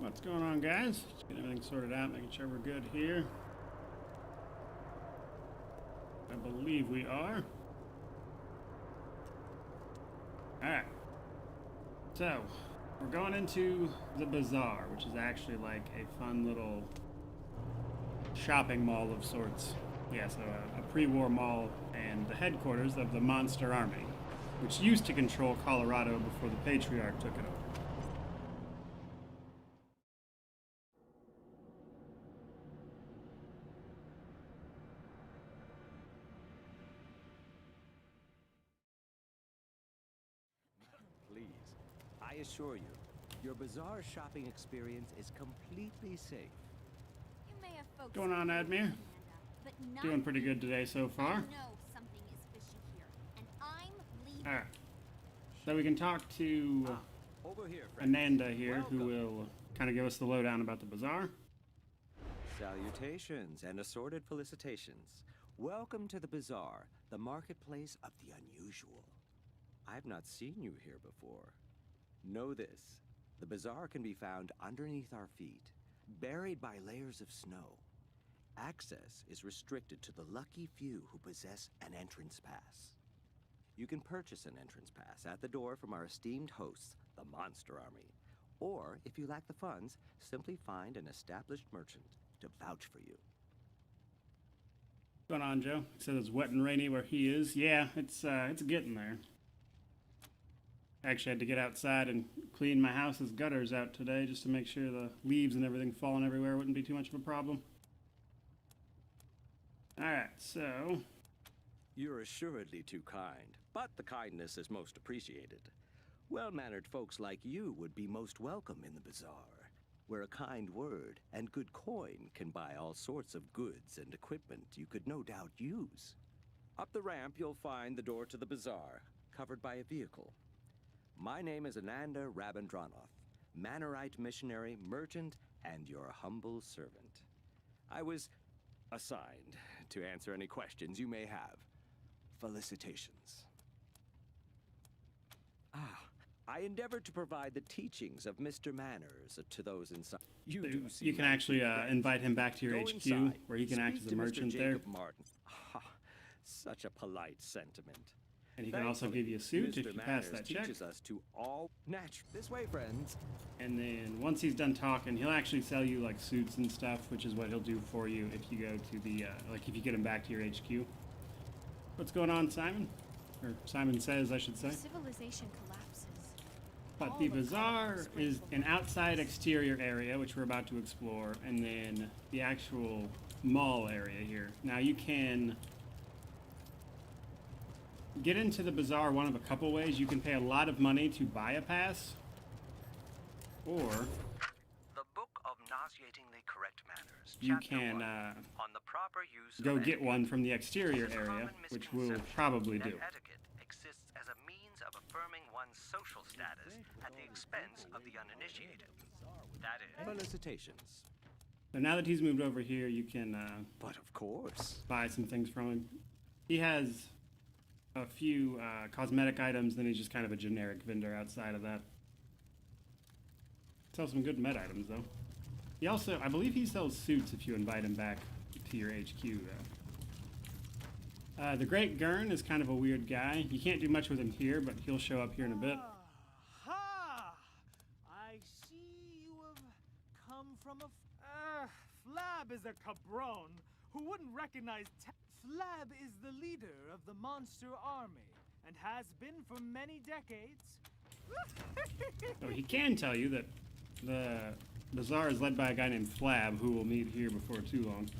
What's going on, guys? Just getting everything sorted out, making sure we're good here. I believe we are. Alright. So, we're going into the bazaar, which is actually like a fun little shopping mall of sorts. Yeah, so a pre-war mall and the headquarters of the Monster Army, which used to control Colorado before the Patriarch took it over. I assure you, your bazaar shopping experience is completely safe. You may have folks Going on, Admir? but not Doing pretty good today so far. I know something is fishy here, and I'm leaving. Alright. So we can talk to Over here, friends. Ananda here, Welcome. who will kind of give us the lowdown about the bazaar. Salutations and assorted felicitations. Welcome to the bazaar, the marketplace of the unusual. I've not seen you here before. Know this, the bazaar can be found underneath our feet, buried by layers of snow. Access is restricted to the lucky few who possess an entrance pass. You can purchase an entrance pass at the door from our esteemed hosts, the Monster Army. Or, if you lack the funds, simply find an established merchant to vouch for you. What's going on, Joe? He says it's wet and rainy where he is. Yeah, it's getting there. Actually had to get outside and clean my house's gutters out today just to make sure the leaves and everything falling everywhere wouldn't be too much of a problem. Alright, so... You're assuredly too kind, but the kindness is most appreciated. Well-mannered folks like you would be most welcome in the bazaar, where a kind word and good coin can buy all sorts of goods and equipment you could no doubt use. Up the ramp, you'll find the door to the bazaar, covered by a vehicle. My name is Ananda Rabindranath, Mannerite missionary, merchant, and your humble servant. I was assigned to answer any questions you may have. Felicitations. I endeavored to provide the teachings of Mr. Manners to those inside. You can actually invite him back to your Go HQ, inside. where he can act Speak as a to Mr. merchant there. Jakub Martin. Such a polite sentiment. And he can also give you a suit if Mr. you pass Manners that check. teaches us to all natural. This way, friends. And then once he's done talking, he'll actually sell you like suits and stuff, which is what he'll do for you if you go to the, like if you get him back to your HQ. What's going on, Simon? Or Simon Says, I should say. Civilization collapses. But the bazaar is an outside exterior area, which we're about to explore, and then the actual mall area here. Now you can get into the bazaar one of a couple ways. You can pay a lot of money to buy a pass, or The Book of Nauseatingly Correct Manners. you Chapter can 1, on the proper use go of get etiquette. one from the exterior It is a area, common which we'll misconception probably that do. etiquette exists as a means of affirming one's social status at the expense of the uninitiated. That is. Felicitations. So now that he's moved over here, you can But of course. buy some things from him. He has a few cosmetic items, then he's just kind of a generic vendor outside of that. Sells some good med items, though. He also, I believe he sells suits if you invite him back to your HQ, though. The Great Gurn is kind of a weird guy. You can't do much with him here, but he'll show up here in a bit. Ha! I see you have come from a... Flab is a cabron who wouldn't recognize... Flab is the leader of the Monster Army and has been for many decades. So he can tell you that the bazaar is led by a guy named Flab, who we'll meet here before too long.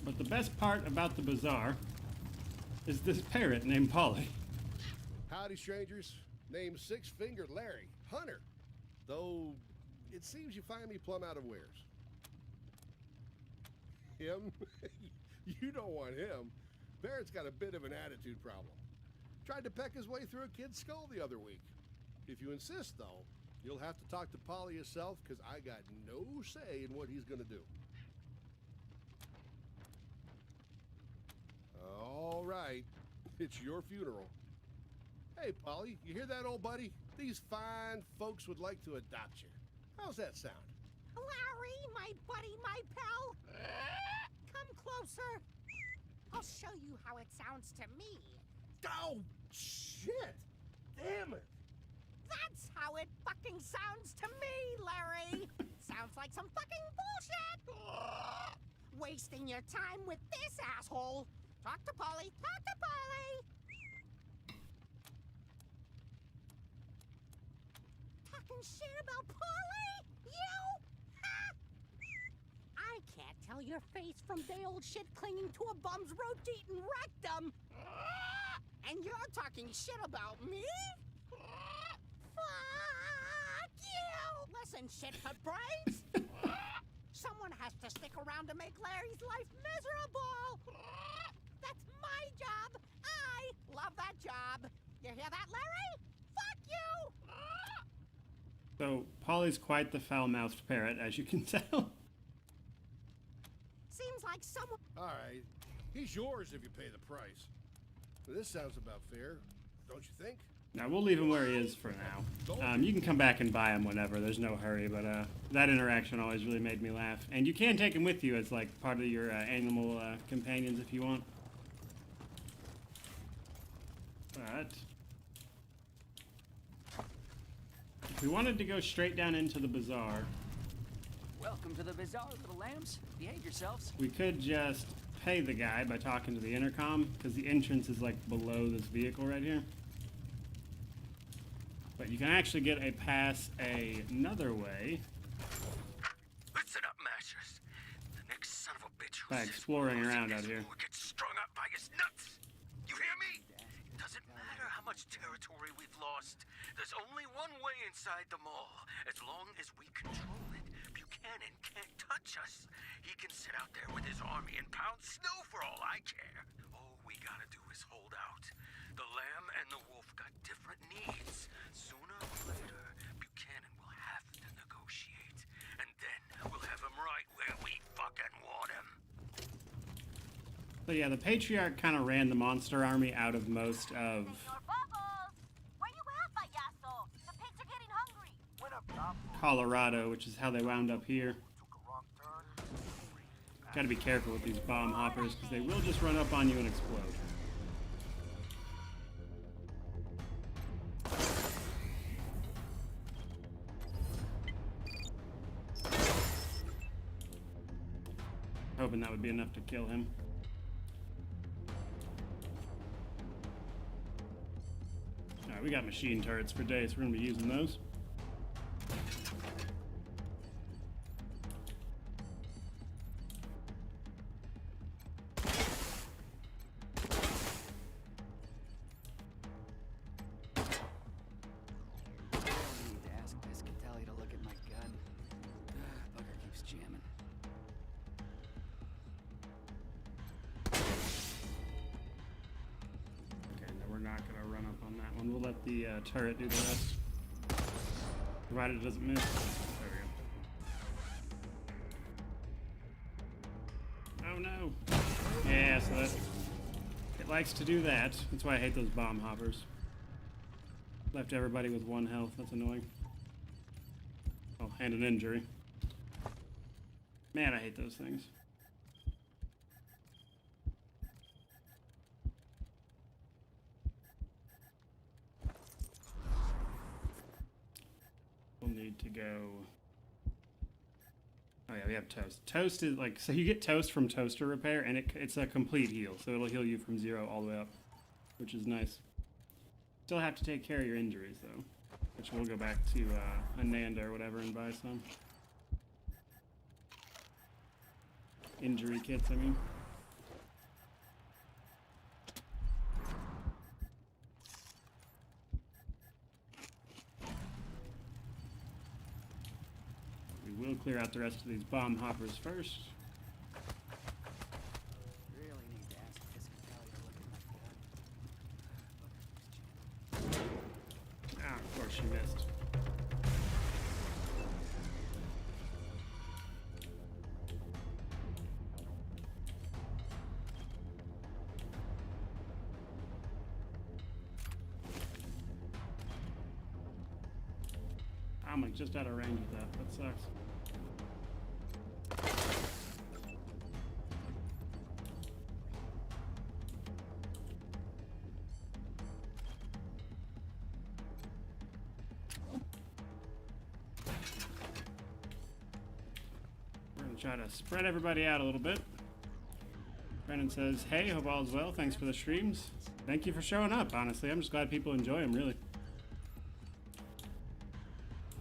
But the best part about the bazaar is this parrot named Polly. Howdy, strangers. Name's Six-Fingered Larry, Hunter. Though, it seems you find me plumb out of wares. Him? You don't want him. Barrett's got a bit of an attitude problem. Tried to peck his way through a kid's skull the other week. If you insist, though, you'll have to talk to Polly yourself, because I got no say in what he's gonna do. All right, it's your funeral. Hey, Polly, you hear that, old buddy? These fine folks would like to adopt you. How's that sound? Larry, my buddy, my pal. Come closer. I'll show you how it sounds to me. Oh, shit! Damn it! That's how it fucking sounds to me, Larry. Sounds like some fucking bullshit. Wasting your time with this asshole. Talk to Polly. Talk to Polly. Talking shit about Polly? You? Ha! I can't tell your face from day old shit clinging to a bum's rotating rectum. And you're talking shit about me? Fuck you! Listen, shitcut brains. Someone has to stick around to make Larry's life miserable. That's my job. I love that job. You hear that, Larry? Fuck you! So, Polly's quite the foul-mouthed parrot, as you can tell. Seems like someone... Alright, he's yours if you pay the price. This sounds about fair, don't you think? Now, we'll leave him where he is for now. You can come back and buy him whenever, there's no hurry, but that interaction always really made me laugh. And you can take him with you as, like, part of your animal companions if you want. But... if we wanted to go straight down into the bazaar... Welcome to the bazaar, little lambs. Behave yourselves. we could just pay the guy by talking to the intercom, because the entrance is, like, below this vehicle right here. But you can actually get a pass another way Listen up, mashers. The next son of a bitch who by says exploring we're around losing out his here. war gets strung up by his nuts. You hear me? Doesn't matter how much territory we've lost. There's only one way inside the mall. As long as we control it, Buchanan can't touch us. He can sit out there with his army and pound snow for all I care. All we gotta do is hold out. The lamb and the wolf got different needs. Sooner or later, Buchanan will have to negotiate. And then we'll have him right where we fucking want him. So yeah, the Patriarch kind of ran the monster army out of most of Senor Bubbles! Where you at, payaso? The pigs are getting hungry. Colorado, which is how they wound up here. Gotta be careful with these bomb hoppers, because they will just run up on you and explode. Hoping that would be enough to kill him. Alright, we got machine turrets for days, so we're gonna be using those. Need to ask Piscatelli to look at my gun. Bugger keeps jamming. Okay, no, we're not gonna run up on that one. We'll let the turret do the rest. Provided it doesn't miss. There we go. Oh no! Yeah, so that... it likes to do that. That's why I hate those bomb hoppers. Left everybody with 1 health. That's annoying. Oh, and an injury. Man, I hate those things. We'll need to go... oh yeah, we have toast. Toast is like... so you get toast from toaster repair, and it's a complete heal. So it'll heal you from 0 all the way up, which is nice. Still have to take care of your injuries, though. Which we'll go back to Ananda or whatever and buy some. Injury kits, I mean. We will clear out the rest of these bomb hoppers first. Really need to ask Piscatelli to look at my gun. Bugger keeps jamming. Ah, of course she missed. I'm like just out of range with that. That sucks. We're gonna try to spread everybody out a little bit. Brennan says, hey, hope all is well. Thanks for the streams. Thank you for showing up, honestly. I'm just glad people enjoy them, really.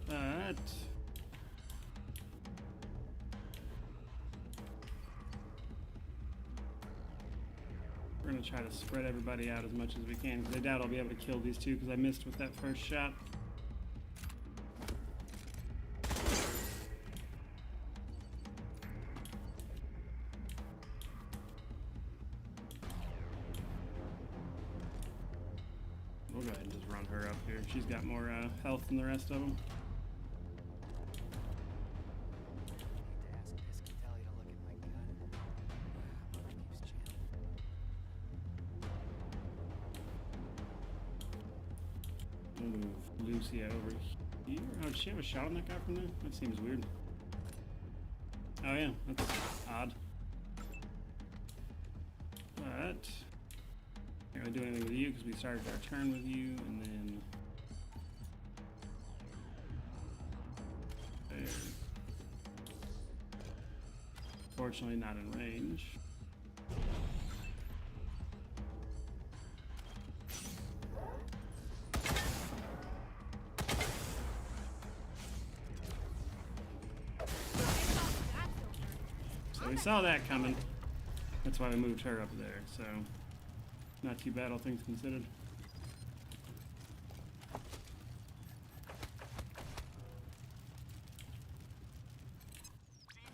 But we're going to try to spread everybody out as much as we can, because I doubt I'll be able to kill these two because I missed with that first shot. We'll go ahead and just run her up here. She's got more health than the rest of them. Lucia over here. Oh, did she have a shot on that guy from there? That seems weird. Oh yeah, that's odd. But I can't really do anything with you because we started our turn with you, and then there. Fortunately, not in range. We saw that coming. That's why we moved her up there, so not too bad, all things considered.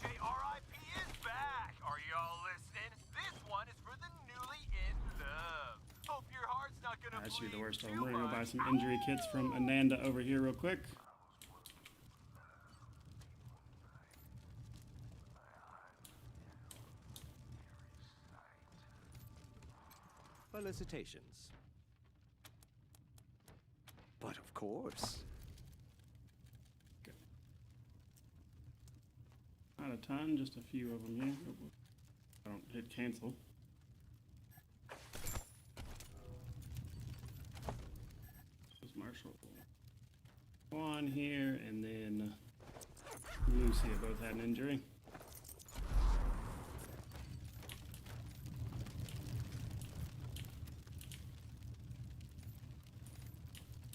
CJRIP is back! Are y'all listening? This one is for the newly in love. Hope your heart's not gonna That should be the bleed worst of them. too We're gonna go buy much. some injury kits from Ananda over here real quick. Felicitations. But of course. Okay. Not a ton, just a few of them here. I don't hit cancel. There's Marshall. Juan here, and then Lucia both had an injury.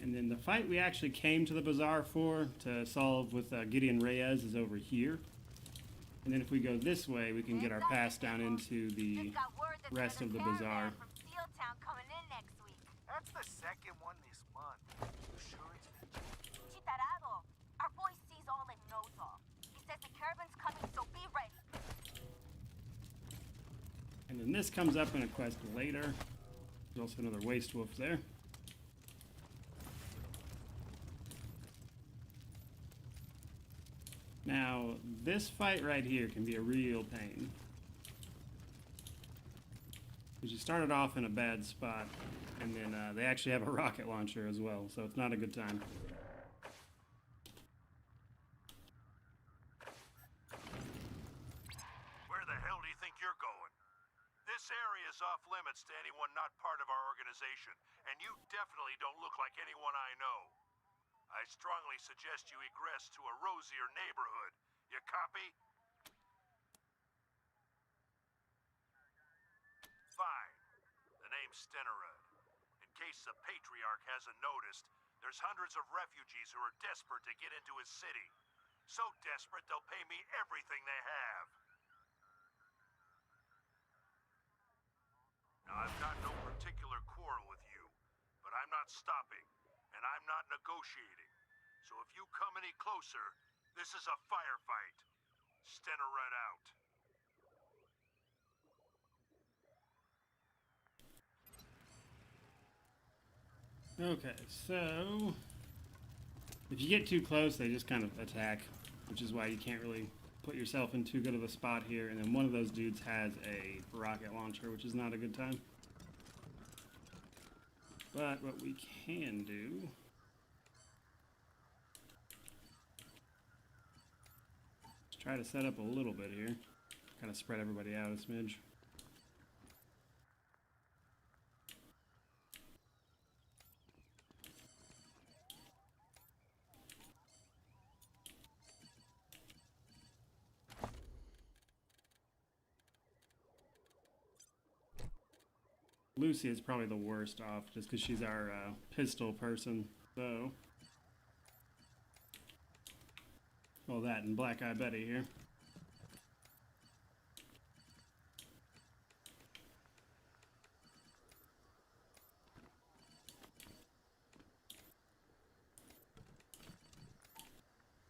And then the fight we actually came to the bazaar for to solve with Gideon Reyes is over here. And then if we go this way, we can get our pass down into the rest of the bazaar. From Steel Town coming in next week. That's the second one this month. You sure it's legit? Chitarado. Our boy sees all and knows all. He says the caravan's coming, so be ready. And then this comes up in a quest later. There's also another waste wolf there. Now, this fight right here can be a real pain. Because you started off in a bad spot, and then they actually have a rocket launcher as well, so it's not a good time. Where the hell do you think you're going? This area is off limits to anyone not part of our organization, and you definitely don't look like anyone I know. I strongly suggest you egress to a rosier neighborhood. You copy? Fine. The name's Stenerud. In case the Patriarch hasn't noticed, there's hundreds of refugees who are desperate to get into his city. So desperate they'll pay me everything they have. Now, I've got no particular quarrel with you, but I'm not stopping, and I'm not negotiating. So if you come any closer, this is a firefight. Stenerud out. Okay, so if you get too close, they just kind of attack, which is why you can't really put yourself in too good of a spot here. And then one of those dudes has a rocket launcher, which is not a good time. But what we can do Try to set up a little bit here. Kind of spread everybody out a smidge. Lucy is probably the worst off just because she's our pistol person. So, well, that and Black Eye Betty here.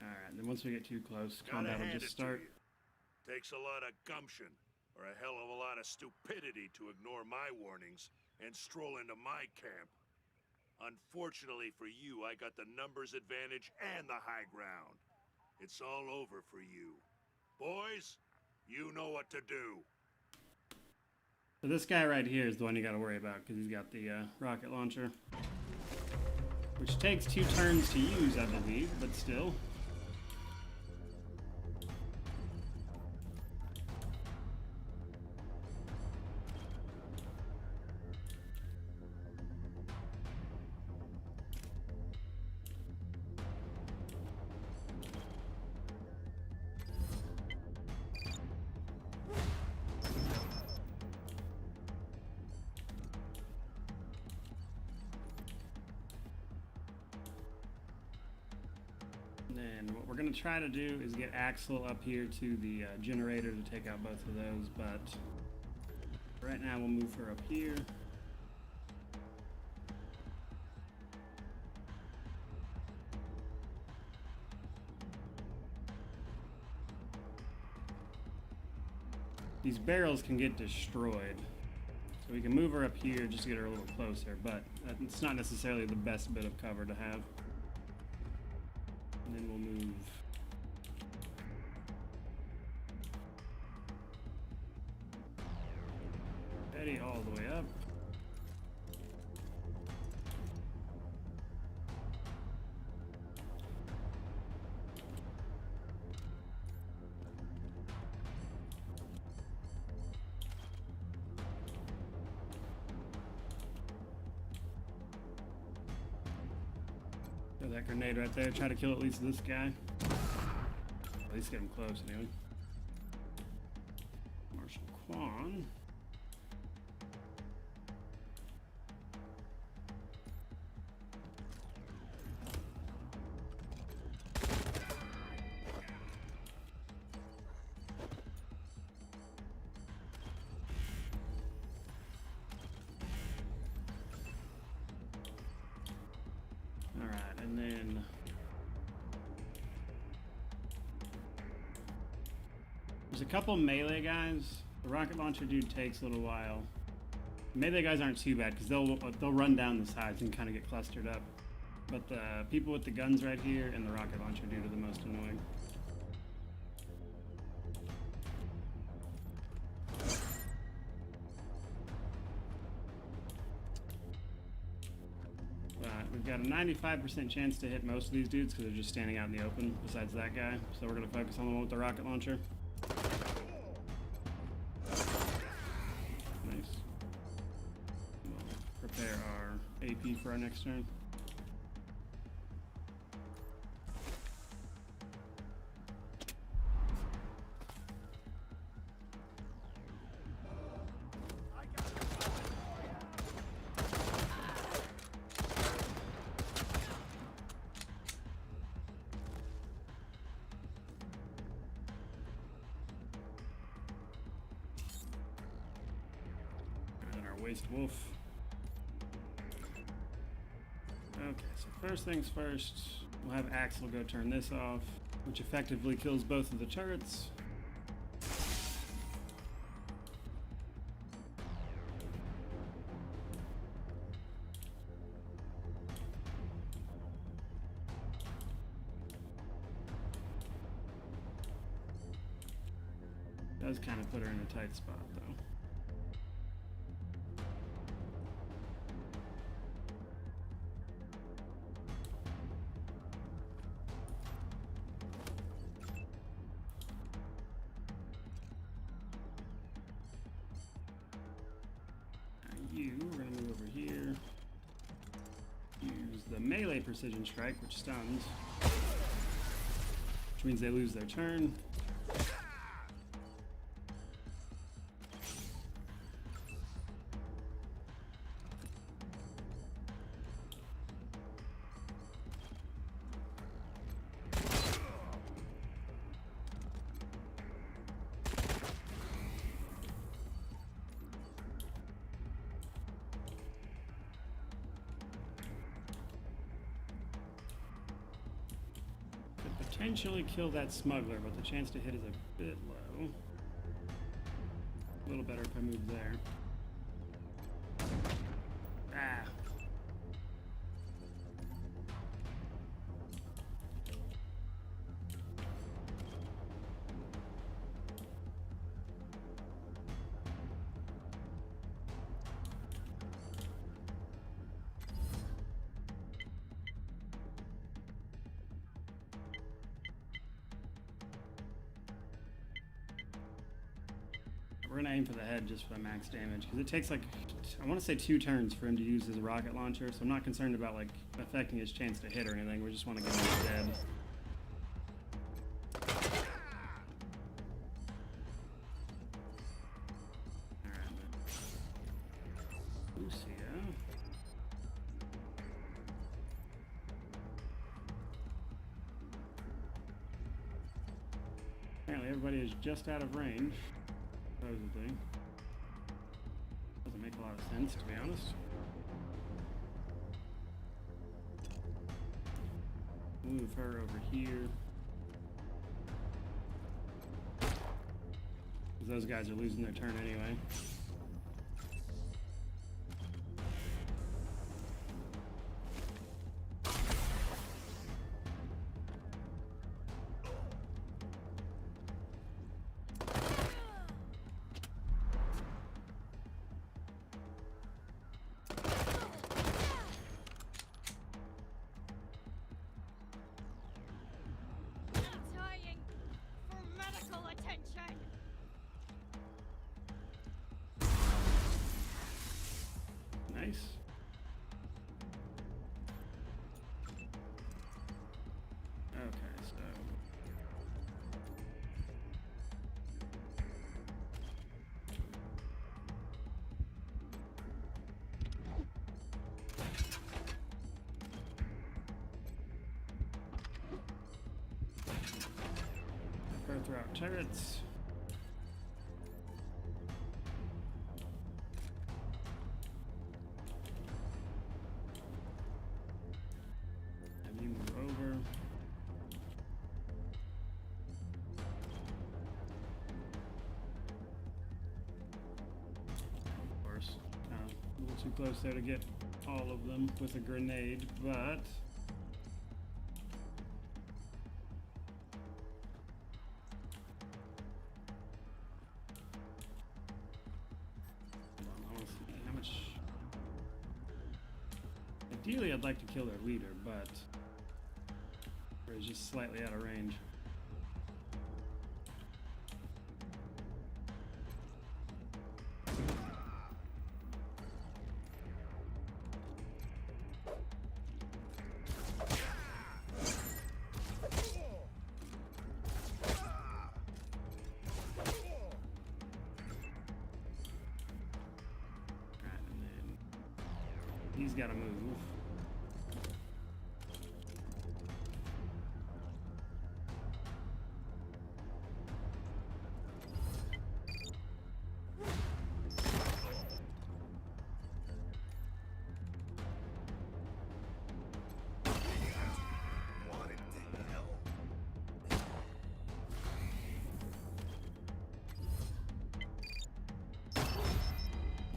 Alright, then once we get too close, combat will just start. Takes a lot of gumption, or a hell of a lot of stupidity to ignore my warnings and stroll into my camp. Unfortunately for you, I got the numbers advantage and the high ground. It's all over for you. Boys, you know what to do. So this guy right here is the one you gotta worry about because he's got the rocket launcher. Which takes 2 turns to use, I believe, but still. And what we're going to try to do is get Axel up here to the generator to take out both of those, but right now we'll move her up here. These barrels can get destroyed, so we can move her up here just to get her a little closer, but it's not necessarily the best bit of cover to have. And then we'll move Betty all the way up. Throw that grenade right there. Try to kill at least this guy. At least get him close anyway. Marshal Quan. And then there's a couple melee guys. The rocket launcher dude takes a little while. Melee guys aren't too bad because they'll run down the sides and kind of get clustered up. But the people with the guns right here and the rocket launcher dude are the most annoying. We've got a 95% chance to hit most of these dudes because they're just standing out in the open besides that guy. So we're going to focus on the one with the rocket launcher. Nice. We'll prepare our AP for our next turn. Waste Wolf. Okay, so first things first, we'll have Axel go turn this off, which effectively kills both of the turrets. Does kind of put her in a tight spot though. melee precision strike, which stuns, which means they lose their turn. Potentially kill that smuggler, but the chance to hit is a bit low. A little better if I move there. Ah. We're gonna aim for the head just for max damage, because it takes like, I want to say 2 turns for him to use his rocket launcher, so I'm not concerned about like affecting his chance to hit or anything. We just want to get him dead. Alright, Lucia. Apparently everybody is just out of range. Supposedly. Doesn't make a lot of sense, to be honest. Move her over here. Because those guys are losing their turn anyway. Nice. Okay, so throw out turrets. Too close there to get all of them with a grenade, but I want to see how much. Ideally, I'd like to kill their leader, but he's just slightly out of range. He's got to move.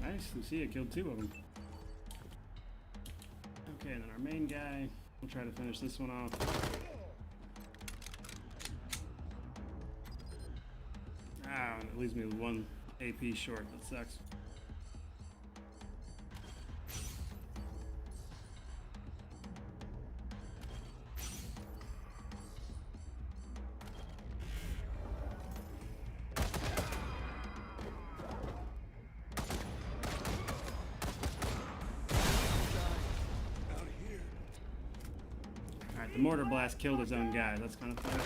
Nice, Lucia killed 2 of them. Okay, and then our main guy, we'll try to finish this one off. Ah, and it leaves me with 1 AP short, that sucks. The mortar blast killed his own guy. That's kind of funny.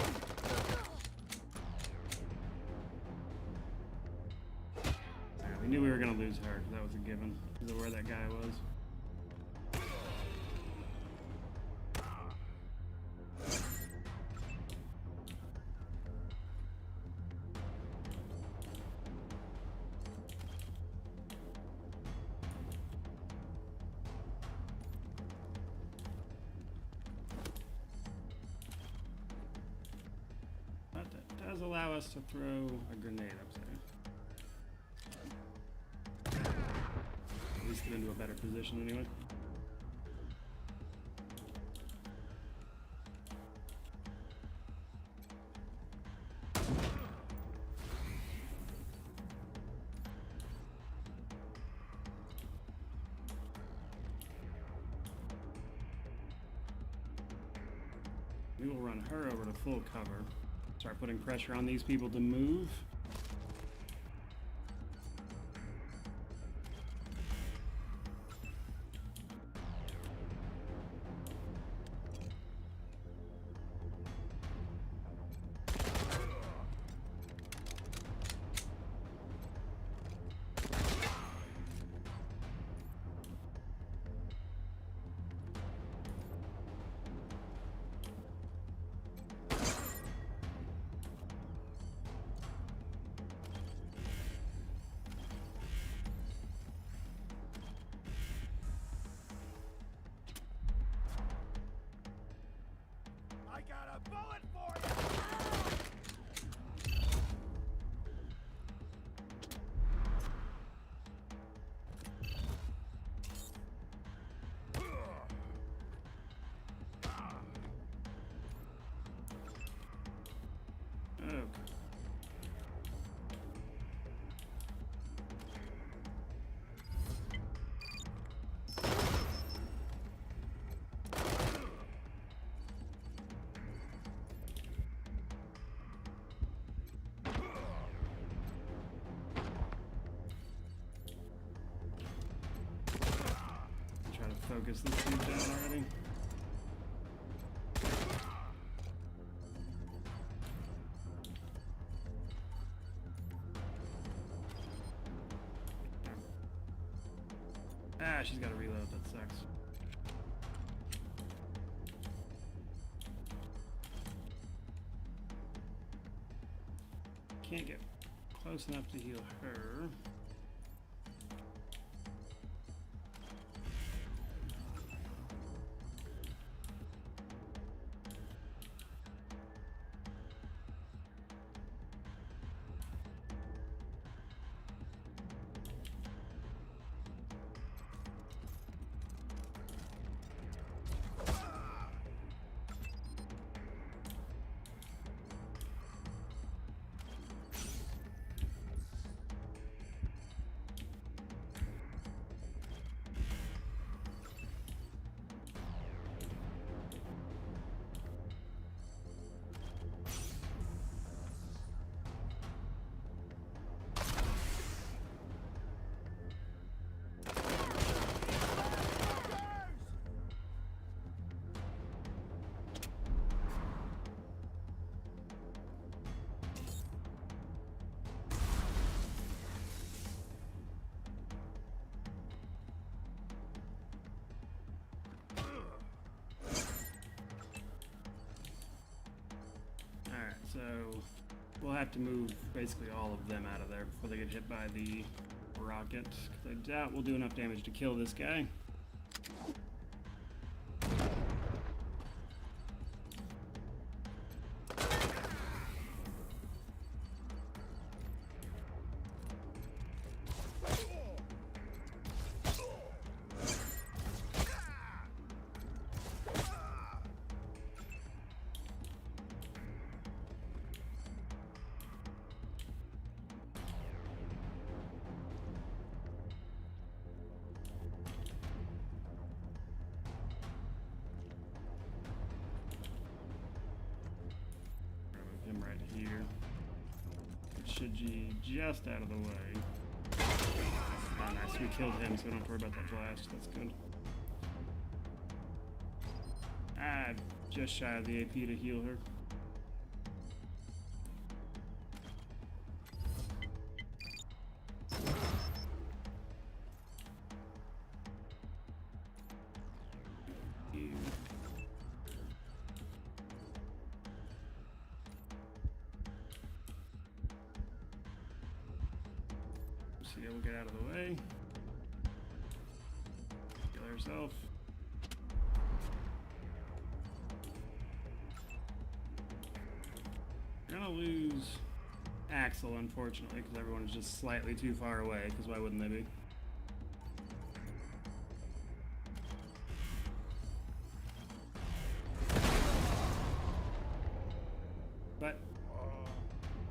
We knew we were going to lose her, because that was a given, because of where that guy was. But that does allow us to throw a grenade up there. At least get into a better position anyway. We will run her over to full cover. Start putting pressure on these people to move. Focus this dude down already. Ah, she's got to reload. That sucks. Can't get close enough to heal her. So we'll have to move basically all of them out of there before they get hit by the rocket. 'Cause I doubt we'll do enough damage to kill this guy. Just out of the way. Oh, nice. We killed him, so we don't have to worry about that blast. That's good. just shy of the AP to heal her. We'll get out of the way. Kill herself. We're gonna lose Axel, unfortunately, because everyone is just slightly too far away, because why wouldn't they be? But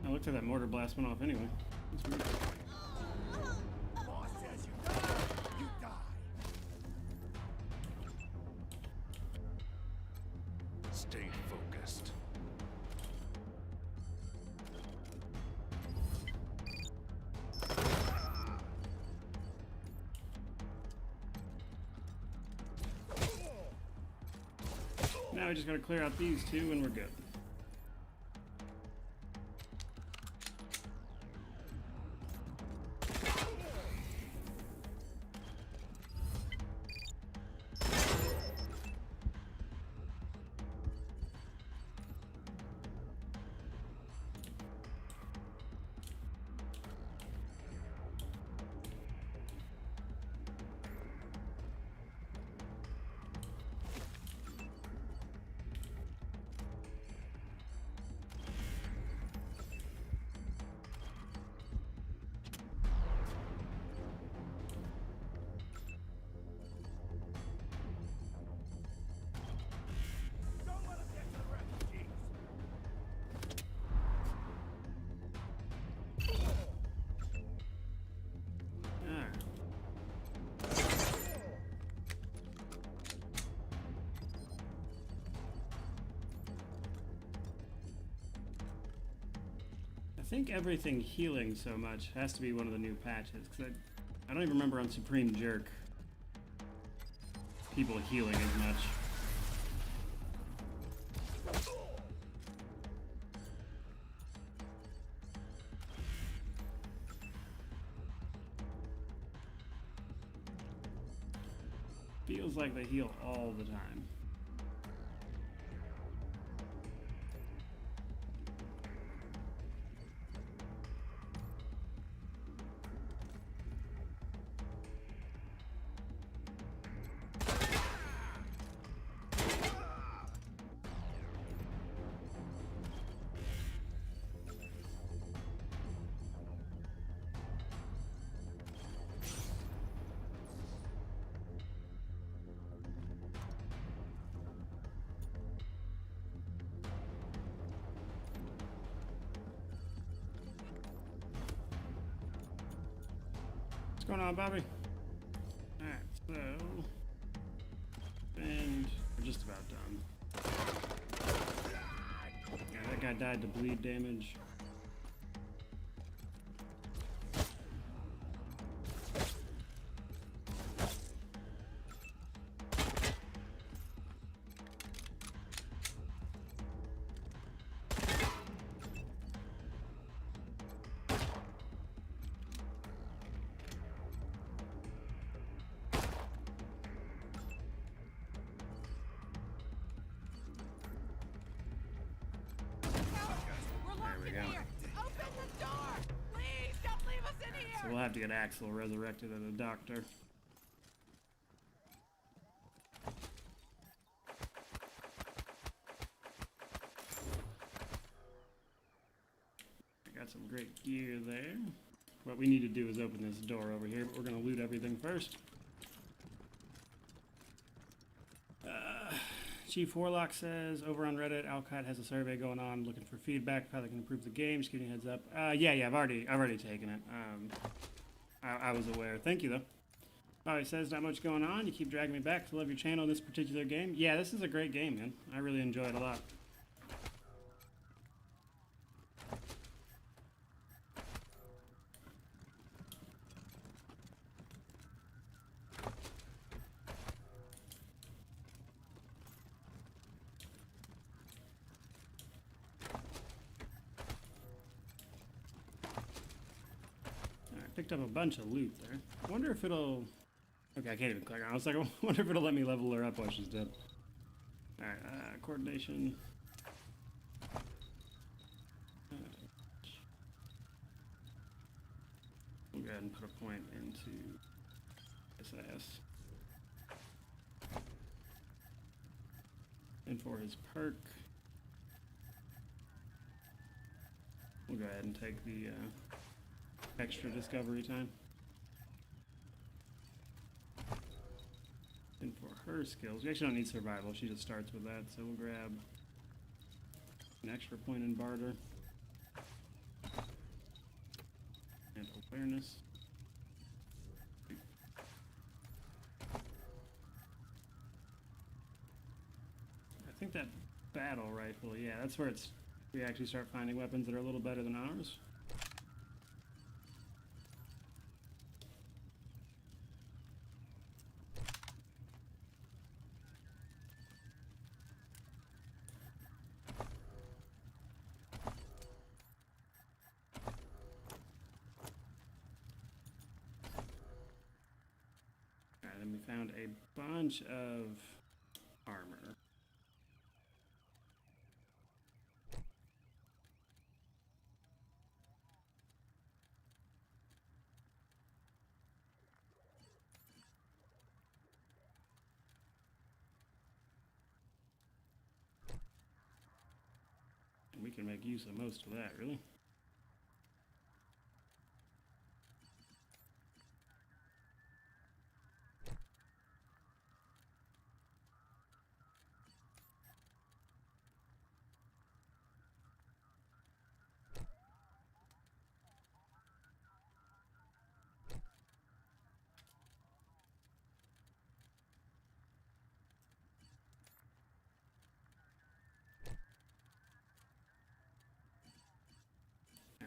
I looked at that mortar blast went off anyway. That's weird. Now we just gotta clear out these two and we're good. I think everything healing so much has to be one of the new patches, because I don't even remember on Supreme Jerk people healing as much. Feels like they heal all the time. What's going on, Bobby? Alright, so... And we're just about done. Yeah, that guy died to bleed damage. We'll have to get Axel resurrected as a doctor. I got some great gear there. What we need to do is open this door over here, but we're going to loot everything first. Chief Warlock says, over on Reddit, Alcott has a survey going on looking for feedback of how they can improve the game. Just giving you a heads up. Yeah, I've already taken it. I was aware. Thank you, though. Bobby says, not much going on. You keep dragging me back to love your channel in this particular game. Yeah, this is a great game, man. I really enjoy it a lot. picked up a bunch of loot there. I wonder if it'll... Okay, I can't even click on it. I was like, I wonder if it'll let me level her up while she's dead. Alright, coordination. We'll go ahead and put a point into SAS. And for his perk, we'll go ahead and take the extra discovery time. And for her skills, we actually don't need survival, she just starts with that, so we'll grab an extra point in barter. And awareness. I think that battle rifle, yeah, that's where we actually start finding weapons that are a little better than ours. Then we found a bunch of armor. And we can make use of most of that, really.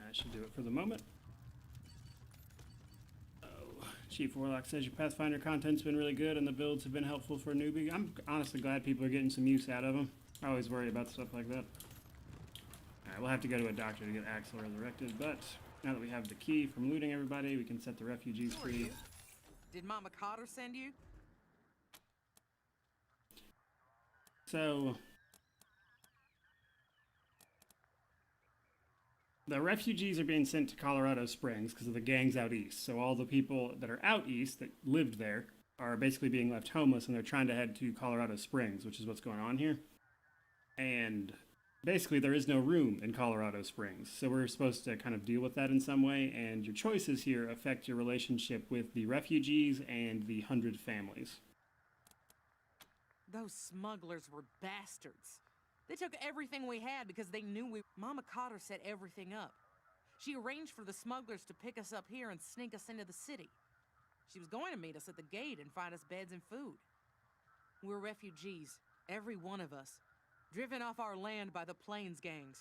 That should do it for the moment. Oh, Chief Warlock says your Pathfinder content's been really good and the builds have been helpful for a newbie. I'm honestly glad people are getting some use out of them. I always worry about stuff like that. Alright, we'll have to go to a doctor to get Axel resurrected, but now that we have the key from looting everybody, we can set the refugees free. Did Mama Cotter send you? So... the refugees are being sent to Colorado Springs because of the gangs out east. So all the people that are out east that lived there are basically being left homeless, and they're trying to head to Colorado Springs, which is what's going on here. And basically there is no room in Colorado Springs. So we're supposed to kind of deal with that in some way, and your choices here affect your relationship with the refugees and the 100 families. Those smugglers were bastards. They took everything we had because they knew Mama Cotter set everything up. She arranged for the smugglers to pick us up here and sneak us into the city. She was going to meet us at the gate and find us beds and food. We're refugees, every one of us, driven off our land by the Plains gangs.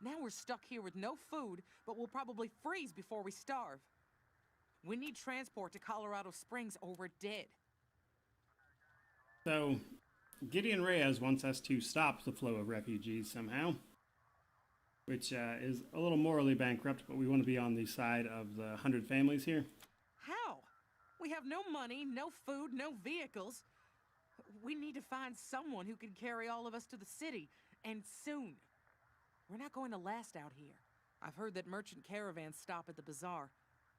Now we're stuck here with no food, but we'll probably freeze before we starve. We need transport to Colorado Springs or we're dead. So... Gideon Reyes wants us to stop the flow of refugees somehow, which is a little morally bankrupt, but we want to be on the side of the 100 families here. How? We have no money, no food, no vehicles. We need to find someone who can carry all of us to the city, and soon. We're not going to last out here. I've heard that merchant caravans stop at the bazaar.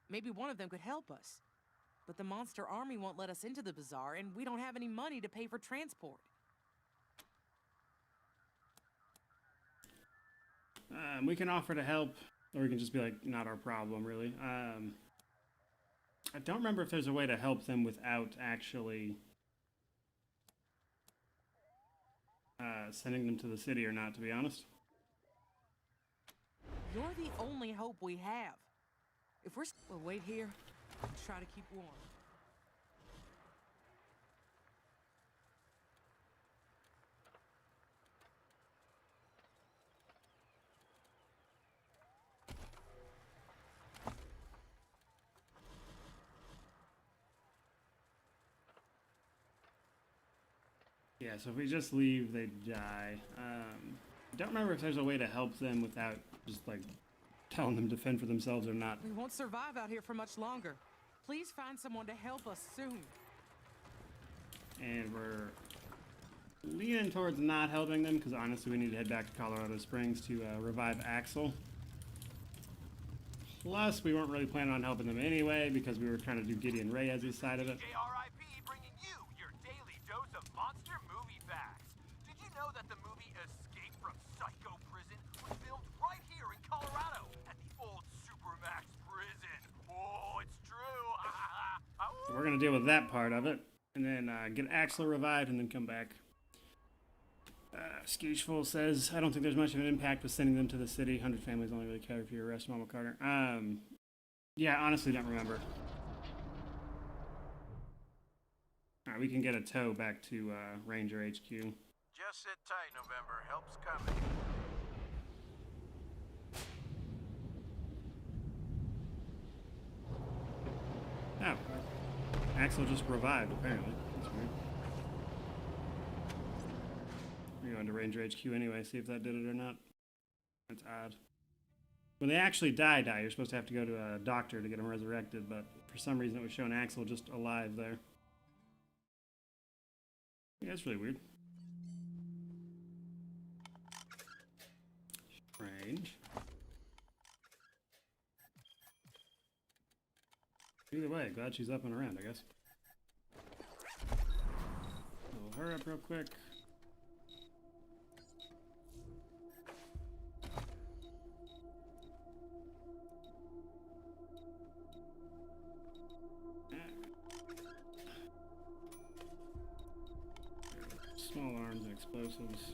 Maybe one of them could help us. But the monster army won't let us into the bazaar, and we don't have any money to pay for transport. We can offer to help, or we can just be like, not our problem, really. I don't remember if there's a way to help them without actually sending them to the city or not, to be honest. You're the only hope we have. If we'll wait here and try to keep warm. Yeah, so if we just leave, they die. Don't remember if there's a way to help them without just, like, telling them to fend for themselves or not. We won't survive out here for much longer. Please find someone to help us soon. And we're leaning towards not helping them because honestly we need to head back to Colorado Springs to revive Axel. Plus, we weren't really planning on helping them anyway because we were trying to do Gideon Reyes' side of it. JRIP bringing you your daily dose of monster movie facts. Did you know that the movie Escape from Psycho Prison was filmed right here in Colorado at the old Supermax prison? Oh, it's true. So we're going to deal with that part of it and then get Axel revived and then come back. Skewshful says, I don't think there's much of an impact with sending them to the city. 100 families only really care if you arrest Mama Carter. Yeah, I honestly don't remember. Alright, we can get a tow back to Ranger HQ. Just sit tight, November. Help's coming. Oh, Axel just revived, apparently. That's weird. We're going to Ranger HQ anyway, see if that did it or not. That's odd. When they actually die, you're supposed to have to go to a doctor to get them resurrected, but for some reason it was showing Axel just alive there. Yeah, that's really weird. Strange. Either way, glad she's up and around, I guess. We'll hurry up real quick. Small arms and explosives.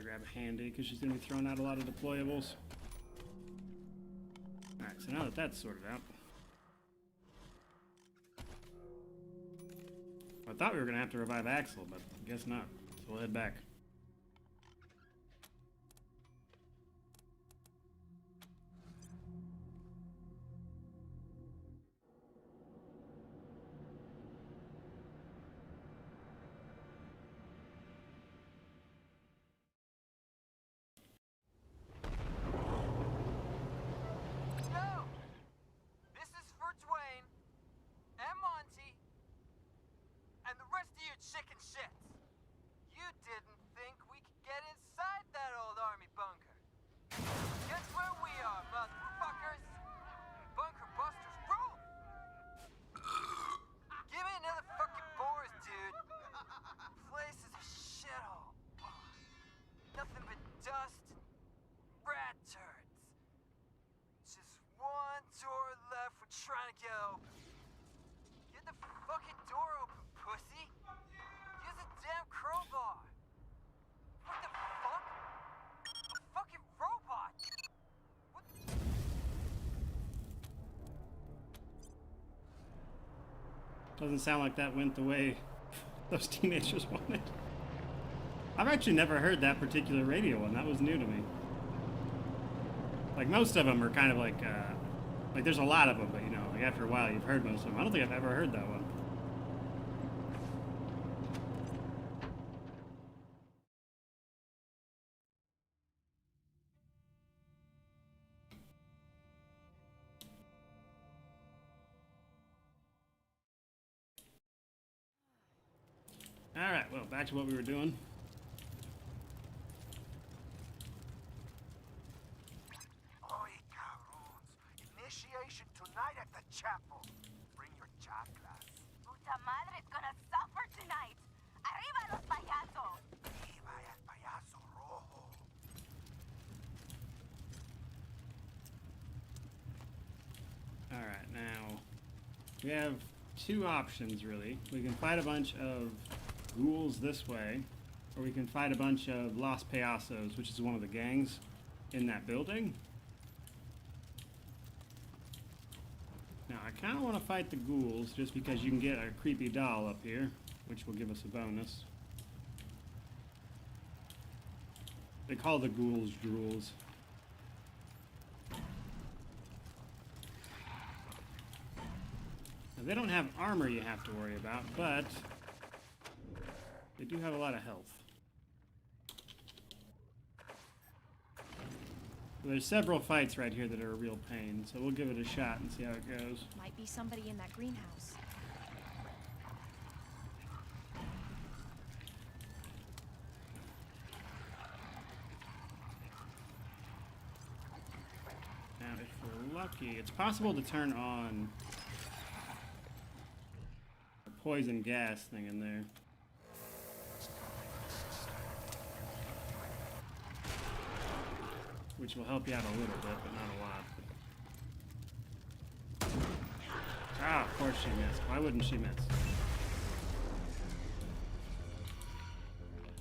Grab a handy because she's going to be throwing out a lot of deployables. Alright, so now that that's sorted out. I thought we were going to have to revive Axel, but I guess not. So we'll head back. Chicken shits. You didn't think we could get inside that old army bunker. Guess where we are, motherfuckers? Bunker busters rule. Give me another fucking Boris, dude. Place is a shithole. Nothing but dust and rat turds. Just one door left. We're trying to get open. Get the fucking door open, pussy. Use a damn crowbar. What the fuck? A fucking robot. What? Doesn't sound like that went the way those teenagers wanted. I've actually never heard that particular radio one. That was new to me. Like most of them are kind of like there's a lot of them, but you know, like after a while you've heard most of them. I don't think I've ever heard that one. Alright, well, back to what we were doing. Oi, caroons. Initiation tonight at the chapel. Bring your chakras. Puta madre's gonna suffer tonight. Arriba los payasos. Viva el payaso rojo. Alright, now we have two options really. We can fight a bunch of ghouls this way, or we can fight a bunch of Los Payasos, which is one of the gangs in that building. Now, I kind of want to fight the ghouls just because you can get a creepy doll up here, which will give us a bonus. They call the ghouls drools. Now, they don't have armor you have to worry about, but they do have a lot of health. There's several fights right here that are a real pain, so we'll give it a shot and see how it goes. Might be somebody in that greenhouse. Now, if we're lucky, it's possible to turn on a poison gas thing in there. Which will help you out a little bit, but not a lot. Ah, of course she missed. Why wouldn't she miss?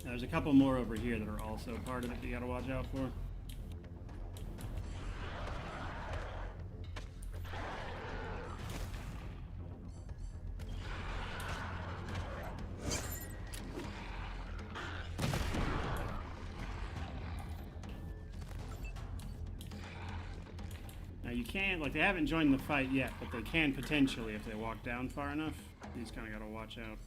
Now, there's a couple more over here that are also part of it that you gotta watch out for. You can't, like, they haven't joined the fight yet, but they can potentially if they walk down far enough. You just kind of gotta watch out.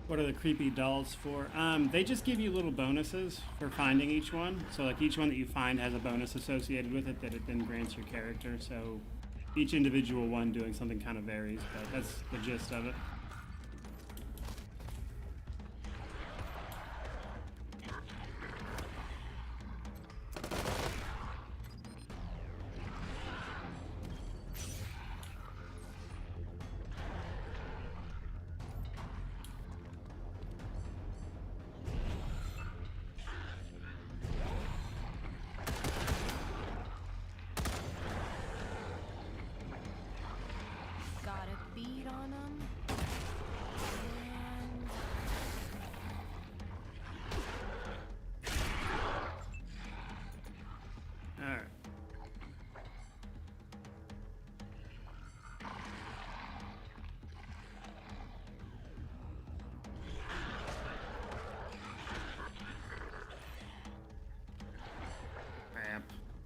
What are the creepy dolls for? They just give you little bonuses for finding each one. So, like, each one that you find has a bonus associated with it that it then grants your character. So each individual one doing something kind of varies, but that's the gist of it.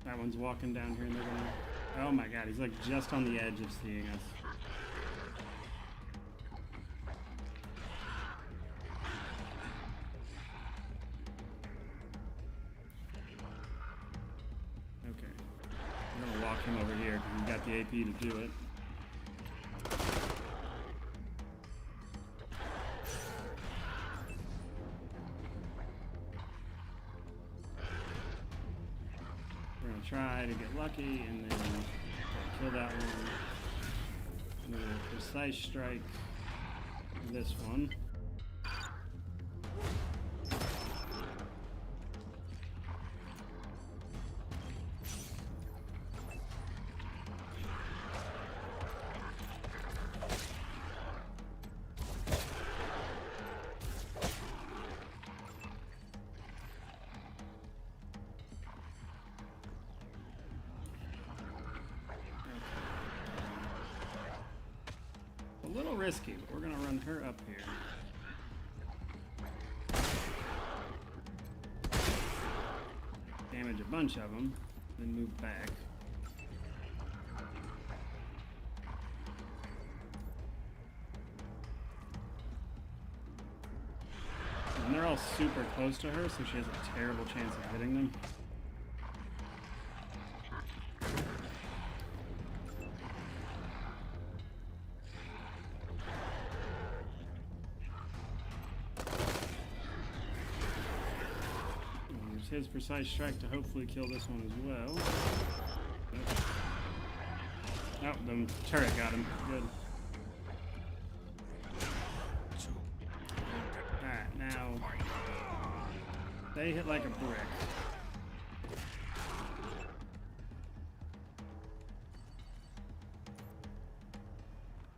That one's walking down here and they're gonna... Oh my god, he's like just on the edge of seeing us. Okay. I'm gonna walk him over here because he's got the AP to do it. Try to get lucky and then kill that one. And then a precise strike this one. A little risky, but we're gonna run her up here. Damage a bunch of them, then move back. And they're all super close to her, so she has a terrible chance of hitting them. His precise strike to hopefully kill this one as well. Oh, the turret got him. Good. Alright, now They hit like a brick.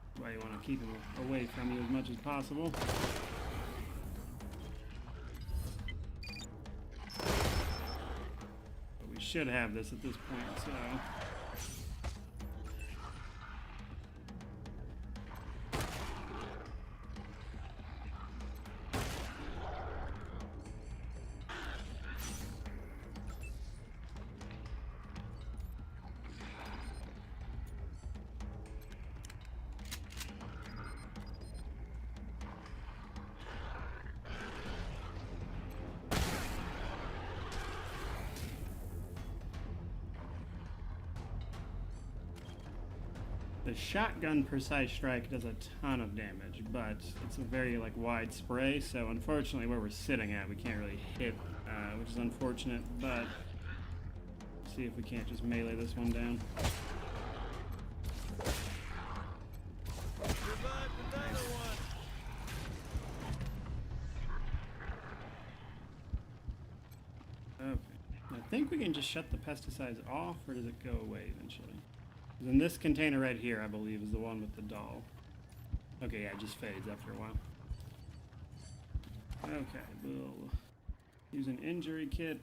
That's why you want to keep them away from you as much as possible. But we should have this at this point, so... The shotgun precise strike does a ton of damage, but it's a very like wide spray, so unfortunately where we're sitting at we can't really hit, which is unfortunate, but let's see if we can't just melee this one down. Okay, I think we can just shut the pesticides off, or does it go away eventually? Then this container right here, I believe, is the one with the doll. Okay, yeah, it just fades after a while. Okay, we'll use an injury kit.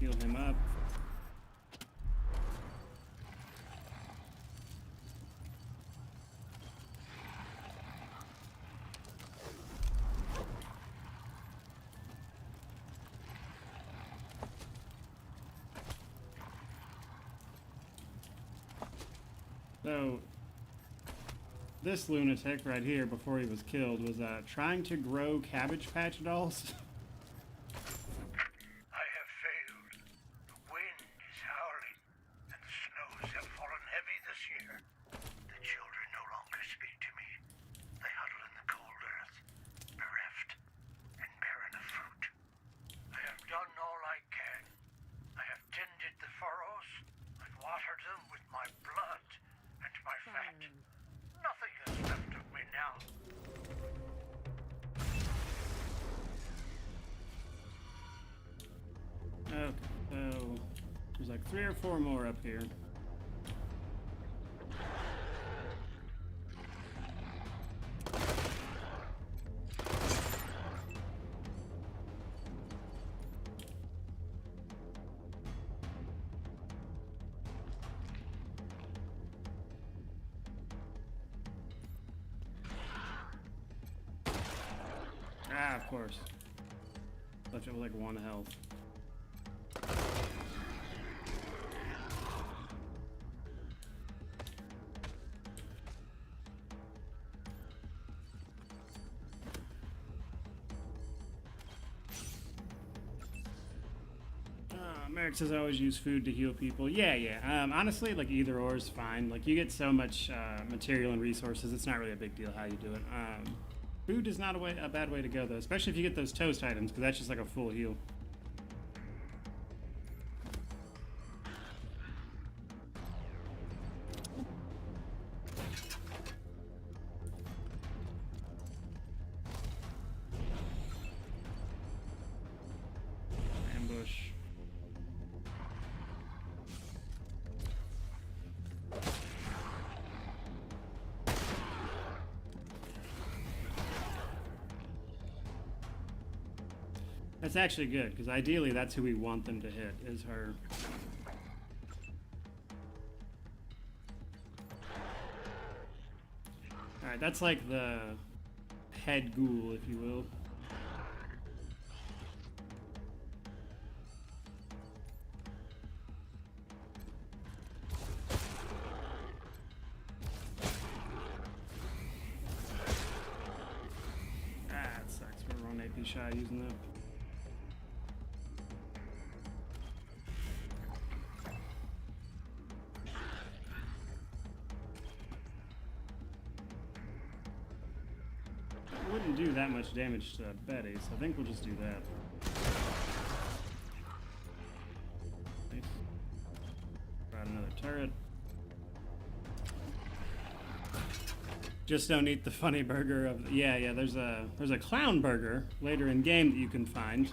Heal him up. So, this lunatic right here, before he was killed, was trying to grow Cabbage Patch dolls. I have failed. The wind is howling, and the snows have fallen heavy this year. The children no longer speak to me. They huddle in the cold earth, bereft and barren of fruit. I have done all I can. I have tended the furrows. I've watered them with my blood and my fat. Nothing is left of me now. Okay, so there's like 3 or 4 more up here. Ah, of course. Left it with like 1 health. Merrick says I always use food to heal people. Yeah. Honestly, like either or is fine. Like you get so much material and resources, it's not really a big deal how you do it. Food is not a bad way to go though, especially if you get those toast items, because that's just like a full heal. Ambush. That's actually good, because ideally that's who we want them to hit, is her. Alright, that's like the head ghoul, if you will. Ah, it sucks. We're on AP shy using that. Wouldn't do that much damage to Betty, so I think we'll just do that. Nice. Got another turret. Just don't eat the funny burger of... Yeah, there's a clown burger later in game that you can find.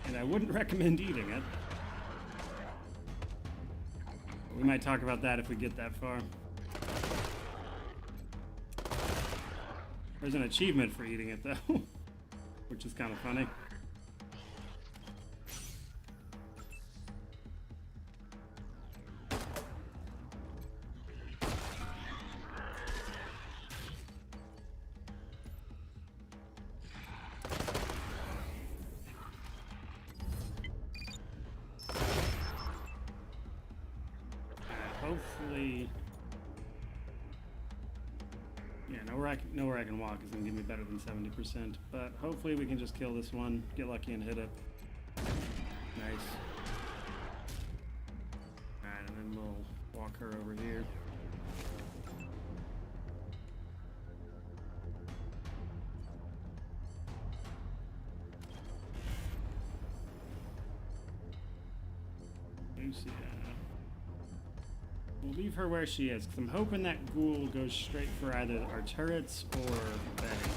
And I wouldn't recommend eating it. We might talk about that if we get that far. There's an achievement for eating it, though. Which is kind of funny. Hopefully... Yeah, nowhere I can walk is going to give me better than 70%, but hopefully we can just kill this one, get lucky and hit it. Nice. Alright, and then we'll walk her over here. We'll leave her where she is, because I'm hoping that ghoul goes straight for either our turrets or Betty.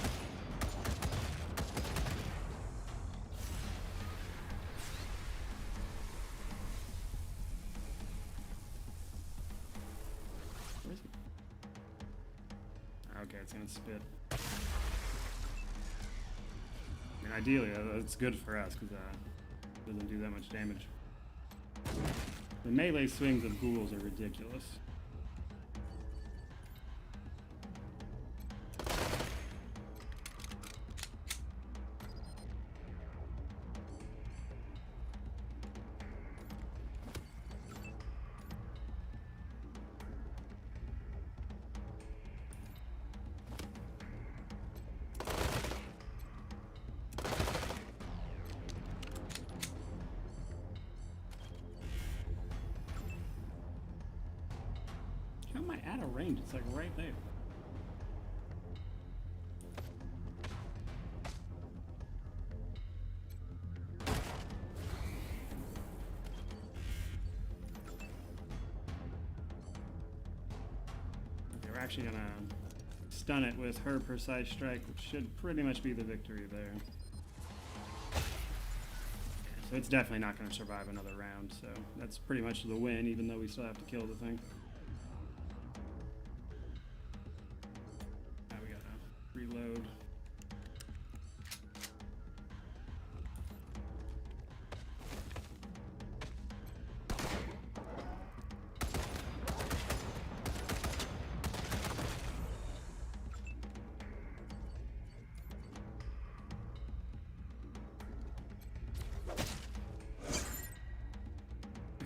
Where is it? Okay, it's gonna spit. I mean, ideally, that's good for us, because it doesn't do that much damage. The melee swings of ghouls are ridiculous. How am I out of range? It's like right there. Okay, we're actually gonna stun it with her precise strike, which should pretty much be the victory there. So it's definitely not going to survive another round, so that's pretty much the win, even though we still have to kill the thing. Now we gotta reload.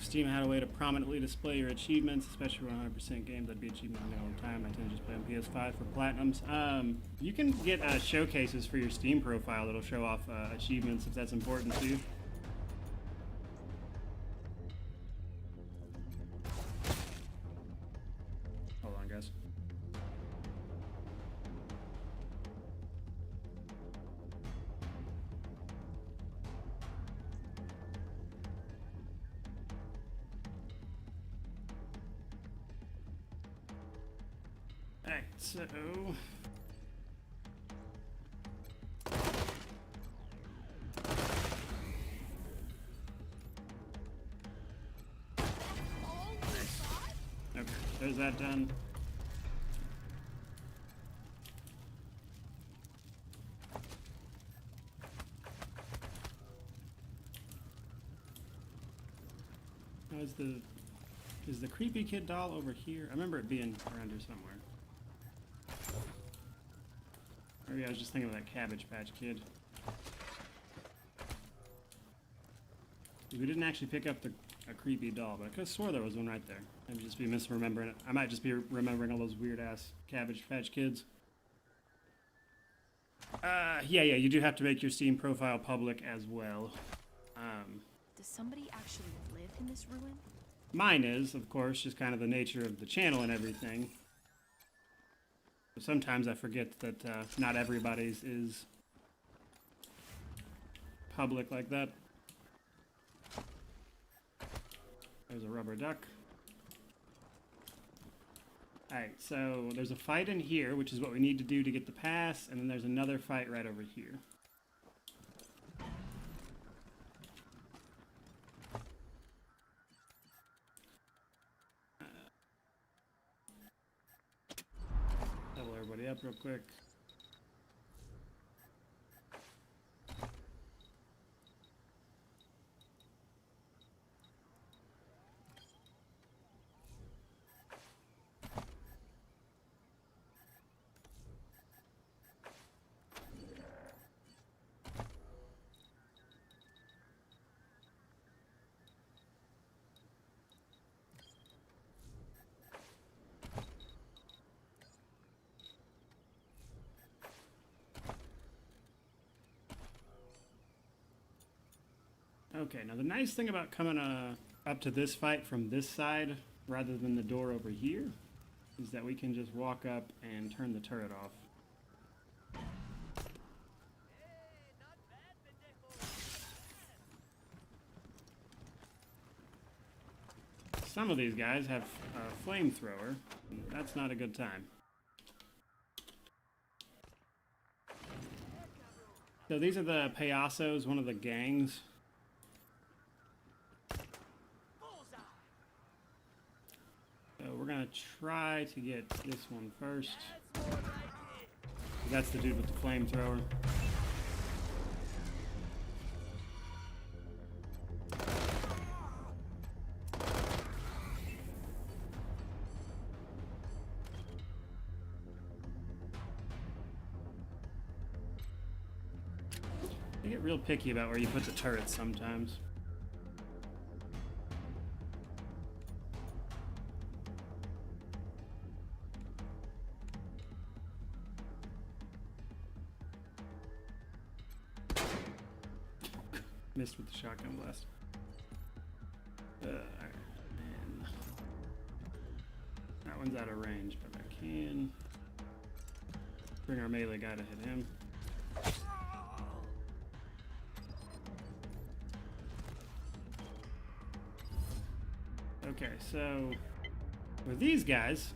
Steam had a way to prominently display your achievements, especially for 100% games. That'd be achievement all the time. I tend to just play on PS5 for platinums. You can get showcases for your Steam profile that'll show off achievements if that's important to you. Hold on, guys. So okay, there's that done. Now is the creepy kid doll over here? I remember it being around here somewhere. Maybe I was just thinking of that Cabbage Patch Kid. We didn't actually pick up a creepy doll, but I could have swore there was one right there. I might just be misremembering it. I might just be remembering all those weird-ass Cabbage Patch Kids. Yeah, you do have to make your Steam profile public as well. Does somebody actually live in this ruin? Mine is, of course, just kind of the nature of the channel and everything. Sometimes I forget that not everybody's is public like that. There's a rubber duck. Alright, so there's a fight in here, which is what we need to do to get the pass, and then there's another fight right over here. Level everybody up real quick. Okay, now the nice thing about coming up to this fight from this side rather than the door over here is that we can just walk up and turn the turret off. Some of these guys have a flamethrower, and that's not a good time. So these are the Payasos, one of the gangs. So we're gonna try to get this one first. That's the dude with the flamethrower. They get real picky about where you put the turrets sometimes. Missed with the shotgun blast. Alright, and that one's out of range, but I can bring our melee guy to hit him. Okay, so with these guys,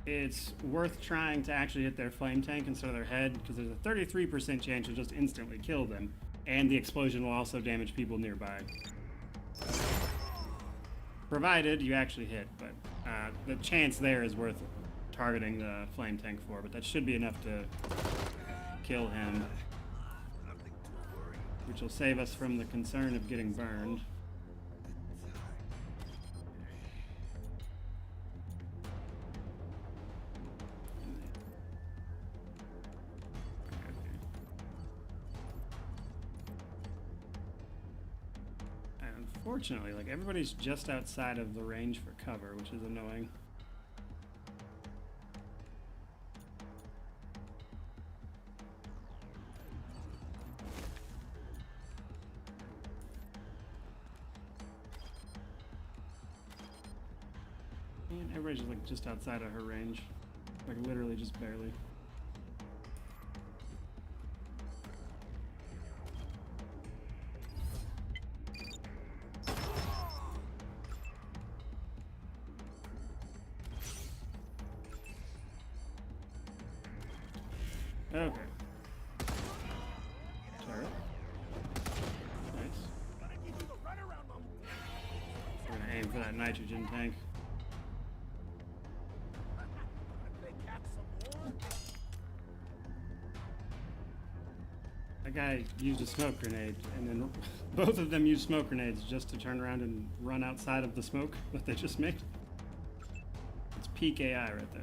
it's worth trying to actually hit their flame tank instead of their head, because there's a 33% chance you'll just instantly kill them. And the explosion will also damage people nearby. Provided you actually hit, but the chance there is worth targeting the flame tank for, but that should be enough to kill him. Which will save us from the concern of getting burned. Unfortunately, like, everybody's just outside of the range for cover, which is annoying. And everybody's like just outside of her range. Like literally just barely. Okay. Turret. Nice. We're gonna aim for that nitrogen tank. That guy used a smoke grenade, and then both of them used smoke grenades just to turn around and run outside of the smoke that they just made. It's peak AI right there.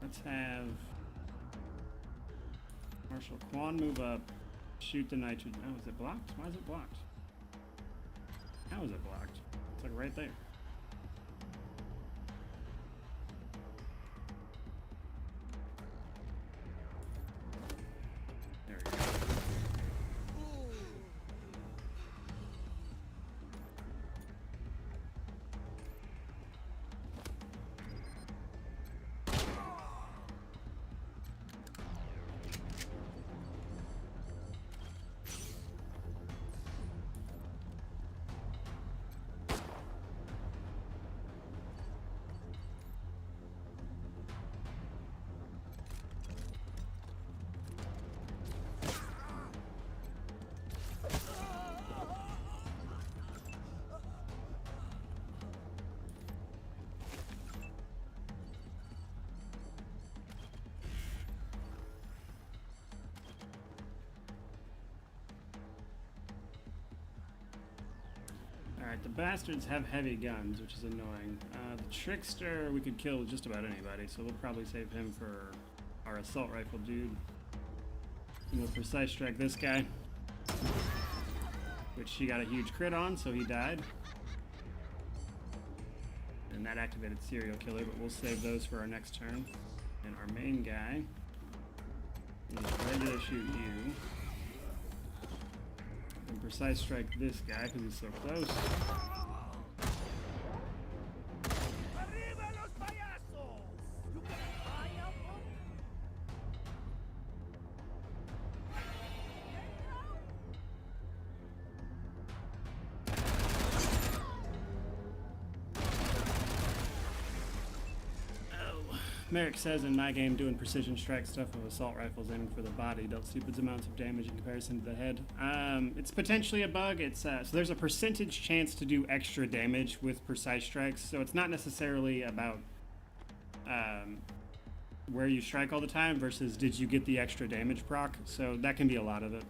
Let's have Marshal Quan move up, shoot the nitrogen. Oh, is it blocked? Why is it blocked? How is it blocked? It's like right there. There we go. Alright, the bastards have heavy guns, which is annoying. The trickster, we could kill just about anybody, so we'll probably save him for our assault rifle dude. And we'll precise strike this guy, which he got a huge crit on, so he died. And that activated serial killer, but we'll save those for our next turn. And our main guy is ready to shoot you. And precise strike this guy because he's so close. Merrick says in my game, doing precision strike stuff with assault rifles aiming for the body dealt stupid amounts of damage in comparison to the head. It's potentially a bug. It's so there's a percentage chance to do extra damage with precise strikes, so it's not necessarily about where you strike all the time versus did you get the extra damage proc, so that can be a lot of it.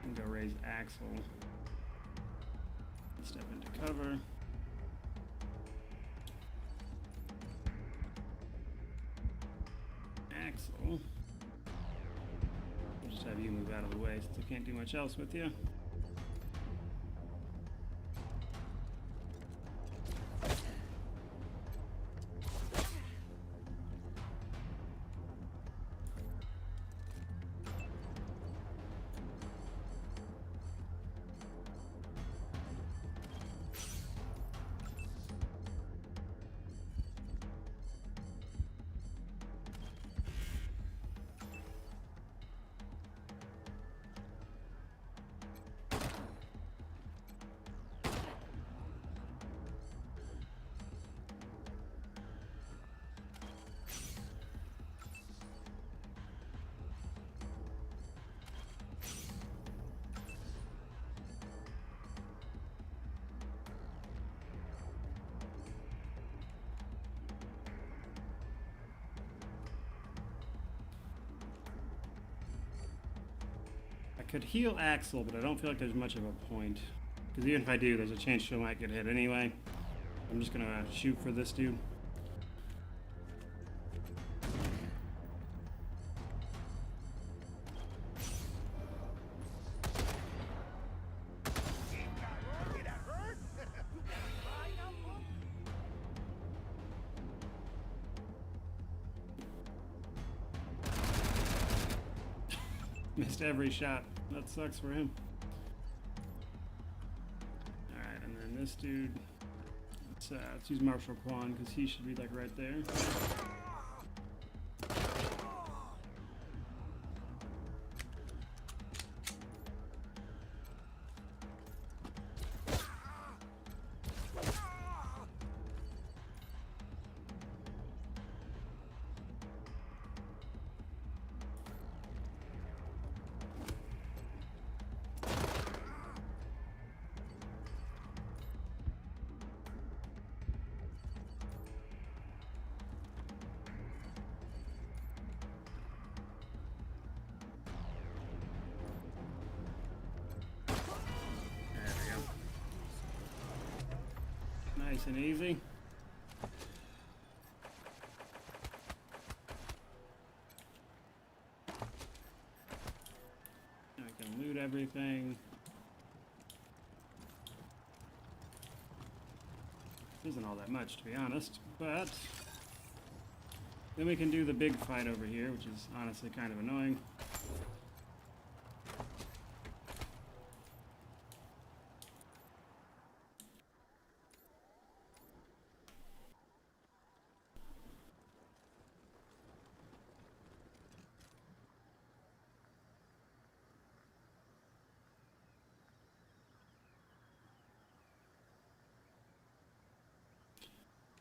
And go raise Axel. Step into cover. Axel. We'll just have you move out of the way since I can't do much else with you. Could heal Axel, but I don't feel like there's much of a point. Because even if I do, there's a chance she might get hit anyway. I'm just gonna shoot for this dude. Missed every shot. That sucks for him. Alright, and then this dude. Let's use Marshal Quan because he should be like right there. Nice and easy. I can loot everything. This isn't all that much, to be honest, but then we can do the big fight over here, which is honestly kind of annoying.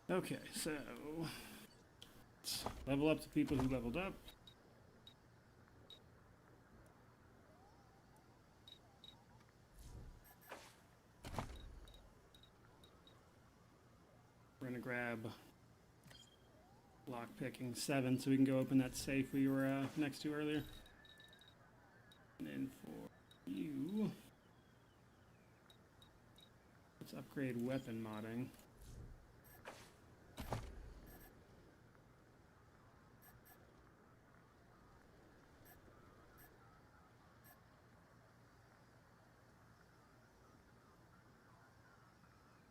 Okay, so let's level up the people who leveled up. grab lockpicking 7 so we can go open that safe we were next to earlier. And then for you, let's upgrade weapon modding.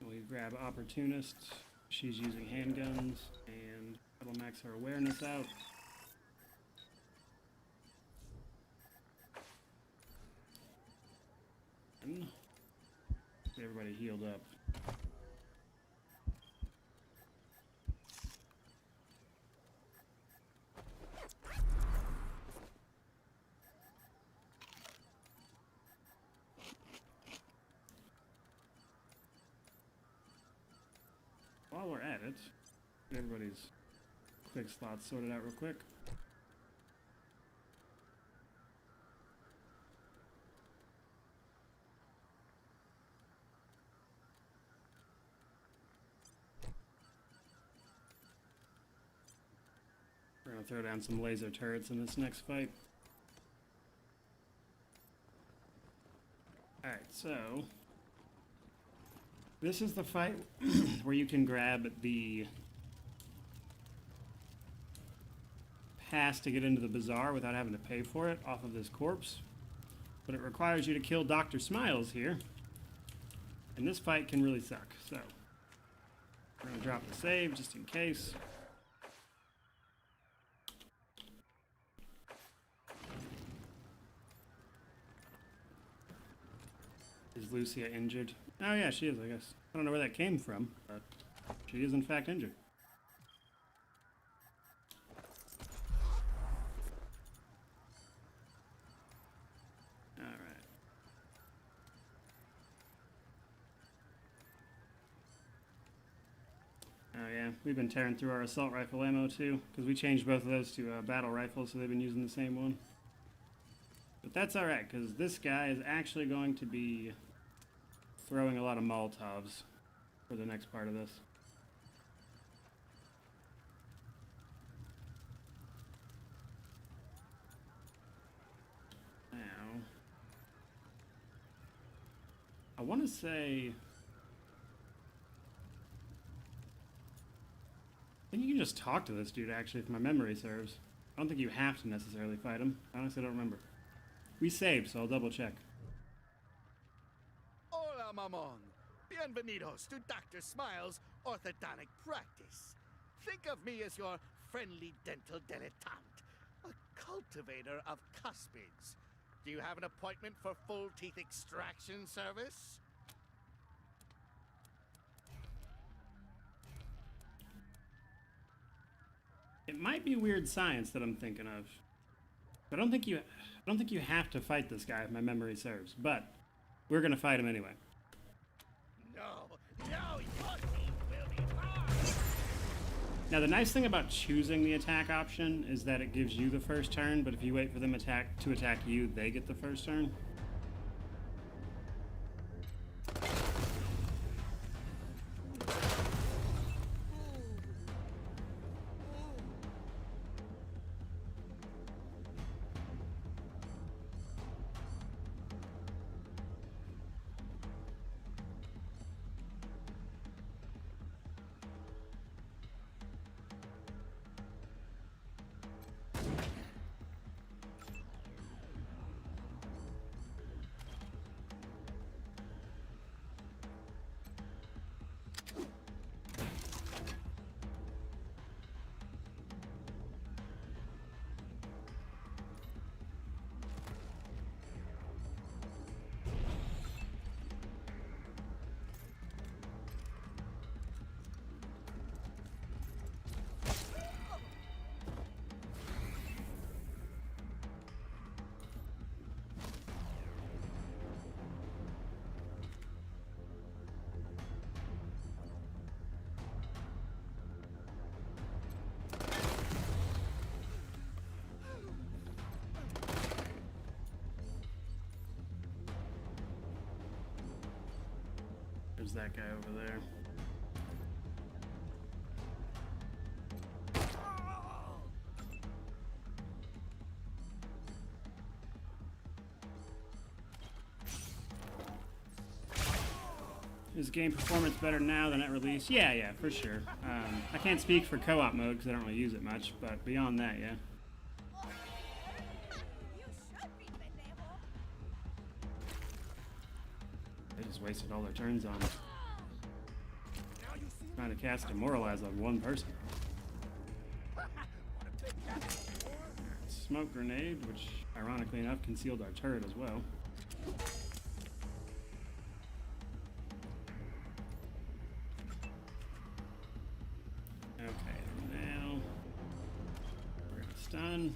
We grab Opportunist. She's using handguns, and that'll max her awareness out. And get everybody healed up. While we're at it, get everybody's quick slots sorted out real quick. We're gonna throw down some laser turrets in this next fight. Alright, so this is the fight where you can grab the pass to get into the bazaar without having to pay for it off of this corpse. But it requires you to kill Dr. Smiles here. And this fight can really suck. So we're going to drop the save just in case. Is Lucia injured? Oh yeah, she is, I guess. I don't know where that came from, but she is in fact injured. Alright. Oh yeah, we've been tearing through our assault rifle ammo too, because we changed both of those to battle rifles, so they've been using the same one. But that's alright, because this guy is actually going to be throwing a lot of Molotovs for the next part of this. Now, I want to say, I think you can just talk to this dude actually, if my memory serves. I don't think you have to necessarily fight him. I honestly don't remember. We saved, so I'll double check. Hola, mamon. Bienvenidos to Dr. Smiles' orthodontic practice. Think of me as your friendly dental dilettante, a cultivator of cuspids. Do you have an appointment for full teeth extraction service? It might be weird science that I'm thinking of. But I don't think you have to fight this guy if my memory serves, but we're gonna fight him anyway. No, your teeth will be hard. Now the nice thing about choosing the attack option is that it gives you the first turn, but if you wait for them to attack you, they get the first turn. There's that guy over there. Is game performance better now than at release? Yeah, for sure. I can't speak for co-op mode because I don't really use it much, but beyond that, yeah. They just wasted all their turns on trying to cast Demoralize on one person. Smoke grenade, which ironically enough concealed our turret as well. Okay, now we're gonna stun.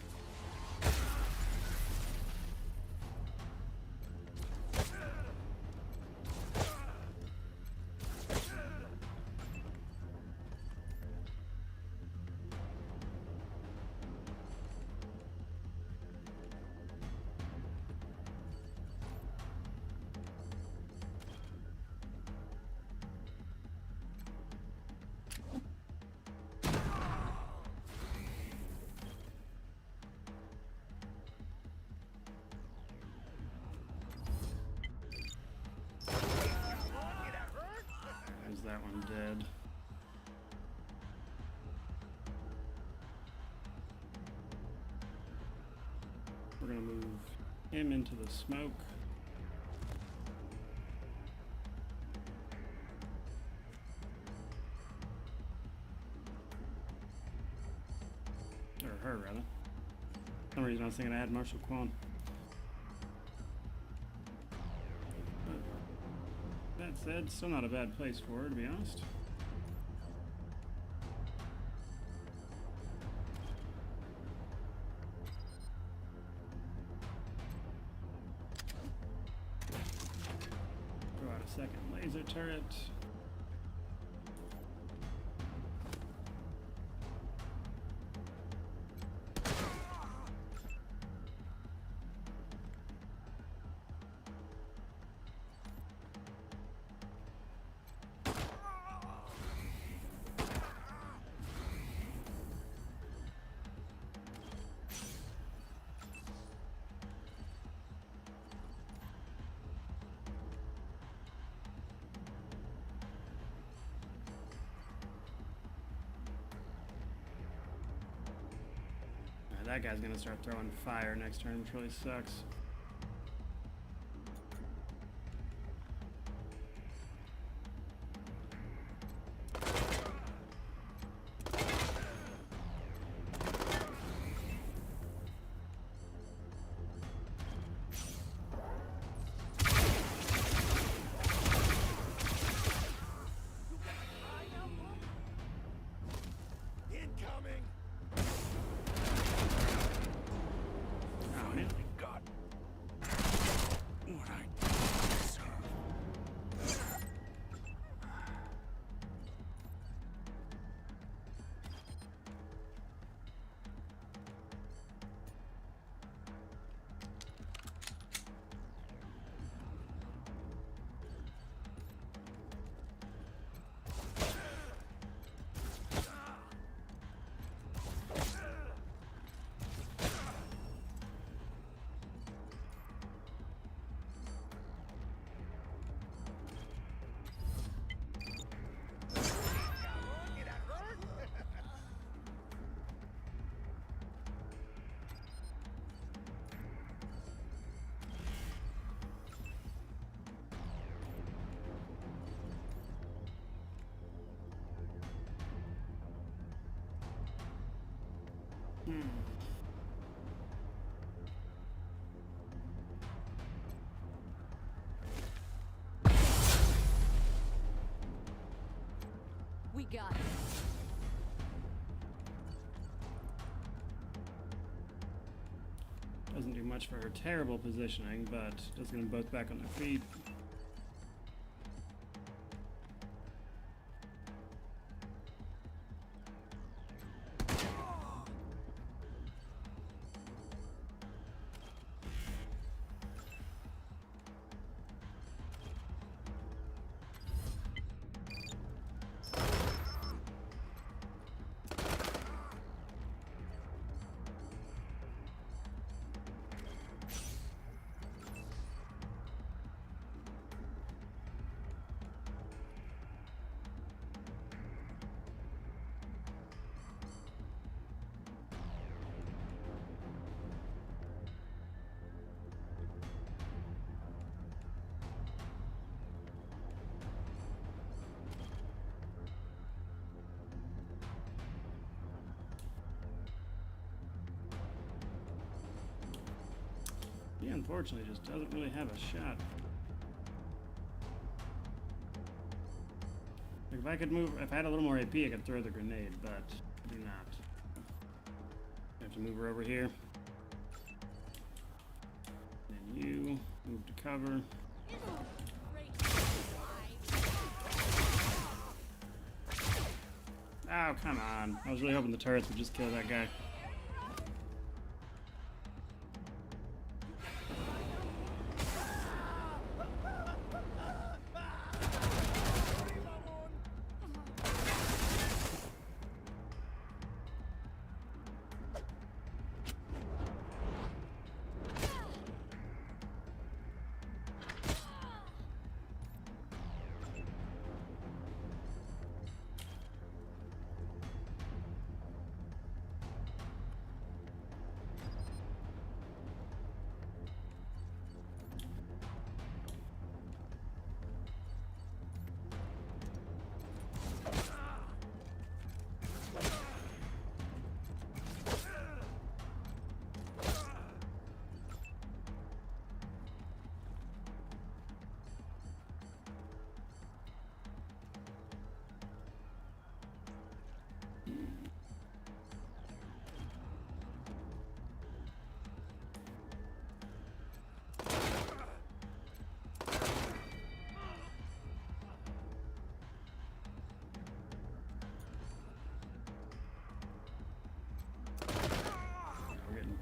That one dead. We're gonna move him into the smoke. Or her, rather. For some reason I was thinking I had Marshal Quan. That said, still not a bad place for her, to be honest. Throw out a second laser turret. That guy's gonna start throwing fire next turn, which really sucks. We got it. Doesn't do much for her terrible positioning, but does get them both back on their feet. unfortunately just doesn't really have a shot. Like if I could move, if I had a little more AP, I could throw the grenade, but I do not. I have to move her over here. And you move to cover. Oh, come on. I was really hoping the turrets would just kill that guy.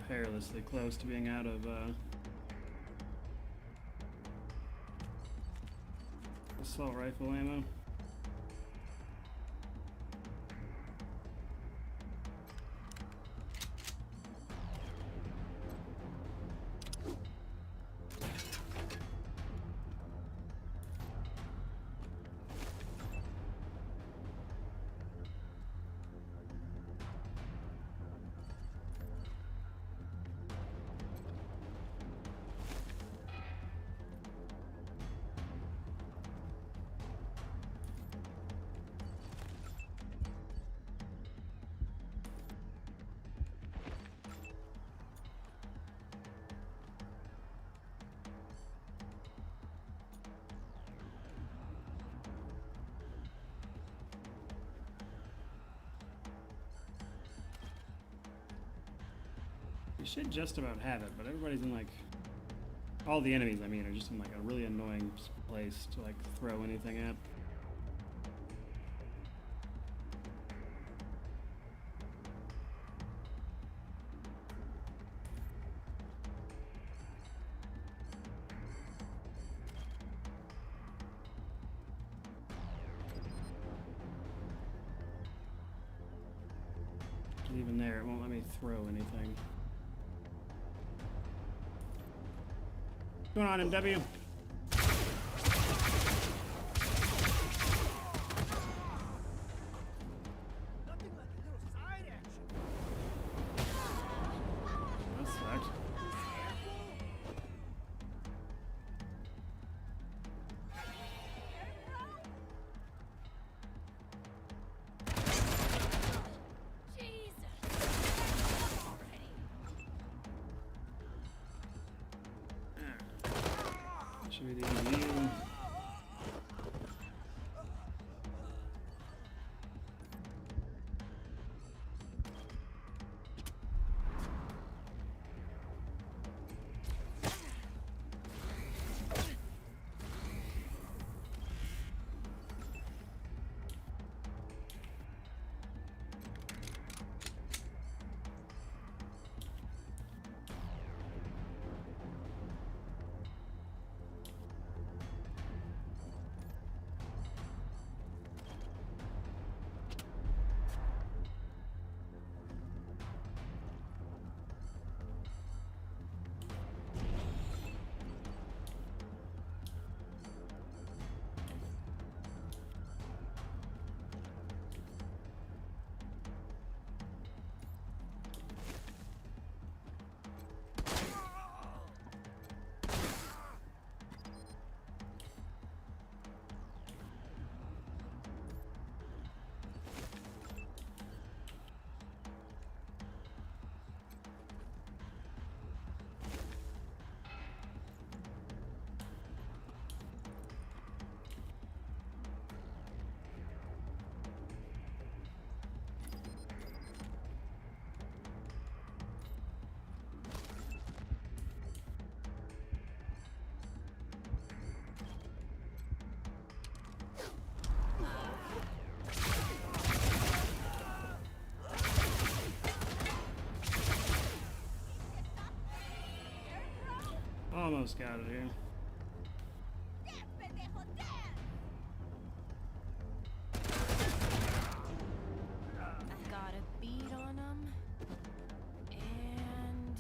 Perilously close to being out of assault rifle ammo. You should just about have it, but everybody's in like, all the enemies I mean are just in like a really annoying place to like throw anything at. Even there, it won't let me throw anything. What's going on, MW? That sucked. Should be the end of you. Almost got it here. Got a bead on him. And...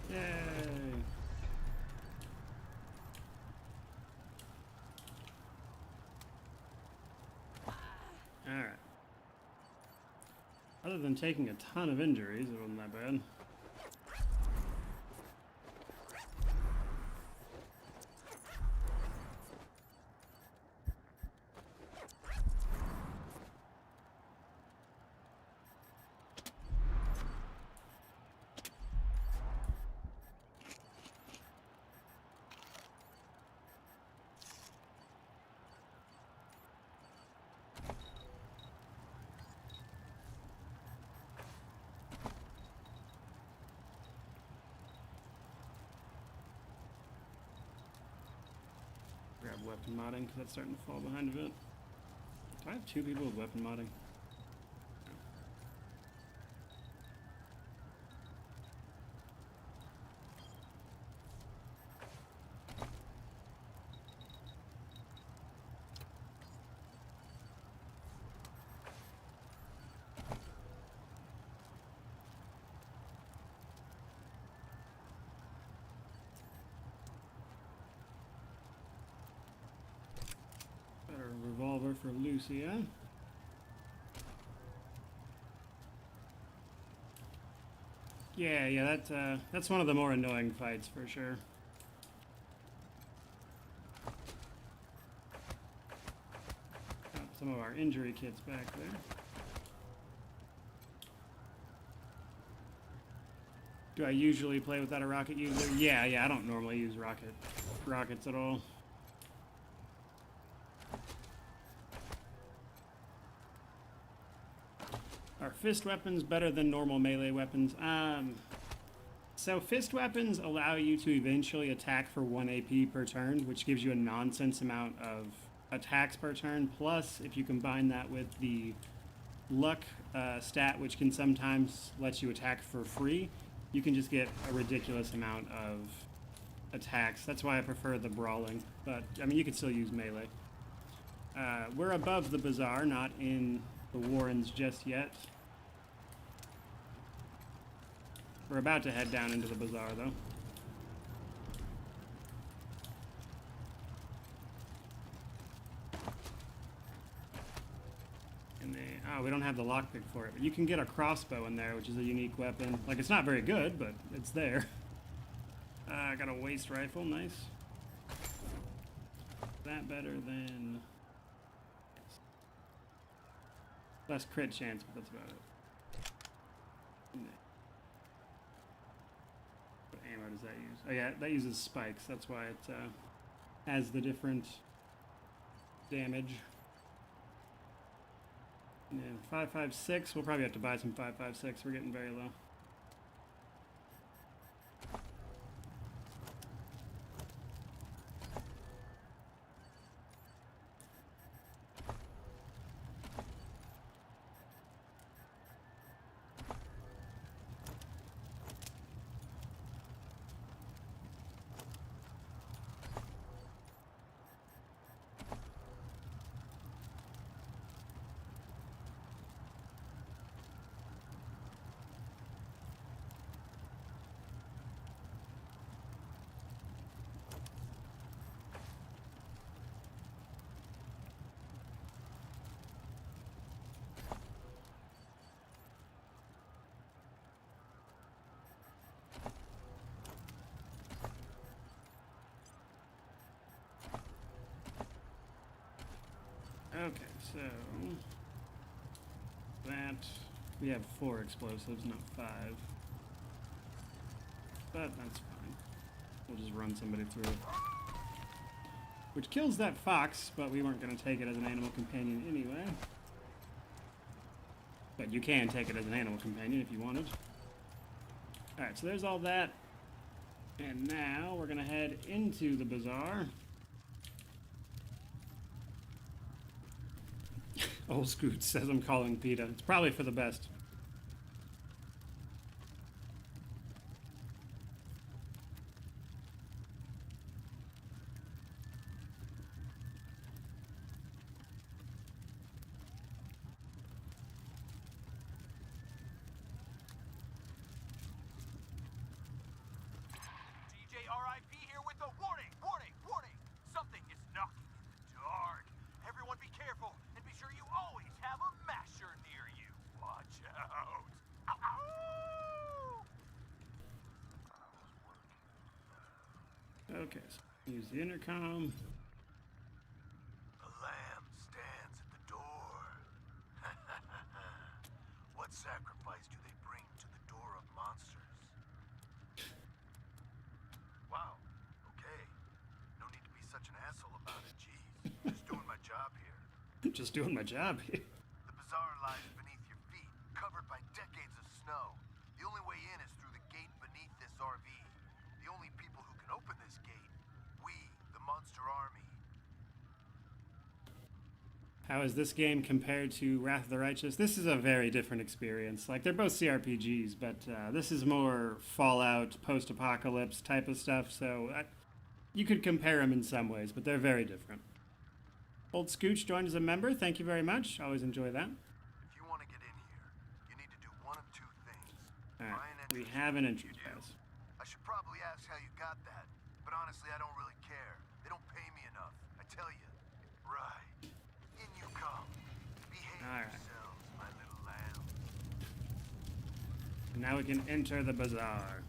Yay! Alright. Other than taking a ton of injuries, it wasn't that bad. Grab weapon modding because that's starting to fall behind a bit. Do I have 2 people with weapon modding? Better revolver for Lucia. Yeah, that's one of the more annoying fights for sure. Got some of our injury kits back there. Do I usually play without a rocket user? Yeah, I don't normally use rockets at all. Are fist weapons better than normal melee weapons? So fist weapons allow you to eventually attack for 1 AP per turn, which gives you a nonsense amount of attacks per turn. Plus, if you combine that with the luck stat, which can sometimes let you attack for free, you can just get a ridiculous amount of attacks. That's why I prefer the brawling. But, I mean, you could still use melee. We're above the bazaar, not in the Warrens just yet. We're about to head down into the bazaar, though. And we don't have the lockpick for it, but you can get a crossbow in there, which is a unique weapon. Like, it's not very good, but it's there. I got a waist rifle, nice. Is that better than... Less crit chance, but that's about it. What ammo does that use? Oh yeah, that uses spikes. That's why it has the different damage. And then 5.56, we'll probably have to buy some 5.56. We're getting very low. Okay, so that we have 4 explosives, not 5. But that's fine. We'll just run somebody through it. Which kills that fox, but we weren't going to take it as an animal companion anyway. But you can take it as an animal companion if you wanted. Alright, so there's all that. And now we're gonna head into the bazaar. Old Scoot says I'm calling PETA. It's probably for the best. Okay, so use the intercom. The lamb stands at the door. What sacrifice do they bring to the door of monsters? Wow, okay. No need to be such an asshole about it, jeez. Just doing my job here. Just doing my job here. The bazaar lies beneath your feet, covered by decades of snow. The only way in is through the gate beneath this RV. The only people who can open this gate, we, the Monster Army. How is this game compared to Wrath of the Righteous? This is a very different experience. Like, they're both CRPGs, but this is more Fallout, post-apocalypse type of stuff, so you could compare them in some ways, but they're very different. Old Scooch joined as a member. Thank you very much. Always enjoy that. If you want to get in here, you need to do one of two things. All right, Bryan we enters have an you entrance do. pass. I should probably ask how you got that, but honestly, I don't really care. They don't pay me enough. I tell you. Right. In you come. Behave All right. yourselves, my little lamb. And now we can enter the bazaar.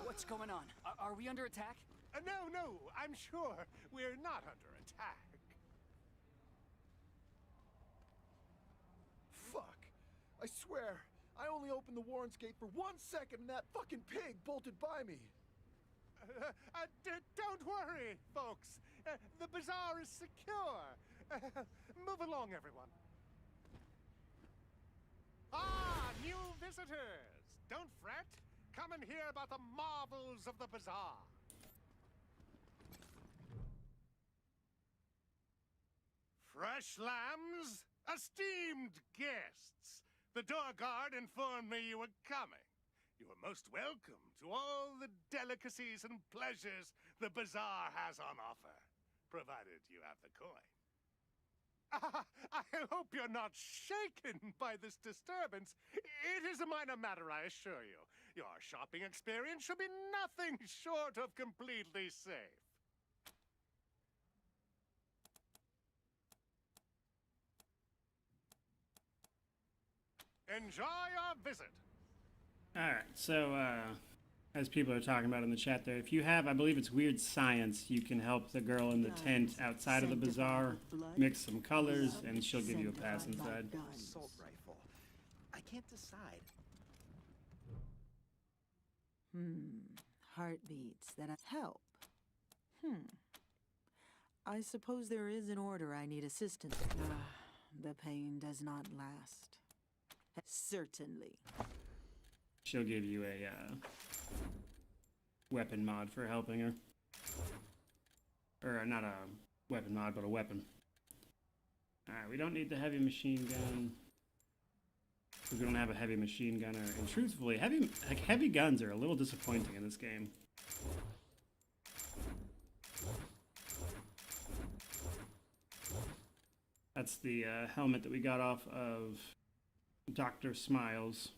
What's going on? Are we under attack? No, I'm sure we're not under attack. Fuck. I swear, I only opened the Warren's gate for 1 second and that fucking pig bolted by me. Don't worry, folks. The bazaar is secure. Move along, everyone. Ah, new visitors. Don't fret. Come and hear about the marvels of the bazaar. Fresh lambs, esteemed guests. The door guard informed me you were coming. You are most welcome to all the delicacies and pleasures the bazaar has on offer, provided you have the coin. I hope you're not shaken by this disturbance. It is a minor matter, I assure you. Your shopping experience should be nothing short of completely safe. Enjoy your visit. All right, so as people are talking about in the chat there, if you have, I believe it's Weird Science, you can help the girl in the tent outside of the bazaar mix some colors, and she'll give you a pass inside. Assault rifle. I can't decide. Heartbeats that help. I suppose there is an order I need assistance. The pain does not last. Certainly. She'll give you a weapon mod for helping her. Or not a weapon mod, but a weapon. Alright, we don't need the heavy machine gun. Because we don't have a heavy machine gunner. And truthfully, heavy guns are a little disappointing in this game. That's the helmet that we got off of Dr. Smiles.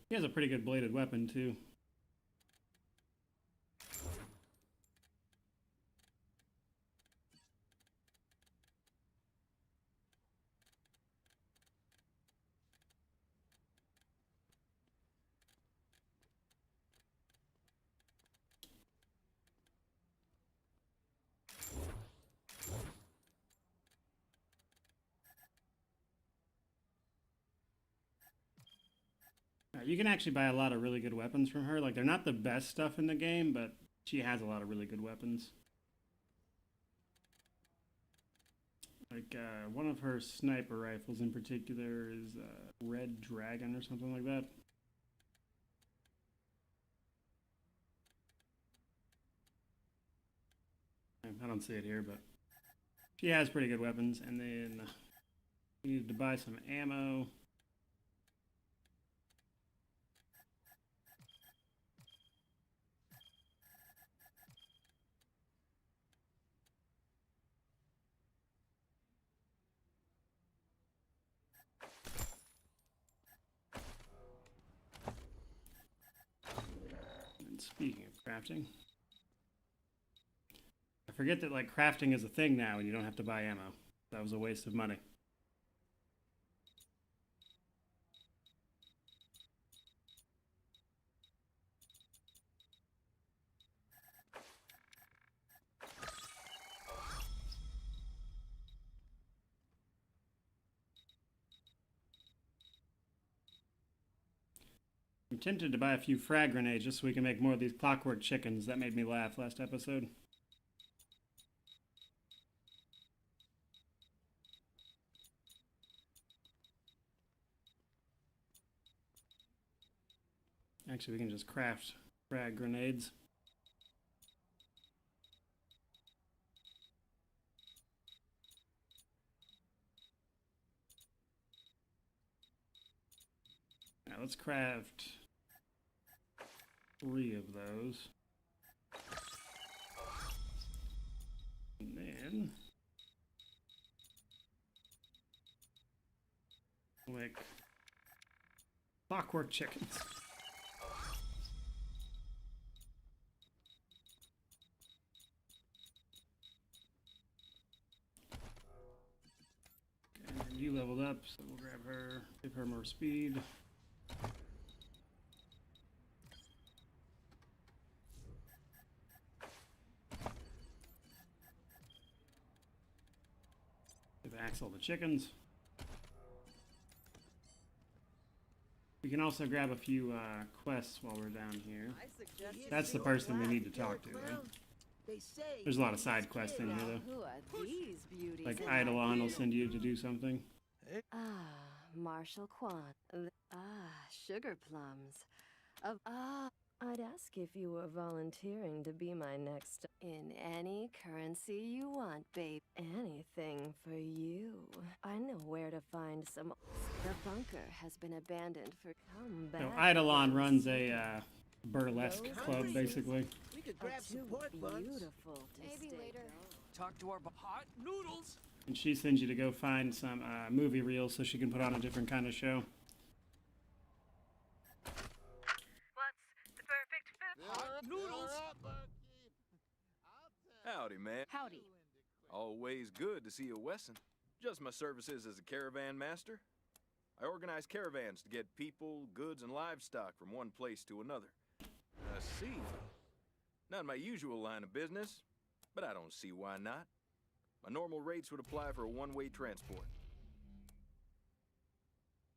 He has a pretty good bladed weapon, too. You can actually buy a lot of really good weapons from her. Like, they're not the best stuff in the game, but she has a lot of really good weapons. Like, one of her sniper rifles in particular is Red Dragon or something like that. I don't see it here, but she has pretty good weapons. And then we need to buy some ammo. Speaking of crafting, I forget that like crafting is a thing now and you don't have to buy ammo. That was a waste of money. I'm tempted to buy a few frag grenades just so we can make more of these clockwork chickens. That made me laugh last episode. Actually, we can just craft frag grenades. Now let's craft 3 of those. And then we'll make clockwork chickens. Okay, and you leveled up, so we'll grab her, give her more speed. Axe all the chickens. We can also grab a few quests while we're down here. That's the person we need to talk to, right? There's a lot of side quests in here, though. Who are these beauties? Like Eidolon will send you to do something. Ah, Marshal Quan. Sugar plums. I'd ask if you were volunteering to be my next in any currency you want, babe. Anything for you. I know where to find some. The bunker has been abandoned for come back. So Eidolon runs a burlesque club, basically. We could grab some pork buns. Beautiful to Maybe later. Talk to our hot noodles. And she sends you to go find some movie reels so she can put on a different kind of show. Hot noodles. Howdy, man. Howdy. Always good to see you, Wesson. Just my services as a caravan master. I organize caravans to get people, goods, and livestock from one place to another. I see. Not my usual line of business, but I don't see why not. My normal rates would apply for a one-way transport.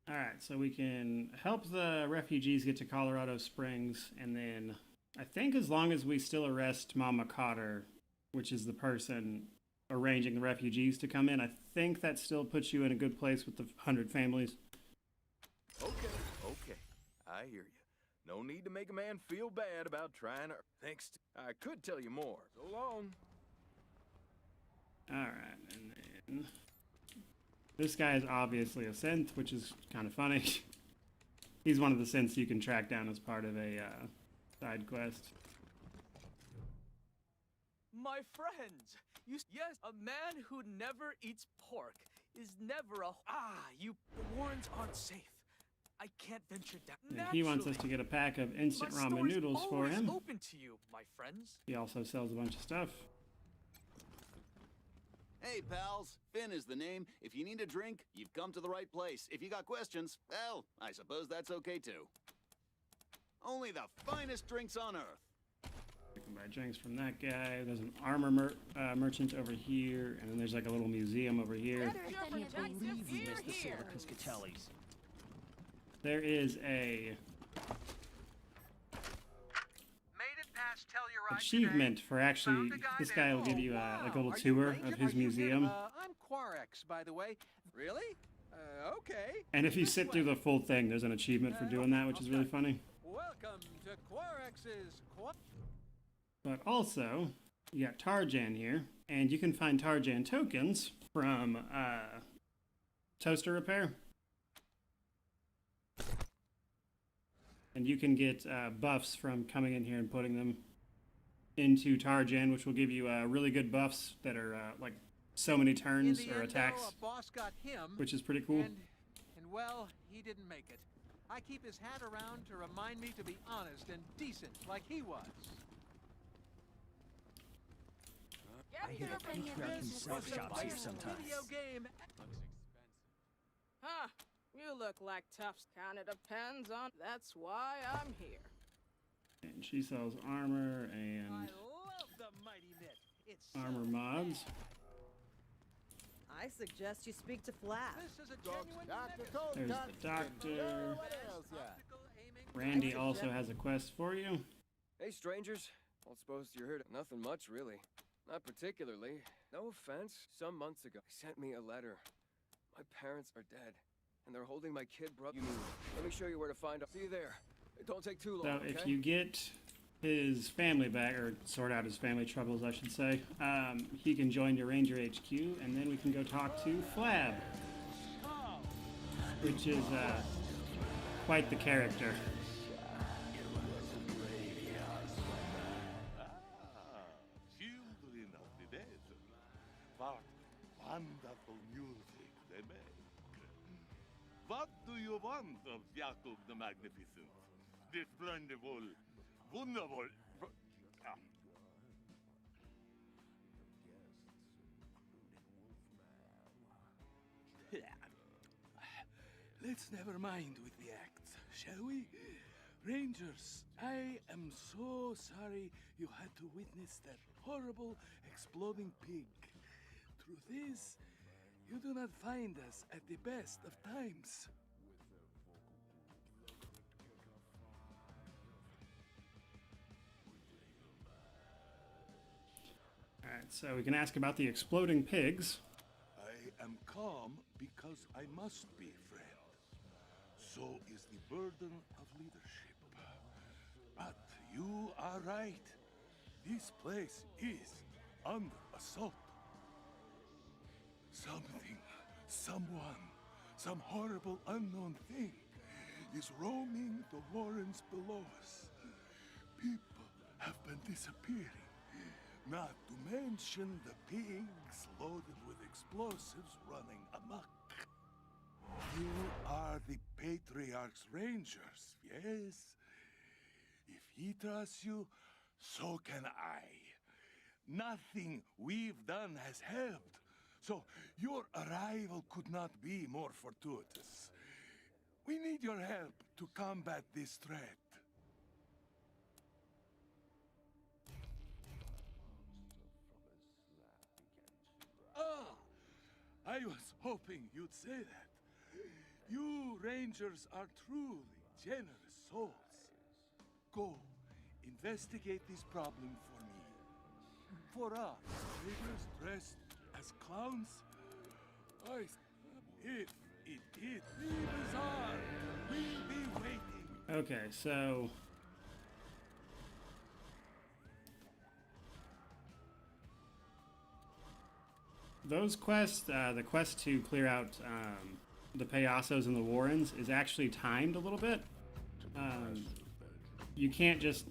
Alright, so we can help the refugees get to Colorado Springs, and then I think as long as we still arrest Mama Cotter, which is the person arranging the refugees to come in, I think that still puts you in a good place with the 100 families. Okay. I hear you. No need to make a man feel bad about trying to... Thanks to... I could tell you more. So long. Alright, and then... This guy is obviously a synth, which is kind of funny. He's one of the synths you can track down as part of a side quest. My friends, yes, a man who never eats pork is never a... The Warrens aren't safe. I can't venture down. And he wants us to get a pack of instant My ramen store's noodles for always him. open to you, my friends. He also sells a bunch of stuff. Hey, pals. Finn is the name. If you need a drink, you've come to the right place. If you got questions, well, I suppose that's okay too. Only the finest drinks on Earth. You can buy drinks from that guy. There's an armor merchant over here, and then there's like a little museum over here. I can't believe you missed the Sarcasm Redfren. There is a achievement for actually, this guy will give you like a little tour of his museum. I'm Quarex, by the way. Really? Okay. And if you sit through the full thing, there's an achievement for doing that, which is really funny. Welcome to Quarex's But also, you got Tarjan here, and you can find Tarjan tokens from Toaster Repair. And you can get buffs from coming in here and putting them into Tarjan, which will give you really good buffs that are like so many turns or attacks, boss got him, which is pretty cool. And well, he didn't make it. I keep his hat around to remind me to be honest and decent like he was. I hear the patriarch himself shops here sometimes. Video game. Huh. You look like toughs. Kinda depends on. That's why I'm here. And she sells armor and I love the mighty mitt. It's armor mods. I suggest you speak to Flap. This is a genuine There's the doctor. Randy also has a quest for you. Hey, strangers. Don't suppose you're here to... Nothing much, really. Not particularly. No offense. Some months ago, he sent me a letter. My parents are dead, and they're holding my kid brother. Let me show you where to find him. See you there. It don't take too long, So if you get his family back, or sort out his family troubles, I should say, he can join your Ranger HQ, and then we can go talk to Flab, which is quite the character. Children of the desert. What wonderful music they make. What do you want of Jakub the Magnificent? This wonderful, wonderful... Let's never mind with the acts, shall we? Rangers, I am so sorry you had to witness that horrible exploding pig. Truth is, you do not find us at the best of times. Alright, so we can ask about the exploding pigs. I am calm because I must be, friend. So is the burden of leadership. But you are right. This place is under assault. Something, someone, some horrible unknown thing is roaming the warrens below us. People have been disappearing. Not to mention the pigs loaded with explosives running amok. You are the Patriarch's Rangers, yes? If he trusts you, so can I. Nothing we've done has helped, so your arrival could not be more fortuitous. We need your help to combat this threat. I was hoping you'd say that. You Rangers are truly generous souls. Go, investigate this problem for me. For us, Rangers dressed as clowns? If it did, the bazaar will be waiting. Okay, so... those quests, the quest to clear out the payasos and the warrens is actually timed a little bit. You can't just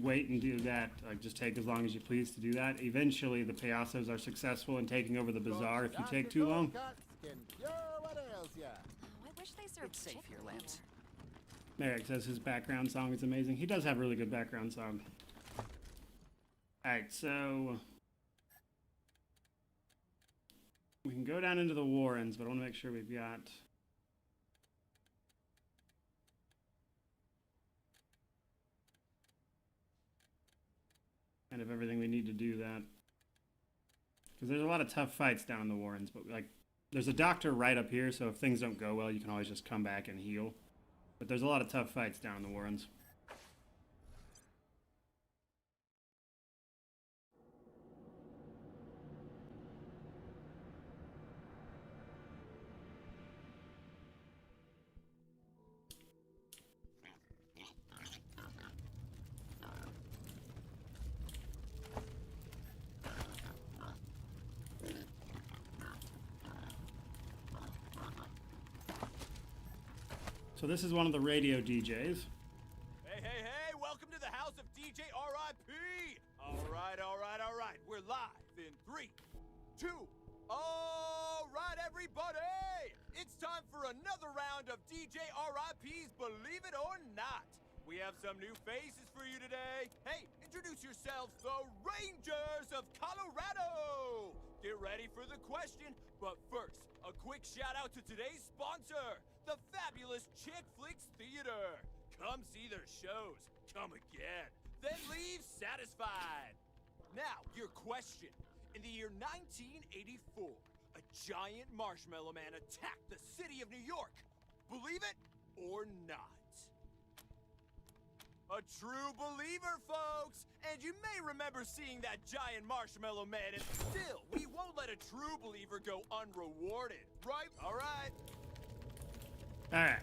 wait and do that, like just take as long as you please to do that. Eventually the payasos are successful in taking over the bazaar if you take too long. I wish they served Safe here, Lamps. Merrick says his background song is amazing. He does have a really good background song. Alright, so... we can go down into the warrens, but I want to make sure we've got... kind of everything we need to do that. Because there's a lot of tough fights down in the warrens, but like, there's a doctor right up here, so if things don't go well, you can always just come back and heal. But there's a lot of tough fights down in the warrens. So this is one of the radio DJs. Hey, hey, hey! Welcome to the house of DJ RIP! Alright. We're live in 3, 2... Alright, everybody! It's time for another round of DJ RIP's Believe It or Not. We have some new faces for you today. Hey, introduce yourselves, the Rangers of Colorado! Get ready for the question, but first, a quick shout out to today's sponsor, the fabulous Chick Flicks Theater. Come see their shows, come again, then leave satisfied. Now, your question. In the year 1984, a giant marshmallow man attacked the city of New York. Believe it or not? A true believer, folks! And you may remember seeing that giant marshmallow man, and still, we won't let a true believer go unrewarded, right? Alright. Alright.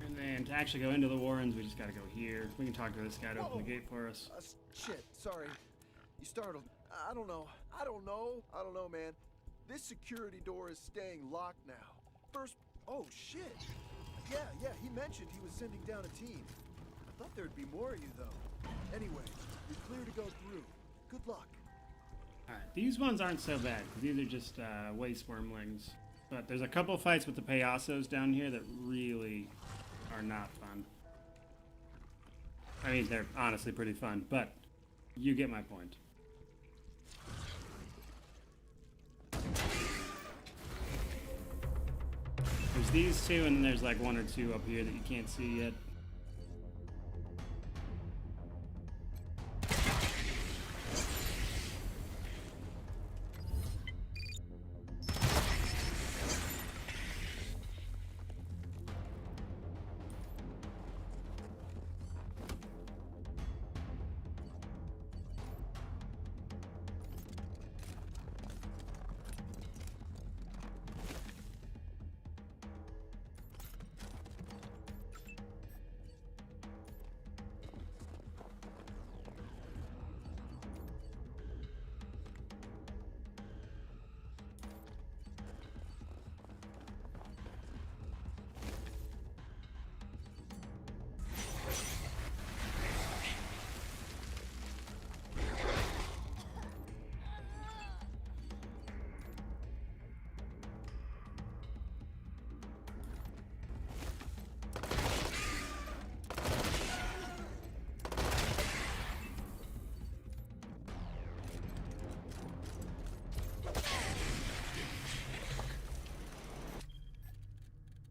And then to actually go into the Warrens, we just gotta go here. We can talk to this guy to open the gate for us. Shit, sorry. You startled. I don't know, man. This security door is staying locked now. First, oh shit. Yeah, he mentioned he was sending down a team. I thought there'd be more of you, though. Anyway, you're clear to go through. Good luck. Alright, these ones aren't so bad, because these are just waste wormlings. But there's a couple fights with the payasos down here that really are not fun. I mean, they're honestly pretty fun, but you get my point. There's these two, and then there's like one or two up here that you can't see yet.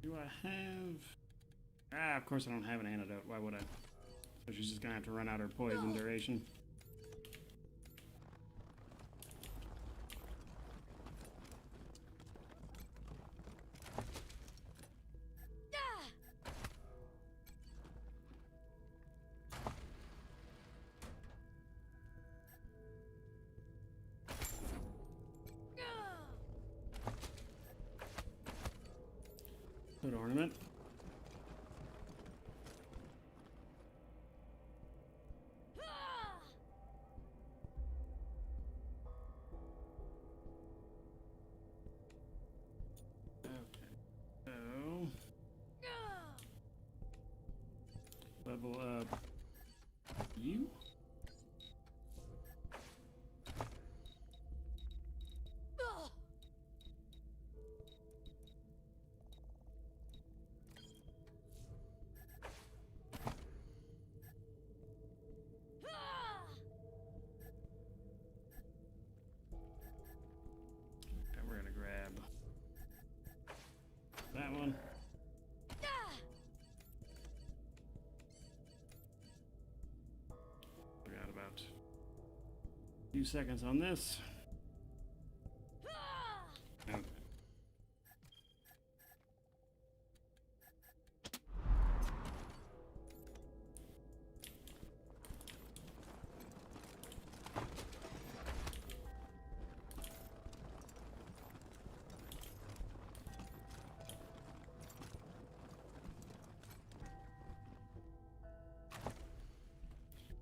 Do I have... of course I don't have an antidote. Why would I? So she's just gonna have to run out her poison duration. Good ornament. Level up you. And we're gonna grab that one. Few seconds on this. Okay.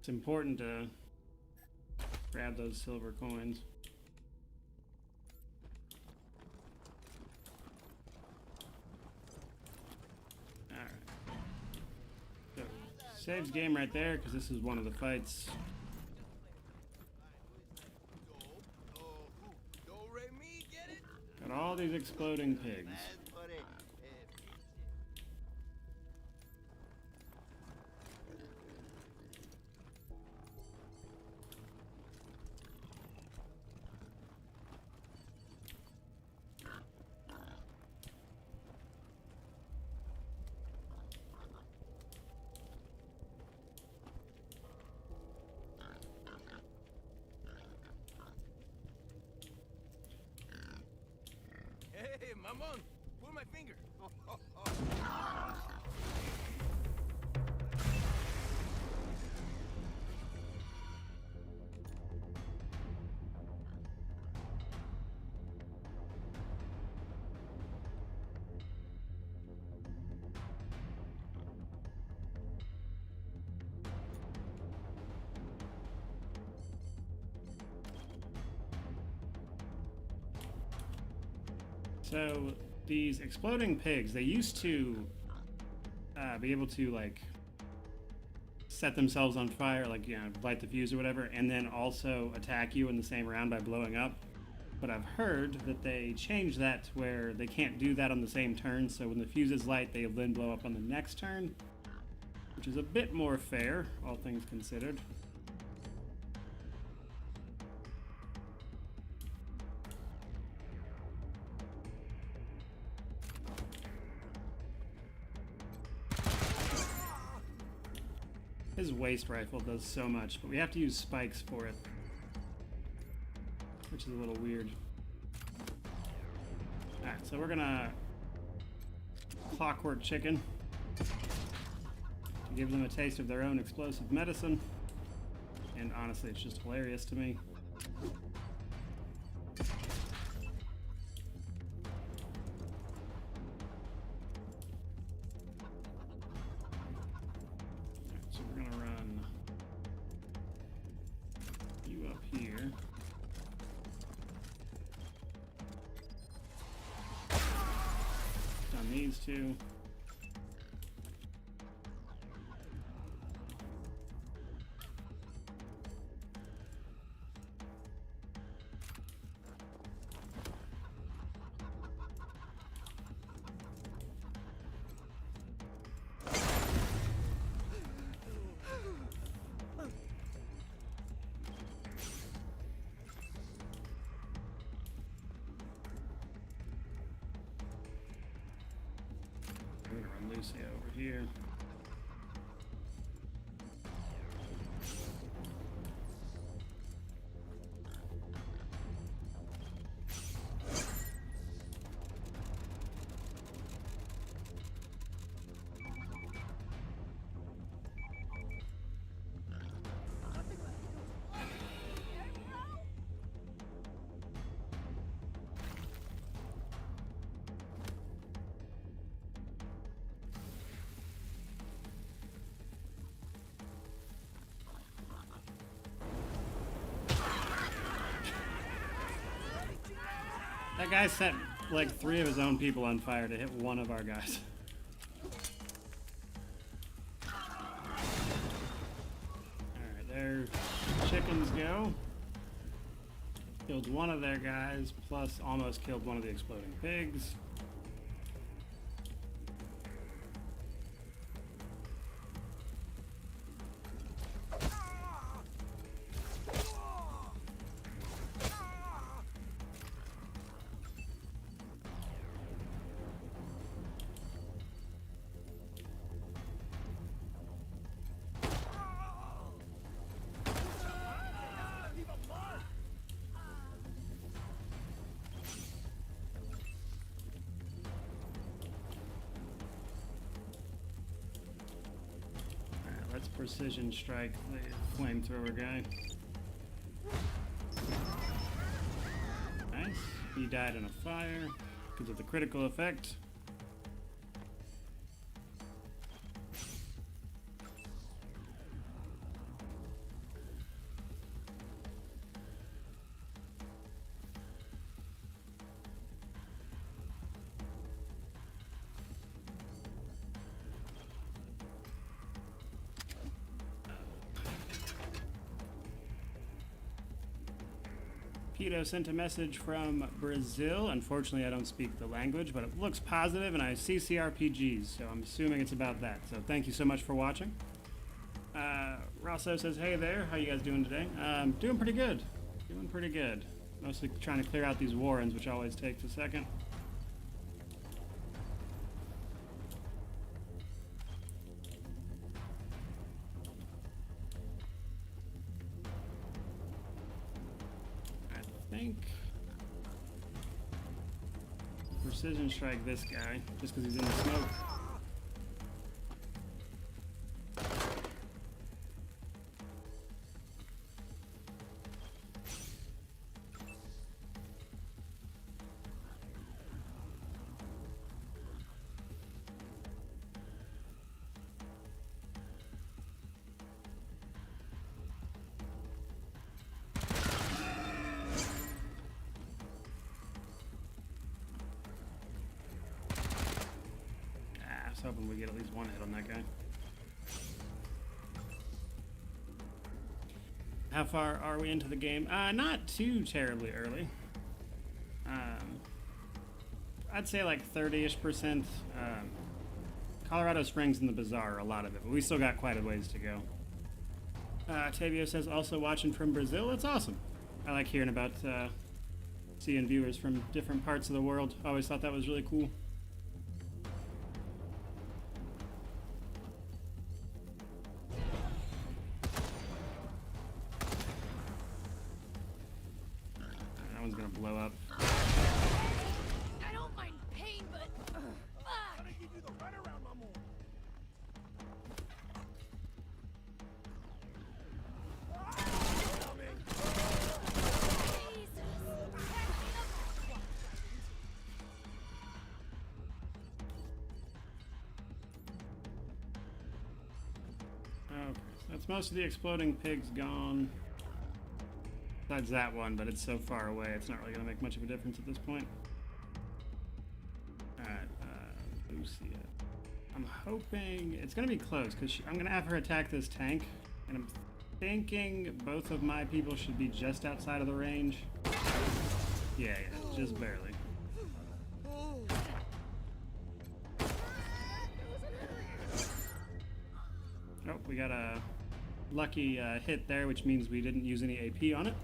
It's important to grab those silver coins. Saves game right there, because this is one of the fights. Got all these exploding pigs. Hey, Mamon, pull my finger. So these exploding pigs, they used to be able to like set themselves on fire, like, you know, light the fuse or whatever, and then also attack you in the same round by blowing up. But I've heard that they changed that to where they can't do that on the same turn, so when the fuse is light, they then blow up on the next turn, which is a bit more fair, all things considered. His waist rifle does so much, but we have to use spikes for it, which is a little weird. Alright, so we're gonna clockwork chicken to give them a taste of their own explosive medicine, and honestly it's just hilarious to me. These two. Over here. That guy set like 3 of his own people on fire to hit one of our guys. Alright, there chickens go. Killed one of their guys, plus almost killed one of the exploding pigs. Precision strike the flamethrower guy. Nice. He died in a fire because of the critical effect. Pito sent a message from Brazil. Unfortunately, I don't speak the language, but it looks positive, and I see CRPGs, so I'm assuming it's about that. So thank you so much for watching. Rosso says, hey there, how you guys doing today? Doing pretty good. Doing pretty good. Mostly trying to clear out these warrens, which always takes a second. I think precision strike this guy, just because he's in the smoke. Hoping we get at least one hit on that guy. How far are we into the game? Not too terribly early. I'd say like 30-ish%. Colorado Springs and the Bazaar are a lot of it, but we still got quite a ways to go. Tavio says, also watching from Brazil. That's awesome. I like hearing about seeing viewers from different parts of the world. I always thought that was really cool. Blow up. I don't mind pain, but I'm gonna give you the runaround, my boy. Okay, so that's most of the exploding pigs gone. Besides that one, but it's so far away, it's not really going to make much of a difference at this point. Alright, Lucia. I'm hoping it's going to be close, because I'm going to have her attack this tank, and I'm thinking both of my people should be just outside of the range. Yeah, just barely. Oh, we got a lucky hit there, which means we didn't use any AP on it.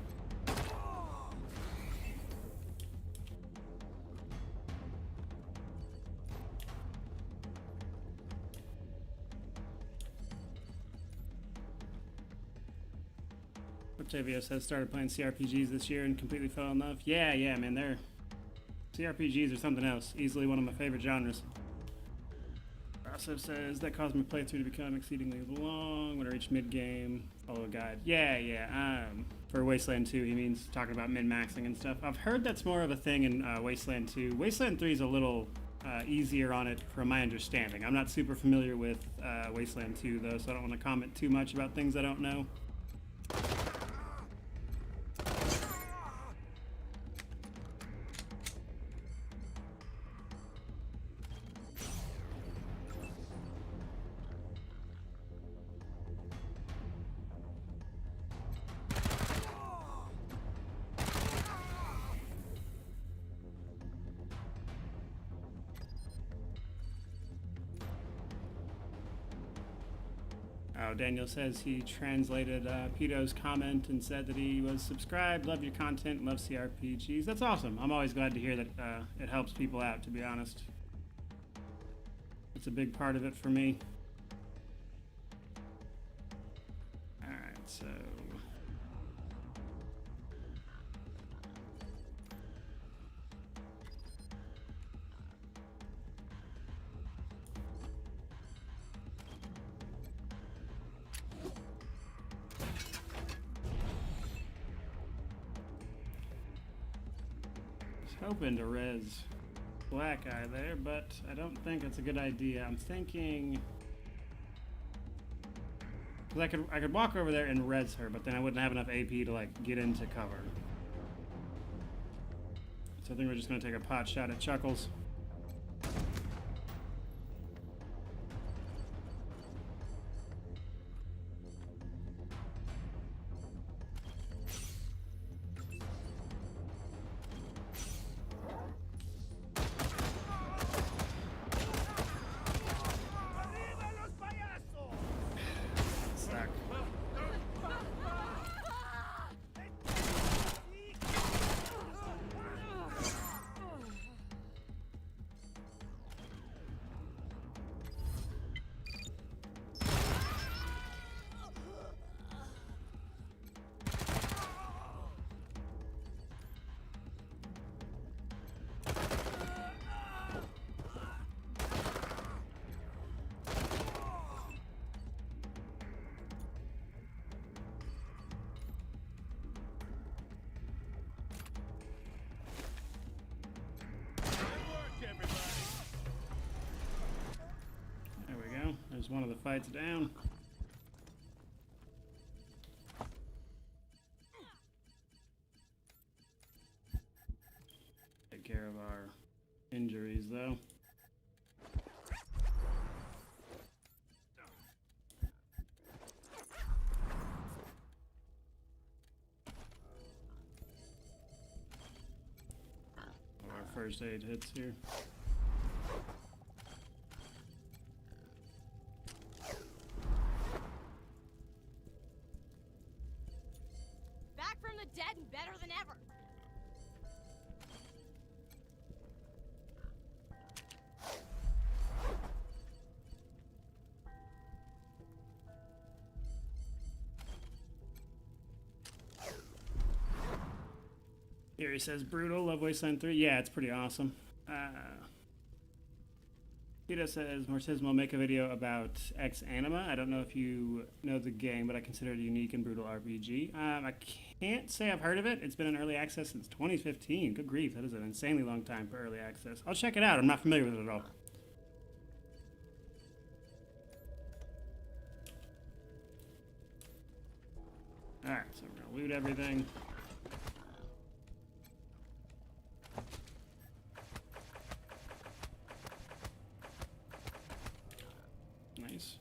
Octavio says started playing CRPGs this year and completely fell in love. Yeah, man, CRPGs are something else. Easily one of my favorite genres. Also says that caused my playthrough to become exceedingly long. When I reach mid-game, follow a guide. Yeah. For Wasteland 2, he means talking about min-maxing and stuff. I've heard that's more of a thing in Wasteland 2. Wasteland 3 is a little easier on it from my understanding. I'm not super familiar with Wasteland 2, though, so I don't want to comment too much about things I don't know. Oh, Daniel says he translated Pito's comment and said that he was subscribed, loved your content, loves CRPGs. That's awesome. I'm always glad to hear that it helps people out, to be honest. It's a big part of it for me. Alright, so... hoping to res black eye there, but I don't think it's a good idea. I'm thinking, cause I could walk over there and res her, but then I wouldn't have enough AP to like get into cover. So I think we're just gonna take a pot shot at Chuckles. There's one of the fights down. Take care of our injuries, though. Our first aid hits here. Back from the dead and better than ever. Here he says, brutal, love Wasteland 3. Yeah, it's pretty awesome. Tito says, Marcin will make a video about X Anima. I don't know if you know the game, but I consider it a unique and brutal RPG. I can't say I've heard of it. It's been in early access since 2015. Good grief, that is an insanely long time for early access. I'll check it out. I'm not familiar with it at all. Alright, so we're going to loot everything. Nice.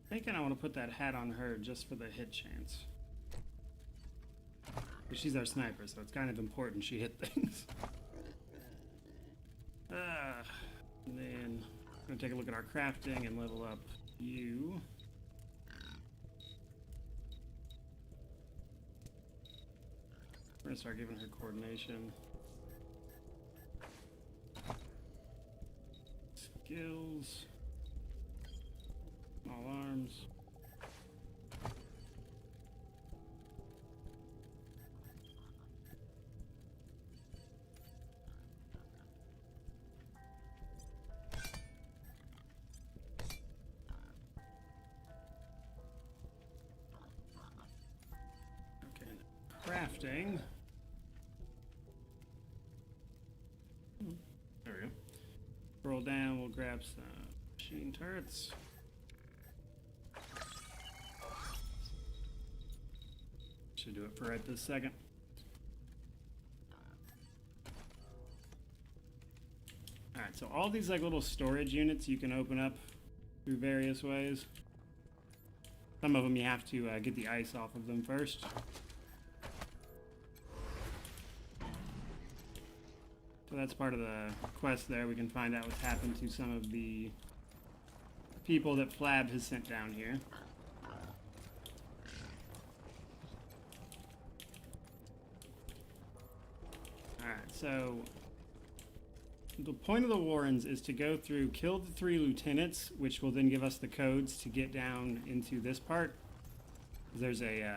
I think I want to put that hat on her just for the hit chance. She's our sniper, so it's kind of important she hit things. And then I'm going to take a look at our crafting and level up you. We're going to start giving her coordination. Skills. Small arms. Crafting. There we go. Roll down, we'll grab some machine turrets. Should do it for right this second. Alright, so all these like little storage units you can open up through various ways. Some of them you have to get the ice off of them first. So that's part of the quest there. We can find out what's happened to some of the people that Flab has sent down here. Alright, so the point of the Warrens is to go through, kill the 3 lieutenants, which will then give us the codes to get down into this part. There's a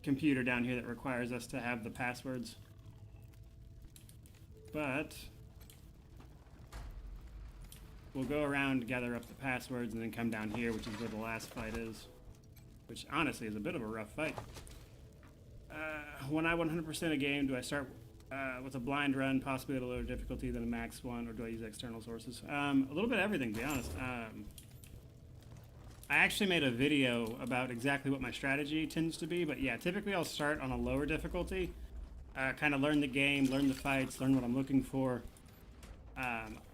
computer down here that requires us to have the passwords. But we'll go around, gather up the passwords, and then come down here, which is where the last fight is. Which, honestly, is a bit of a rough fight. When I 100% a game, do I start with a blind run, possibly at a lower difficulty than a max one, or do I use external sources? A little bit of everything, to be honest. I actually made a video about exactly what my strategy tends to be, but yeah, typically I'll start on a lower difficulty. Kind of learn the game, learn the fights, learn what I'm looking for.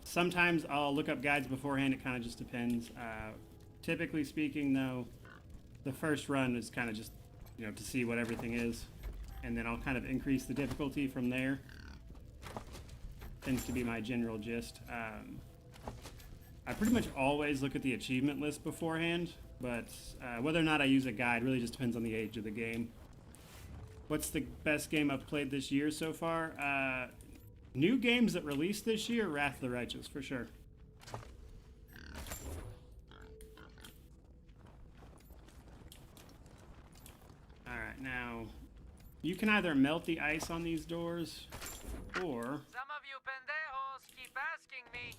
Sometimes I'll look up guides beforehand, it kind of just depends. Typically speaking, though, the first run is kind of just, you know, to see what everything is. And then I'll kind of increase the difficulty from there. Tends to be my general gist. I pretty much always look at the achievement list beforehand, but whether or not I use a guide really just depends on the age of the game. What's the best game I've played this year so far? New games that released this year, Wrath of the Righteous, for sure. Alright, now, You can either melt the ice on these doors, or... Some of you pendejos keep asking me,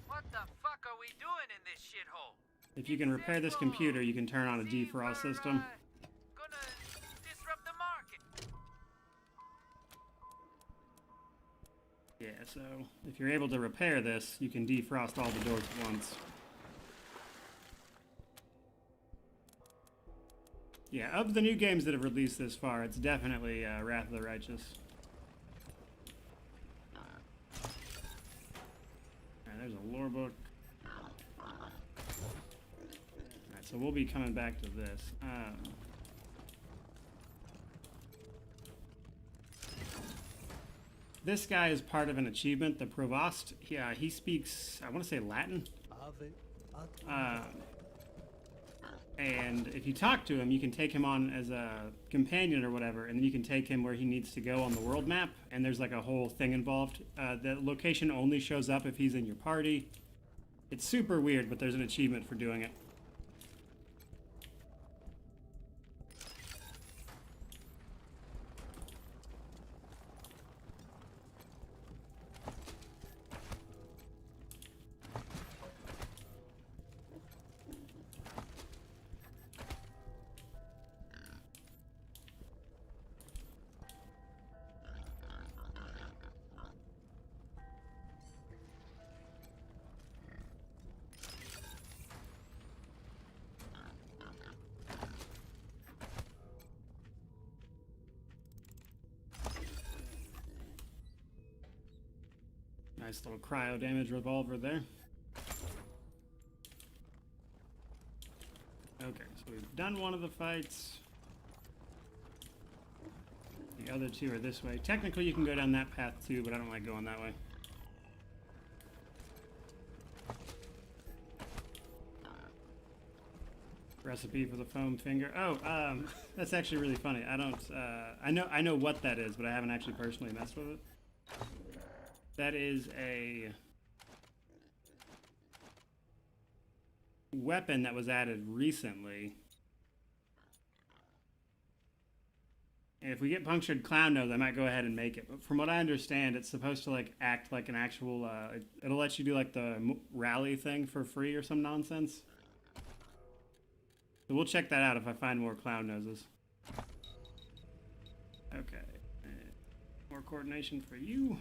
what the fuck are we doing in this shithole? if you can repair this computer, you can turn on a defrost system. Gonna disrupt the market. Yeah, so if you're able to repair this, you can defrost all the doors at once. Yeah, of the new games that have released this far, it's definitely Wrath of the Righteous. Alright, there's a lore book. Alright, so we'll be coming back to this. This guy is part of an achievement, the Provost. He speaks, I want to say Latin. And if you talk to him, you can take him on as a companion or whatever, and then you can take him where he needs to go on the world map, and there's like a whole thing involved. The location only shows up if he's in your party. It's super weird, but there's an achievement for doing it. Nice little cryo damage revolver there. Okay, so we've done one of the fights. The other two are this way. Technically you can go down that path too, but I don't like going that way. Recipe for the foam finger. Oh, that's actually really funny. I don't, I know what that is, but I haven't actually personally messed with it. That is a weapon that was added recently. And if we get punctured clown nose, I might go ahead and make it. But from what I understand, it's supposed to like act like an actual, it'll let you do like the rally thing for free or some nonsense. So we'll check that out if I find more clown noses. Okay. More coordination for you.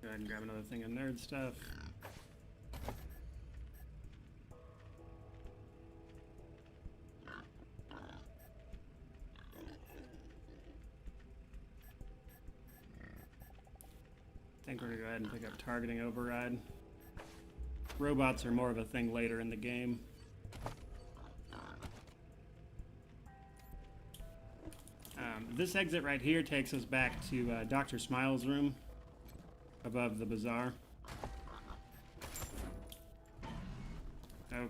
Go ahead and grab another thing of nerd stuff. I think we're gonna go ahead and pick up targeting override. Robots are more of a thing later in the game. This exit right here takes us back to Dr. Smile's room above the bazaar. Okay.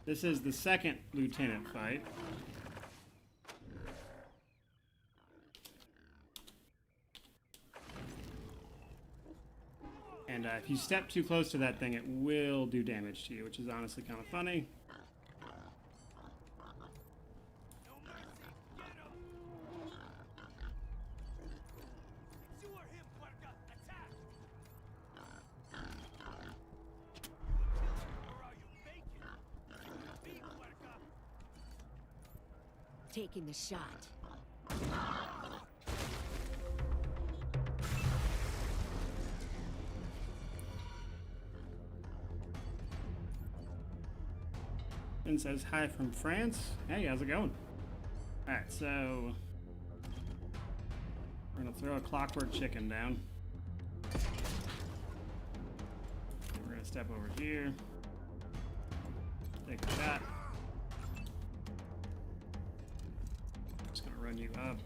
This is the second lieutenant fight. And if you step too close to that thing, it will do damage to you, which is honestly kind of funny. Taking the shot. And says hi from France. Hey, how's it going? Alright, so we're gonna throw a clockwork chicken down. We're gonna step over here. Take a shot. Just gonna run you up.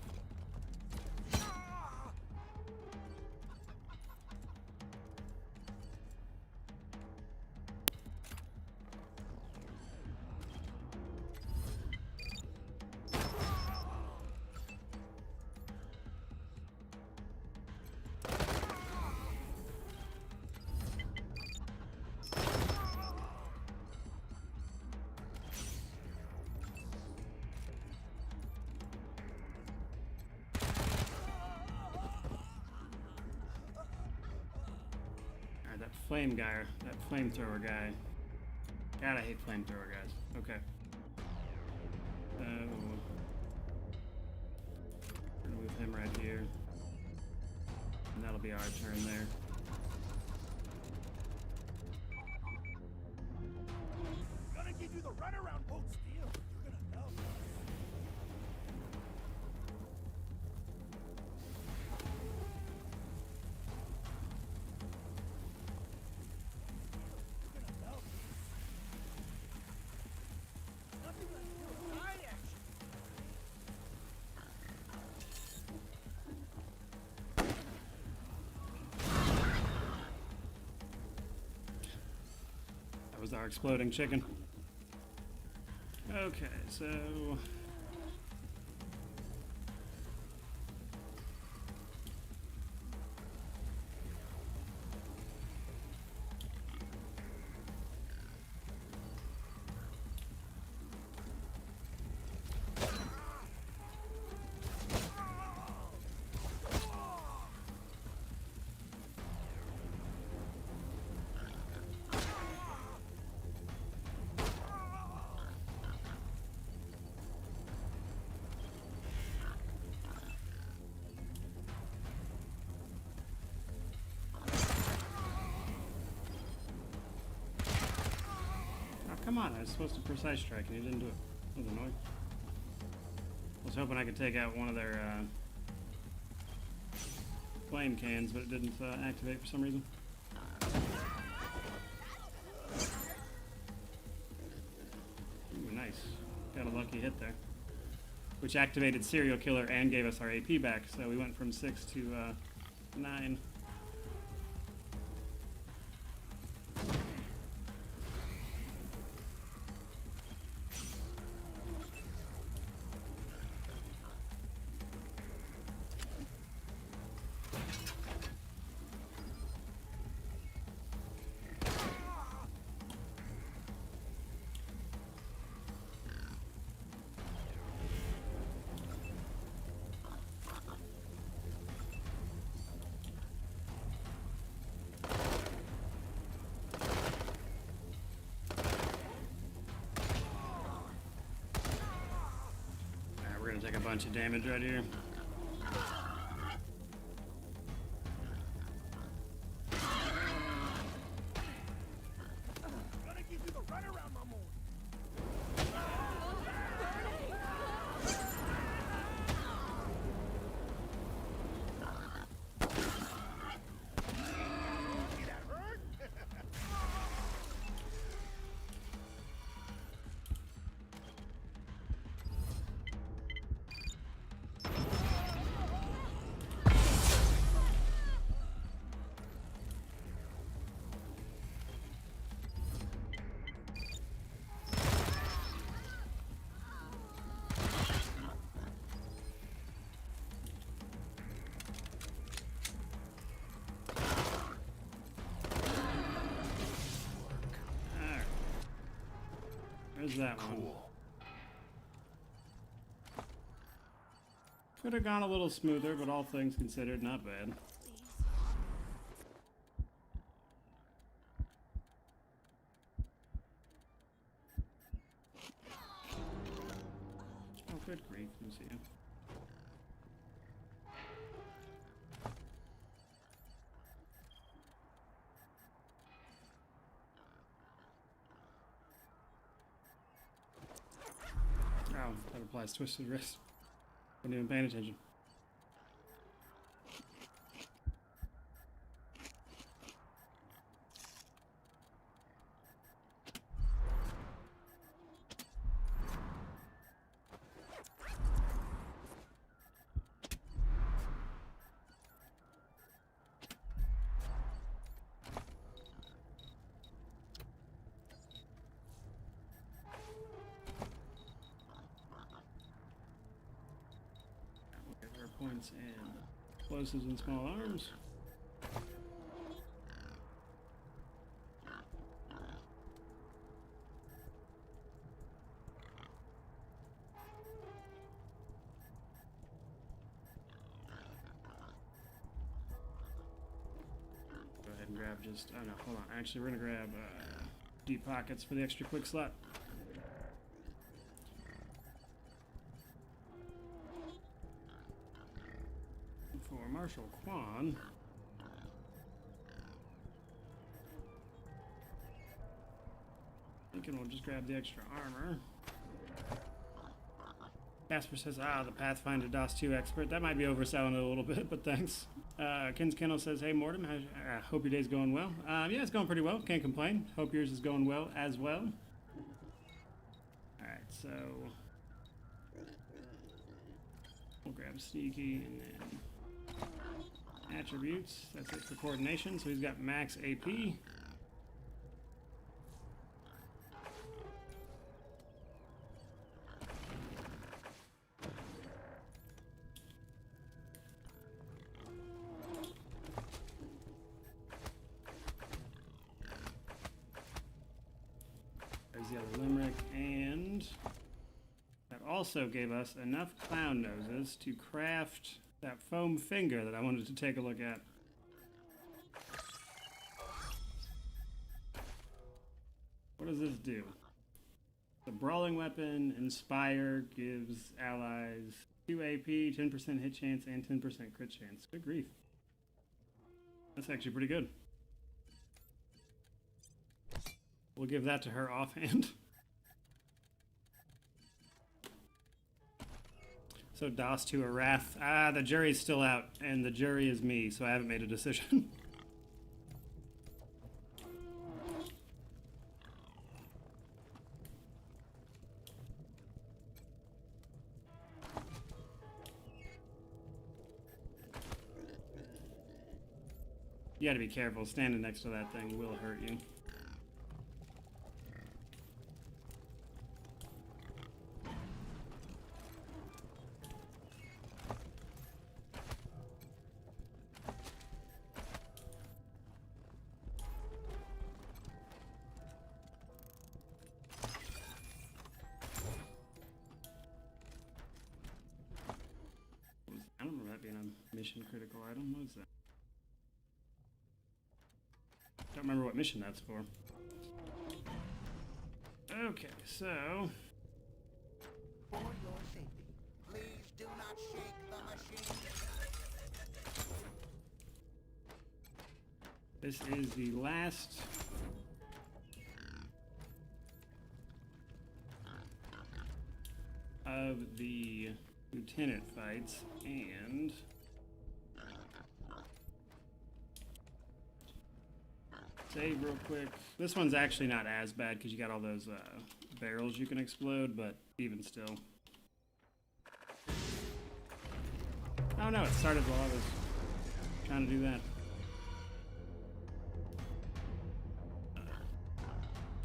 that flame guy, that flamethrower guy. God, I hate flamethrower guys. Okay. We're gonna move him right here. And that'll be our turn there. Gonna give you the runaround, Bolt Steel. You're gonna love this. That was our exploding chicken. Okay, so come on, I was supposed to precise strike and he didn't do it. That was annoying. I was hoping I could take out one of their flame cans, but it didn't activate for some reason. Ooh, nice. Got a lucky hit there. Which activated Serial Killer and gave us our AP back, so we went from 6 to 9. Take a bunch of damage right here. Gonna give you the runaround, Mamon. See that hurt? There's that one. Could have gone a little smoother, but all things considered, not bad. Oh, good grief, Lucia. Oh, that applies twisted wrist. Wasn't even paying attention. Points and explosives and small arms. Go ahead and grab grab just... Oh no, hold on. Actually, we're gonna grab deep pockets for the extra quick slot. For Marshal Quan. Thinking we'll just grab the extra armor. Casper says, the Pathfinder DOS 2 expert. That might be overselling it a little bit, but thanks. Kins Kennel says, hey, Mortem, I hope your day's going well. Yeah, it's going pretty well. Can't complain. Hope yours is going well as well. Alright, so... we'll grab Sneaky and then... attributes. That's it for coordination. So he's got max AP. Limerick, and that also gave us enough clown noses to craft that foam finger that I wanted to take a look at. What does this do? The brawling weapon, Inspire, gives allies 2 AP, 10% hit chance, and 10% crit chance. Good grief. That's actually pretty good. We'll give that to her offhand. So DOS to a Wrath. The jury's still out, and the jury is me, so I haven't made a decision. You gotta be careful. Standing next to that thing will hurt you. I don't remember that being a mission critical item. What is that? Don't remember what mission that's for. Okay, so... For your safety, please do not shake the machine. This is the last... of the lieutenant fights, and... save real quick. This one's actually not as bad because you got all those barrels you can explode, but even still. Oh no, it started while I was trying to do that.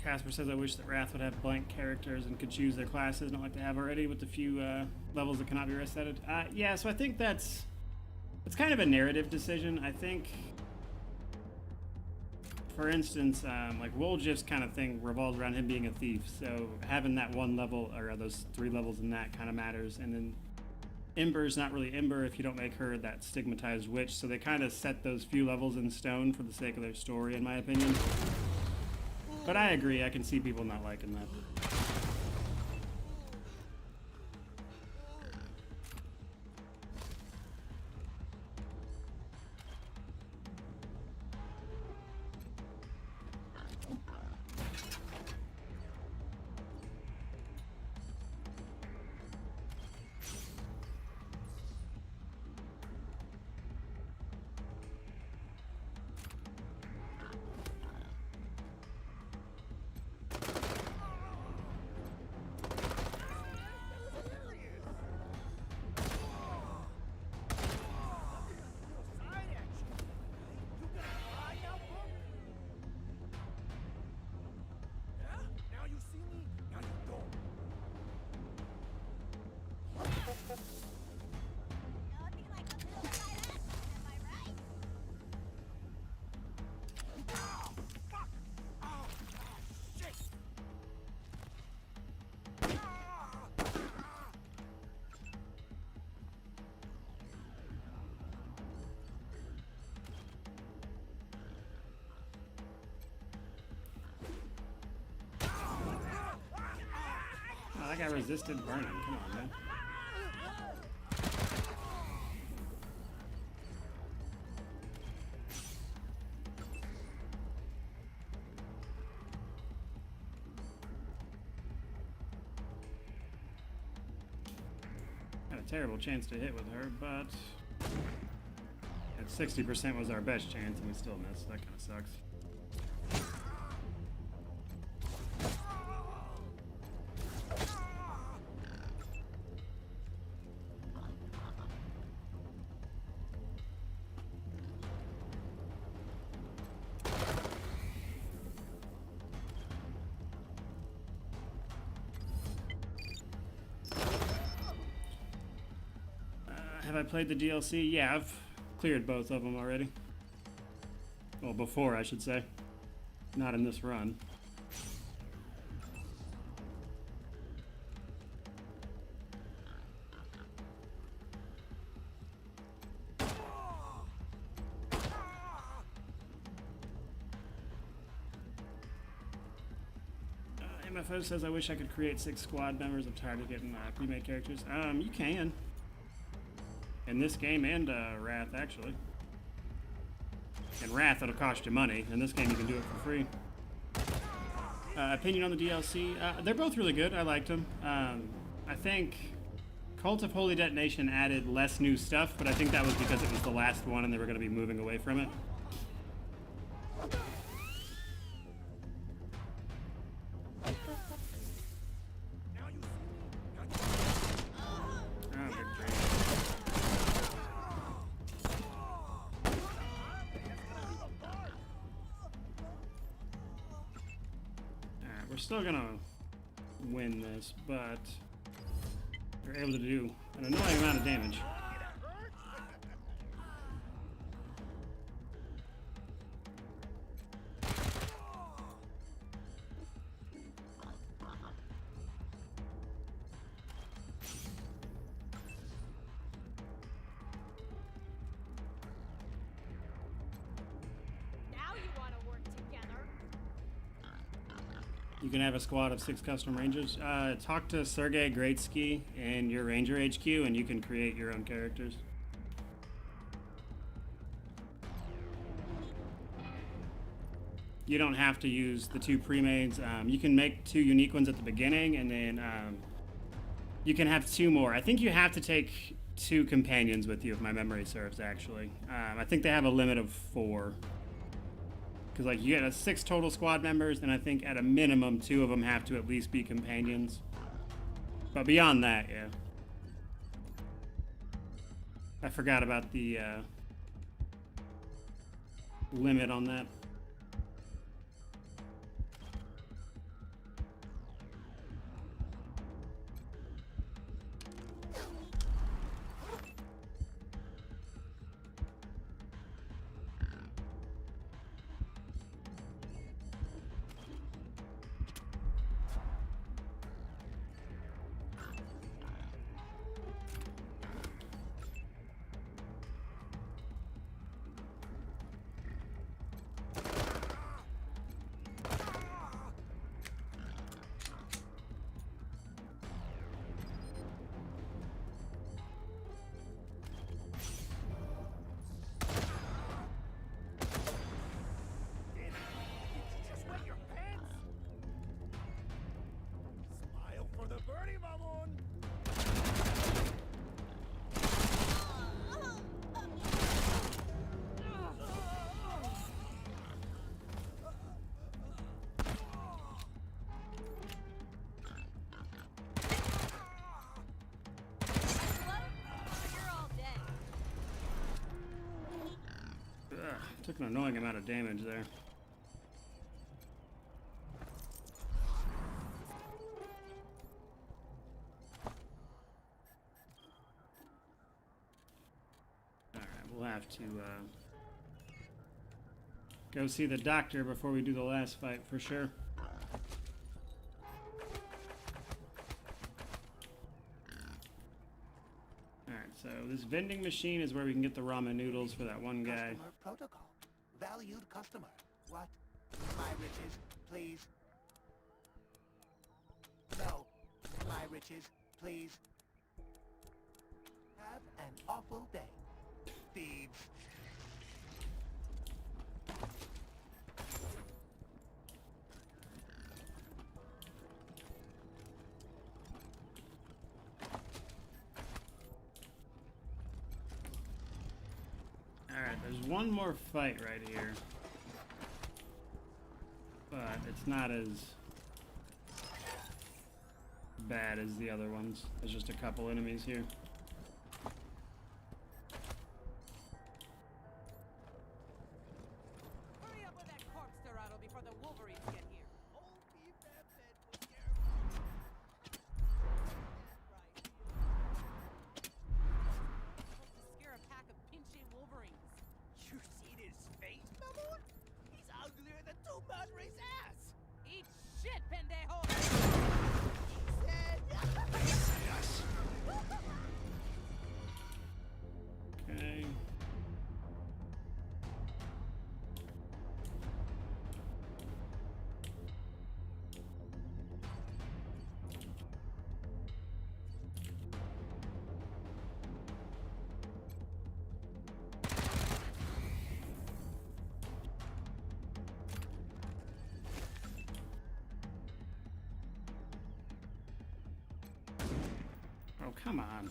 Casper says, I wish that Wrath would have blank characters and could choose their classes, not like they have already with the few levels that cannot be resetted. Yeah, so I think it's kind of a narrative decision. I think, for instance, like Woljif's kind of thing revolves around him being a thief, so having that one level, or those 3 levels in that kind of matters. And then Ember's not really Ember if you don't make her that stigmatized witch, so they kind of set those few levels in stone for the sake of their story, in my opinion. But I agree, I can see people not liking that. guy resisted burning. Come on, man. Had a terrible chance to hit with her, but at 60% was our best chance, and we still missed. That kind of sucks. Have I played the DLC? Yeah, I've cleared both of them already. Well, before, I should say. Not in this run. MFO says, I wish I could create 6 squad members. I'm tired of getting pre-made characters. You can. In this game and Wrath, actually. In Wrath, it'll cost you money. In this game, you can do it for free. Opinion on the DLC? They're both really good. I liked them. I think Cult of Holy Detonation added less new stuff, but I think that was because it was the last one and they were going to be moving away from it. Still gonna win this, but they're able to do an annoying amount of damage. You can have a squad of 6 custom rangers. Talk to Sergey Greatsky in your Ranger HQ and you can create your own characters. You don't have to use the 2 pre-mades. You can make 2 unique ones at the beginning and then you can have 2 more. I think you have to take 2 companions with you if my memory serves, actually. I think they have a limit of 4. Because like you get 6 total squad members, and I think at a minimum 2 of them have to at least be companions. But beyond that, yeah. I forgot about the limit on that. Took an annoying amount of damage there. Alright, we'll have to go see the doctor before we do the last fight for sure. Alright, so this vending machine is where we can get the ramen noodles for that one guy. Customer protocol. Valued customer. What? My riches, please. No. My Richard, please. Have an awful day, thieves. Alright, there's one more fight right here. But it's not as bad as the other ones. There's just a couple enemies here. Hurry up with that corpse, Dorado, before the Wolverines get here. Supposed to scare a pack of pinchy Wolverines. You seen his face, Mamon? He's uglier than two Madre's ass! Eat shit, pendejo! Okay. Oh, come on.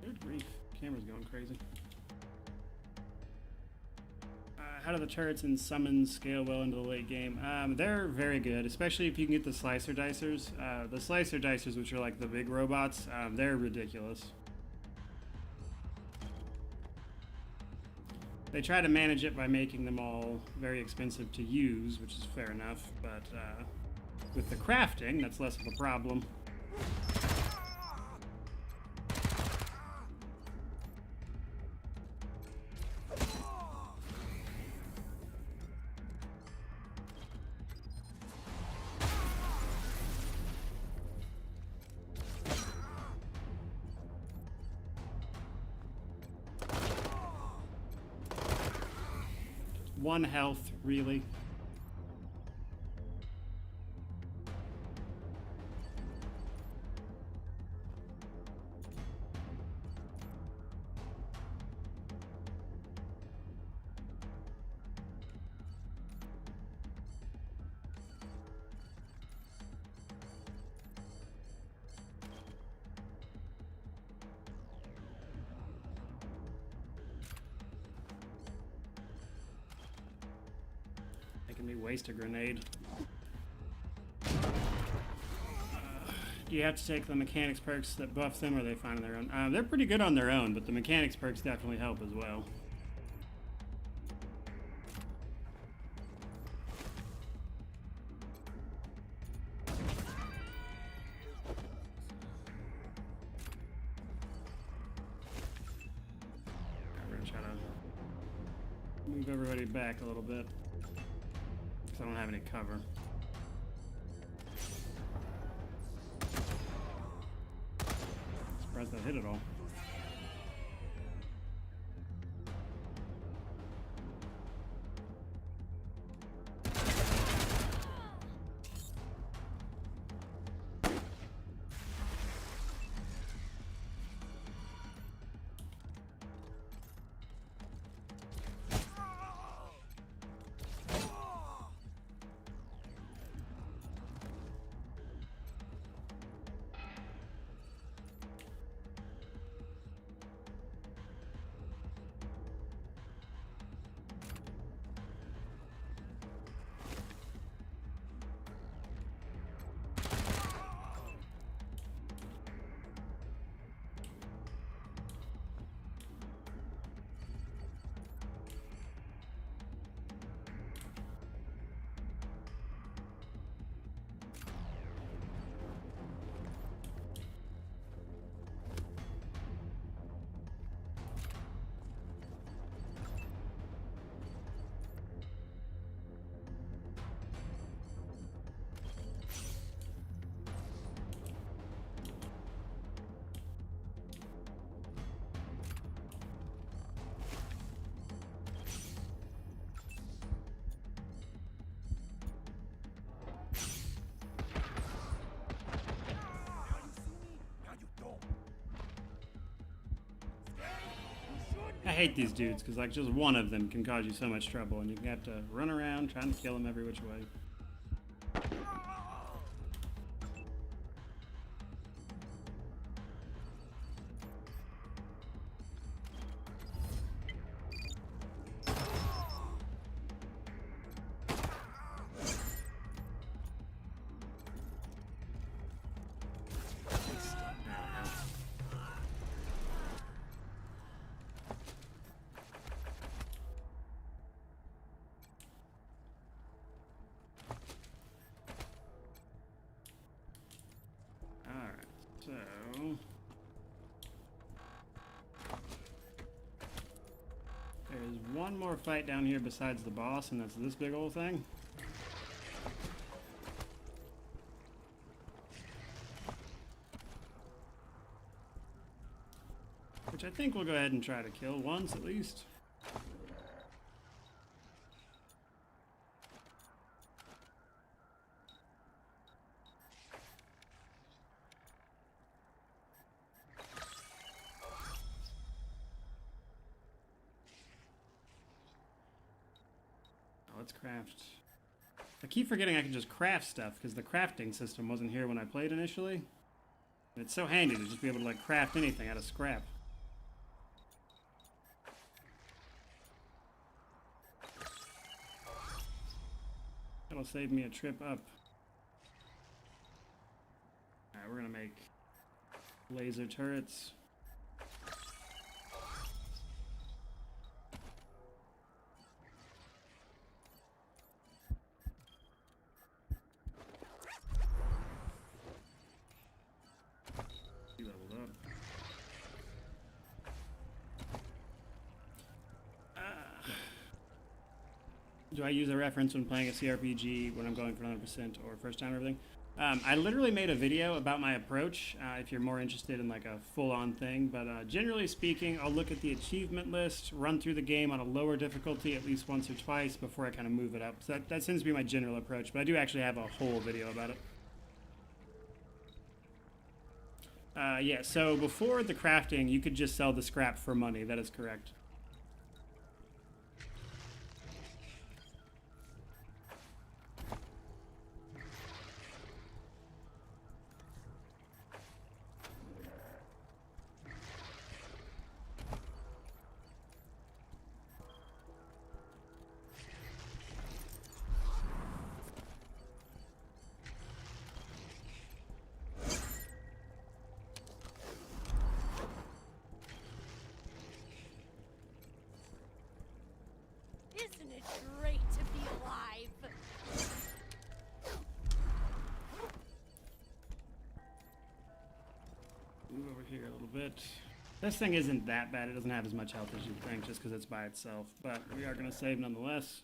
Good grief. Camera's going crazy. How do the turrets and summons scale well into the late game? They're very good, especially if you can get the slicer dicers. The slicer dicers, which are like the big robots, they're ridiculous. They try to manage it by making them all very expensive to use, which is fair enough, but with the crafting, that's less of a problem. One health, really. Making me waste a grenade. Do you have to take the mechanics perks that buff them, or are they fine on their own? They're pretty good on their own, but the mechanics perks definitely help as well. We're gonna try to move everybody back a little bit, because I don't have any cover. Surprised that hit it all. I hate these dudes, because like just one of them can cause you so much trouble, and you have to run around trying to kill them every which way. So, there's one more fight down here besides the boss, and that's this big old thing. Which I think we'll go ahead and try to kill once at least. Let's craft. I keep forgetting I can just craft stuff because the crafting system wasn't here when I played initially. And it's so handy to just be able to like craft anything out of scrap. That'll save me a trip up. Alright, we're gonna make laser turrets. Do I use a reference when playing a CRPG when I'm going for 100% or first time or everything? I literally made a video about my approach if you're more interested in like a full-on thing, but generally speaking, I'll look at the achievement list, run through the game on a lower difficulty at least once or twice before I kind of move it up. So that seems to be my general approach, but I do actually have a whole video about it. Yeah, so before the crafting, you could just sell the scrap for money. That is correct. Isn't it great to be alive? Move over here a little bit. This thing isn't that bad. It doesn't have as much health as you'd think just because it's by itself, but we are going to save nonetheless.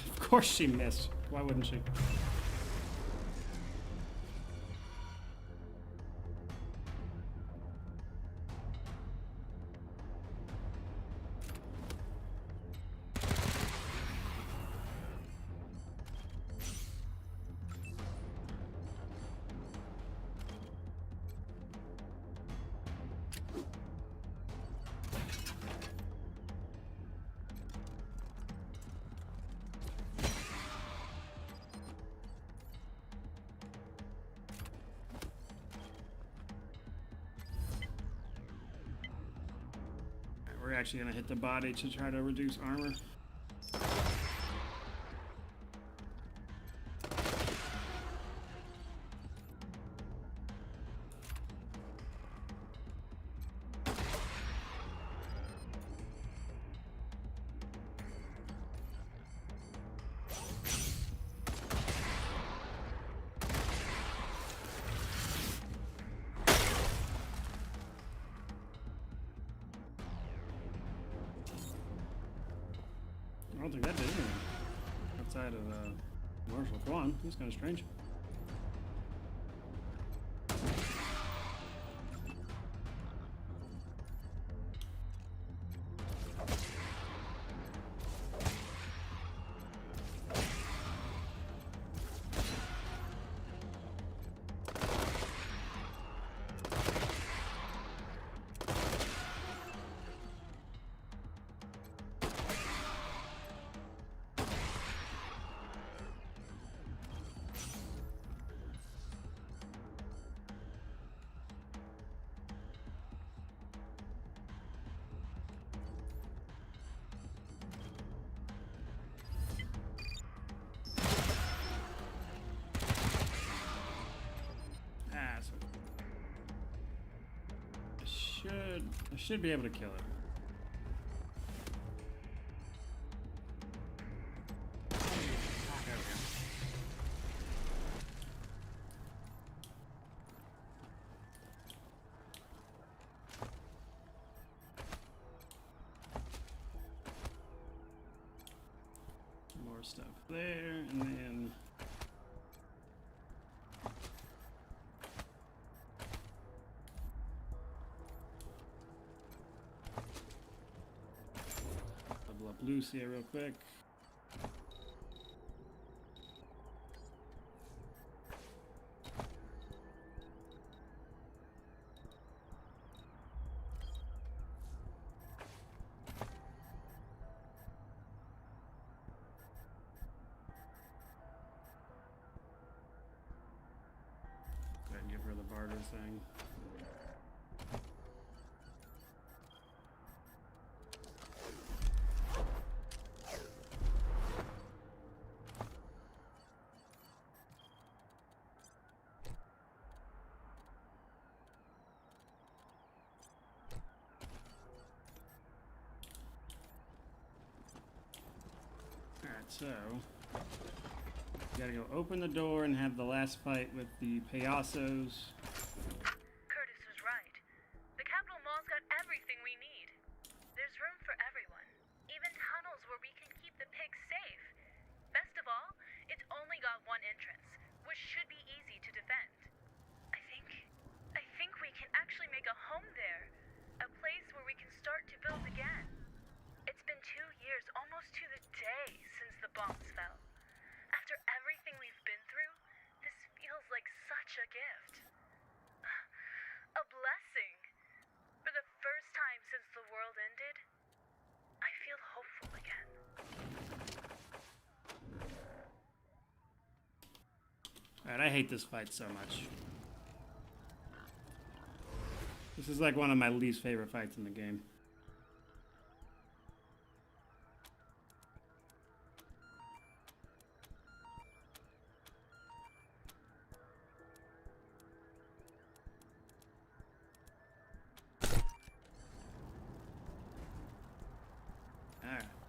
Of course she missed. Why wouldn't she? We're actually going to hit the body to try to reduce armor. I don't think that did anything. Outside of Marshal Kwan. He's kind of strange. I should be able to kill it. More stuff there, and then level up Lucy real quick. Give her the barter thing. Alright, so you gotta go open the door and have the last fight with the payasos. Curtis was right. The Capitol Mall's got everything we need. There's room for everyone. Even tunnels where we can keep the pigs safe. Best of all, it's only got one entrance, which should be easy to defend. I think we can actually make a home there. A place where we can start to build again. It's been 2 years, almost to the day, since the bombs fell. After everything we've been through, this feels like such a gift. A blessing. For the first time since the world ended, I feel hopeful again. Alright, I hate this fight so much. This is like one of my least favorite fights in the game.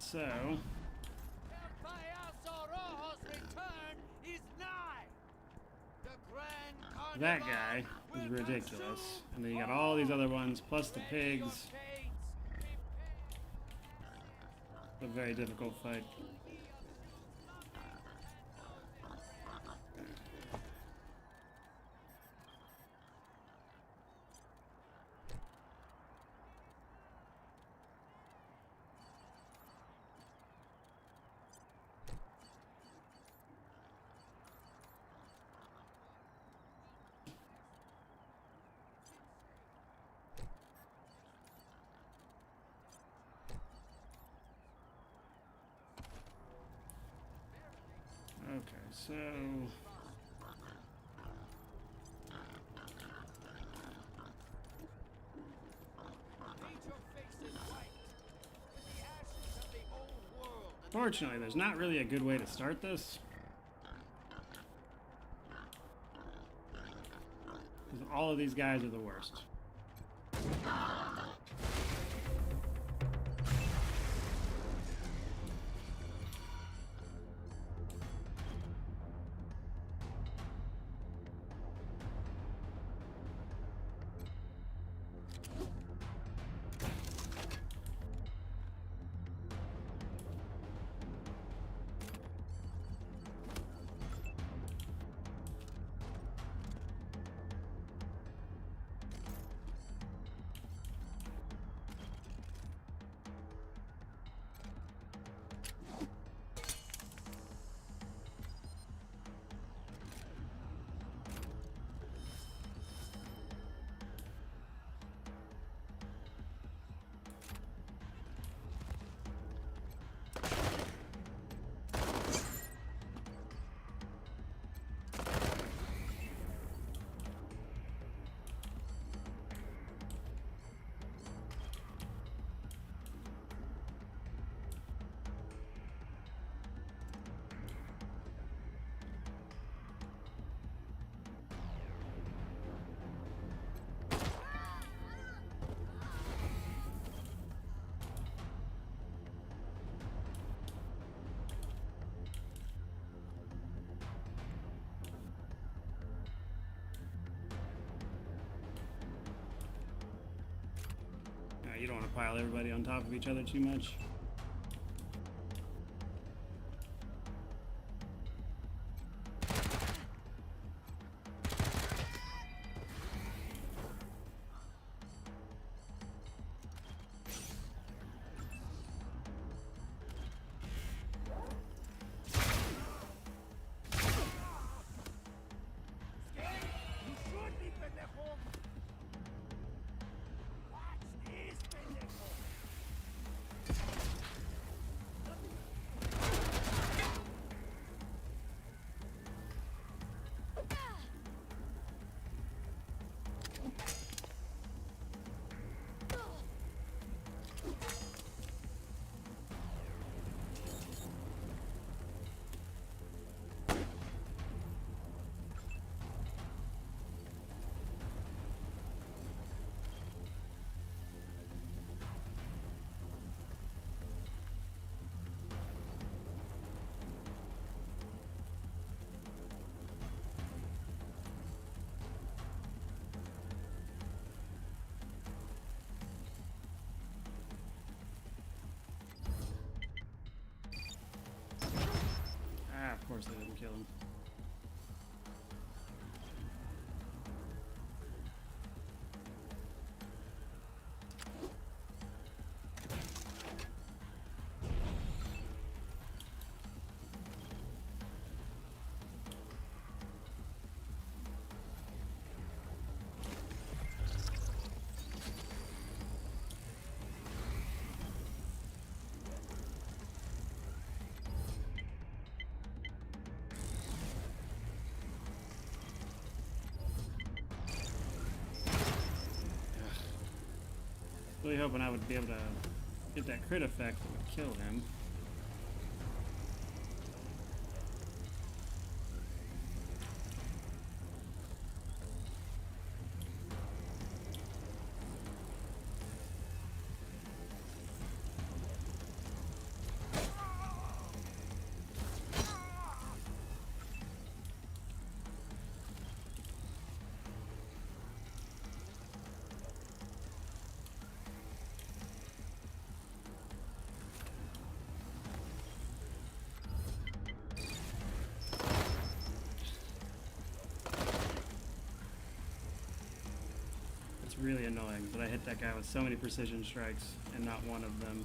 So, that guy is ridiculous. And then you got all these other ones, plus the pigs. A very difficult fight. Okay, so fortunately, there's not really a good way to start this. Because all of these guys are the worst. You don't want to pile everybody on top of each other too much. Of course I didn't kill him. Really hoping I would be able to get that crit effect that would kill him. Really annoying that I hit that guy with so many precision strikes and not one of them.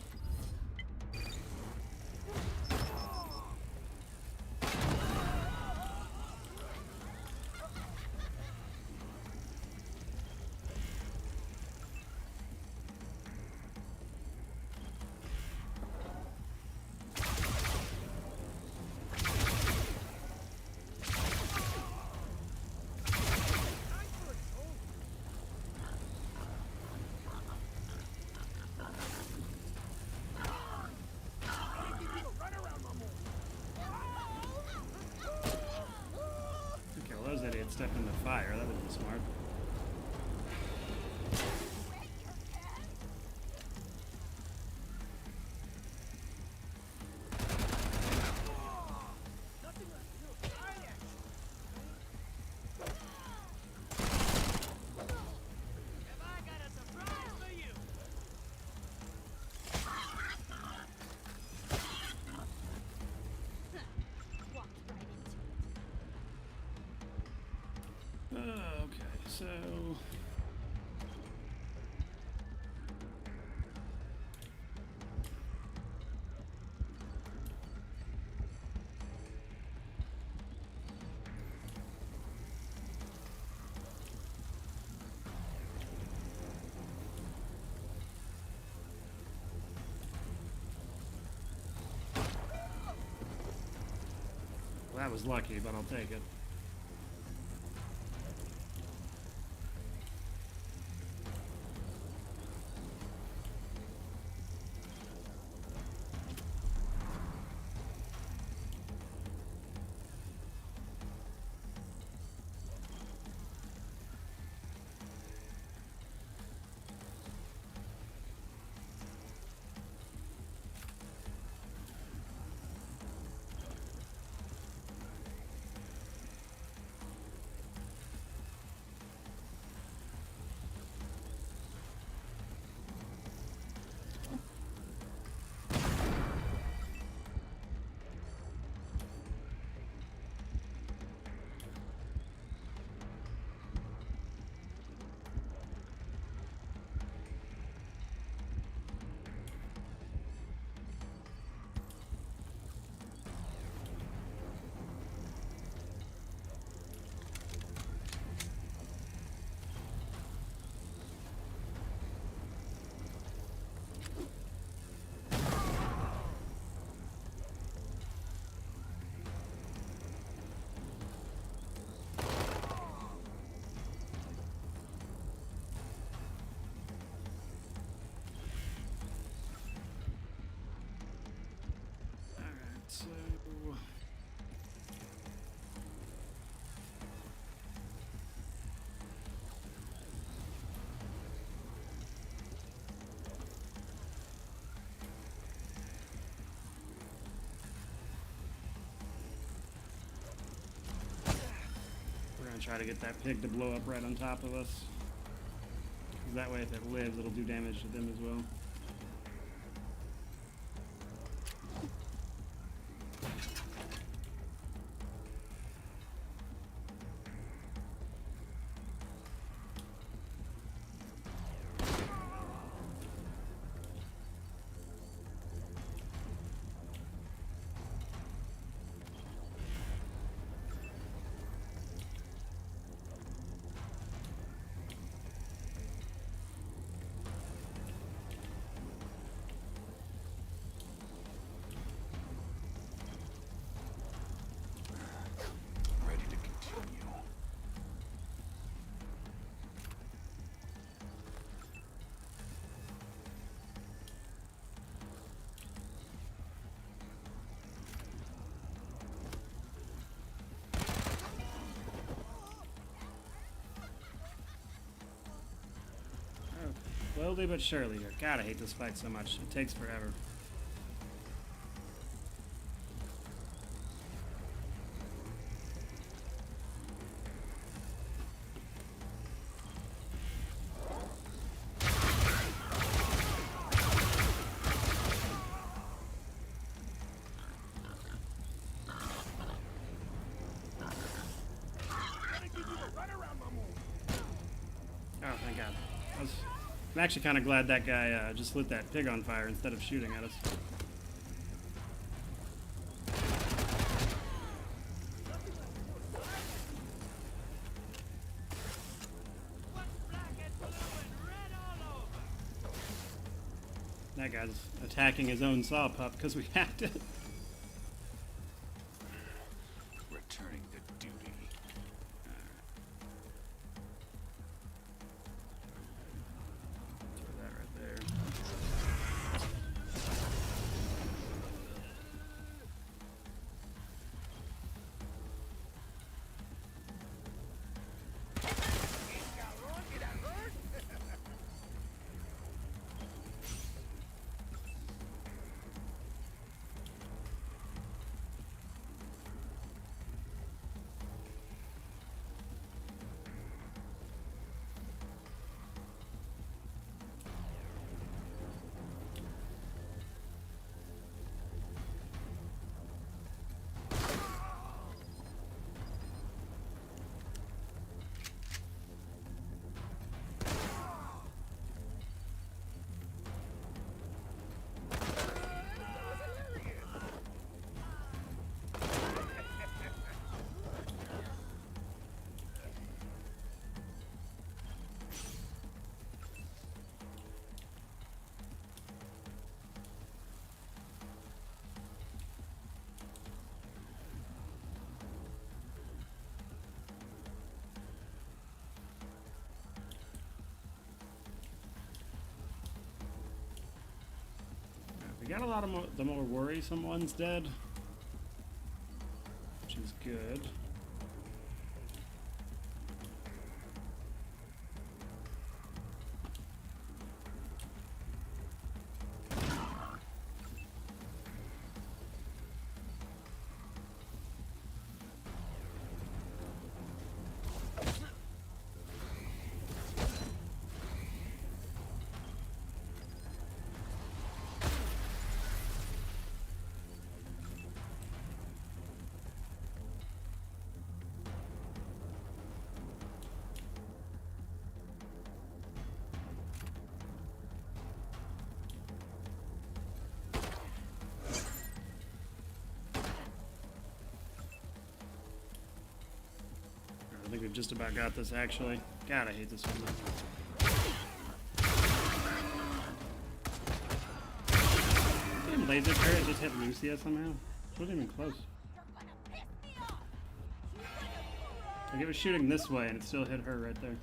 Step in the fire, that would be smart. Okay, so well, that was lucky, but I'll take it. try to get that pig to blow up right on top of us. 'Cause that way if it lives, it'll do damage to them as well. Slowly but surely here. God, I hate this fight so much. It takes forever. Oh, thank God. I'm actually kind of glad that guy just lit that pig on fire instead of shooting at us. That guy's attacking his own saw pup because we hacked it. Returning to duty. Throw that right there. We got a lot of the more worrisome ones dead, which is good. I think we've just about got this, actually. God, I hate this one. Damn laser turret just hit Lucia somehow. It wasn't even close. Like, it was shooting this way and it still hit her right there.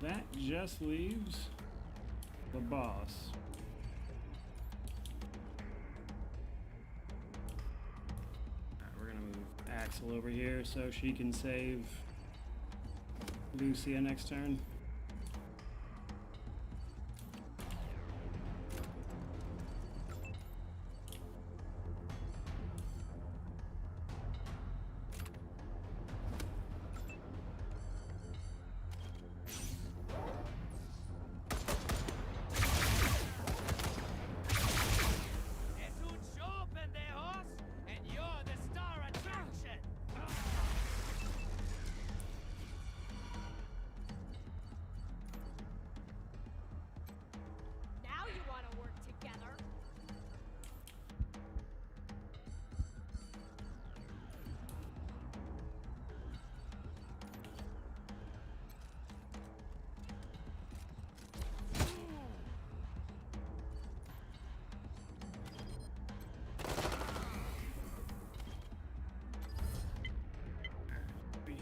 that just leaves the boss. Alright, we're gonna move Axel over here so she can save Lucia next turn.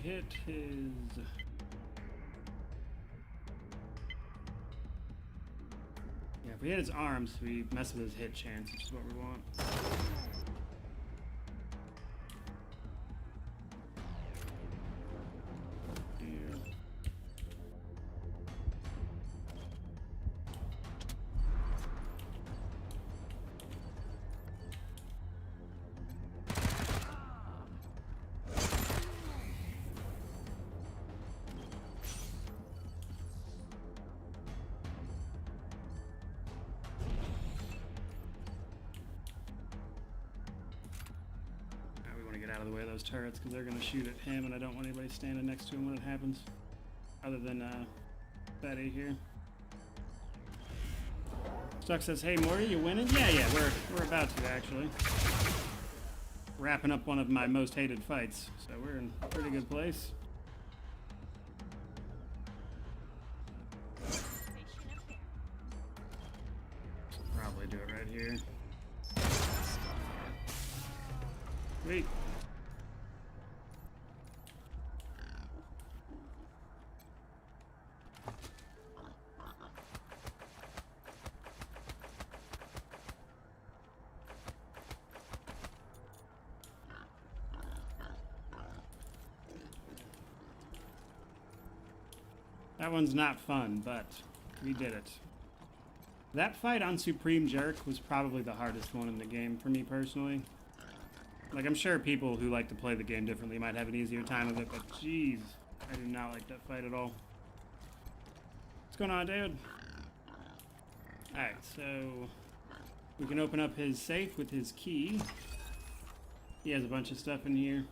Hit his... Yeah, if we hit his arms, we mess with his hit chance, which is what we want. Out of the way of those turrets because they're going to shoot at him, and I don't want anybody standing next to him when it happens, other than Betty here. Stuck says, "Hey Morty, you winning?" Yeah, we're about to actually. Wrapping up one of my most hated fights, so we're in a pretty good place. Probably do it right here. Sweet. That one's not fun, but we did it. That fight on Supreme Jerk was probably the hardest one in the game for me personally. Like, I'm sure people who like to play the game differently might have an easier time with it, but jeez, I do not like that fight at all. What's going on, dude? Alright, so we can open up his safe with his key. He has a bunch of stuff in here.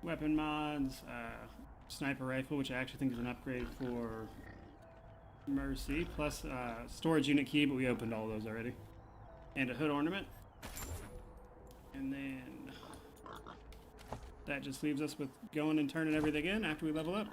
Weapon mods, sniper rifle, which I actually think is an upgrade for Mercy, plus storage unit key, but we opened all those already. And a hood ornament. And then that just leaves us with going and turning everything in after we level up.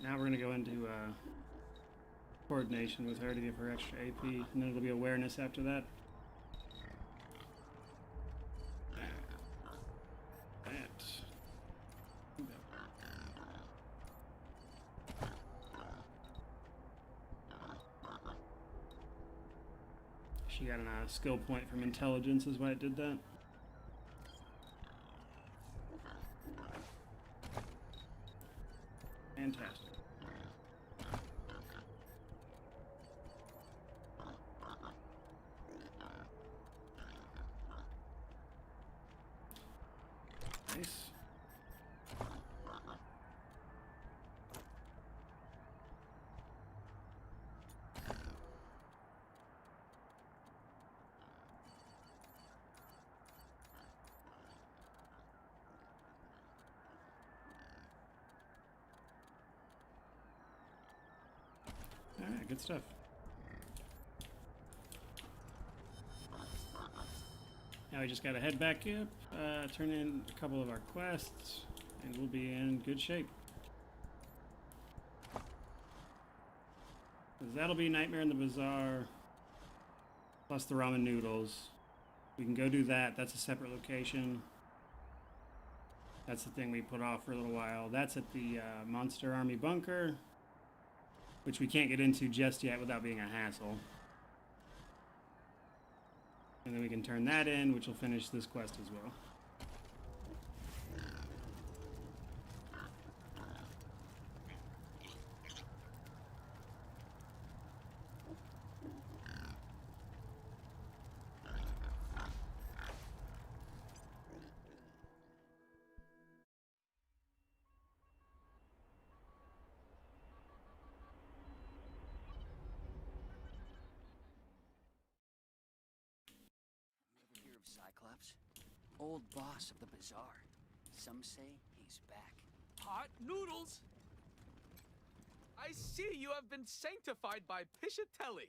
Now we're going to go into coordination with her to give her extra AP, and then it'll be awareness after that. She got a skill point from intelligence is why it did that. Fantastic. Nice. Alright, good stuff. Now we just gotta head back up, turn in a couple of our quests, and we'll be in good shape. 'Cause that'll be Nightmare in the Bazaar, plus the ramen noodles. We can go do that. That's a separate location. That's the thing we put off for a little while. That's at the Monster Army Bunker, which we can't get into just yet without being a hassle. And then we can turn that in, which will finish this quest as well. Cyclops, old boss of the bazaar. Some say he's back. Hot noodles! I see you have been sanctified by Pishatelli.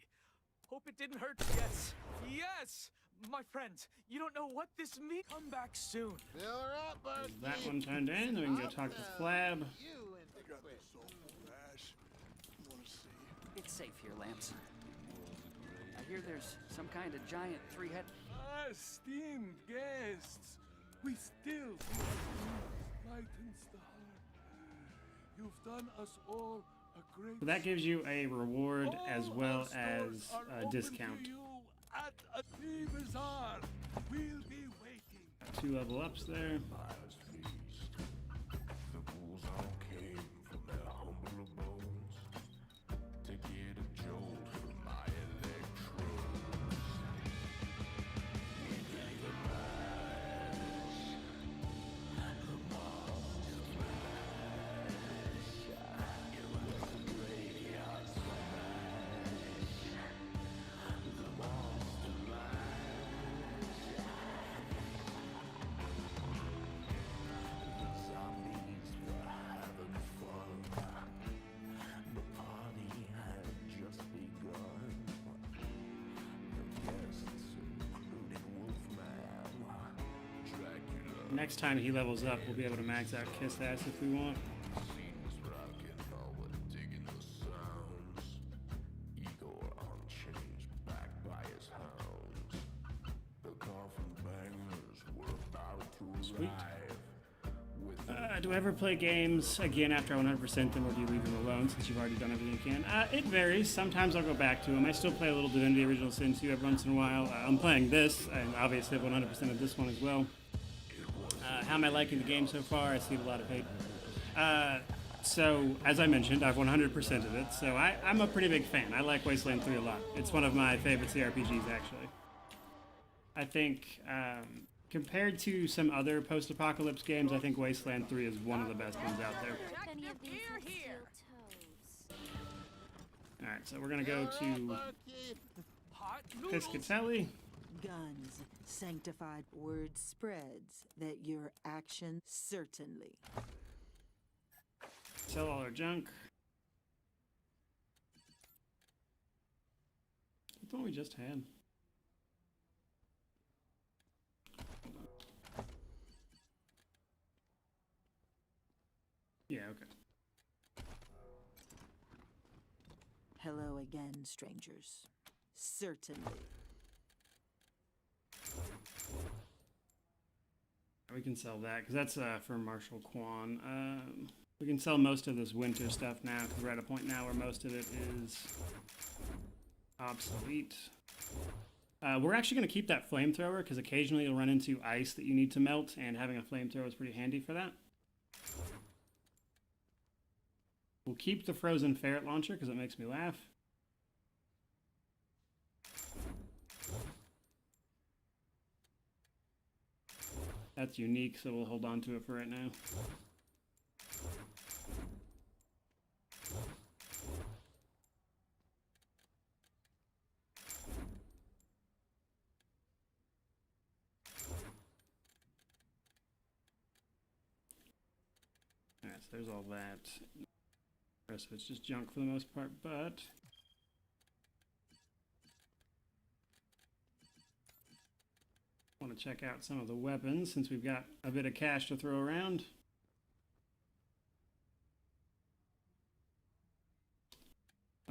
Hope it didn't hurt. Yes, yes! My friend, you don't know what this means. Come back soon. That one turned in, then we can go talk to Flab. It's safe here, Lamps. I hear there's some kind of giant three-head... Esteemed guests, we still lightens the heart. You've done us all a great. So that gives you a reward as well as a discount. At a bazaar, we'll be waiting. 2 level ups there. The bulls all came from their humble abodes to get a jolt from my electrodes. Next time he levels up, we'll be able to max out Kiss Ass if we want. Sweet. Do I ever play games again after I 100% them, or do you leave them alone since you've already done everything you can? It varies. Sometimes I'll go back to them. I still play a little Divinity Original Sin 2 every once in a while. I'm playing this, and obviously I've 100% of this one as well. How am I liking the game so far? I see a lot of hate. So, as I mentioned, I've 100% of it, so I'm a pretty big fan. I like Wasteland 3 a lot. It's one of my favorite CRPGs, actually. I think, compared to some other post-apocalypse games, I think Wasteland 3 is one of the best ones out there. Alright, so we're gonna go to Piscatelli. Guns, sanctified word spreads that your action certainly. Sell all our junk. That's what we just had. Yeah, okay. Hello again, strangers. Certainly. We can sell that, because that's for Marshal Quan. We can sell most of this winter stuff now, because we're at a point now where most of it is obsolete. We're actually going to keep that flamethrower, because occasionally you'll run into ice that you need to melt, and having a flamethrower is pretty handy for that. We'll keep the frozen ferret launcher, because it makes me laugh. That's unique, so we'll hold on to it for right now. Alright, so there's all that. The rest of it's just junk for the most part, but I want to check out some of the weapons since we've got a bit of cash to throw around.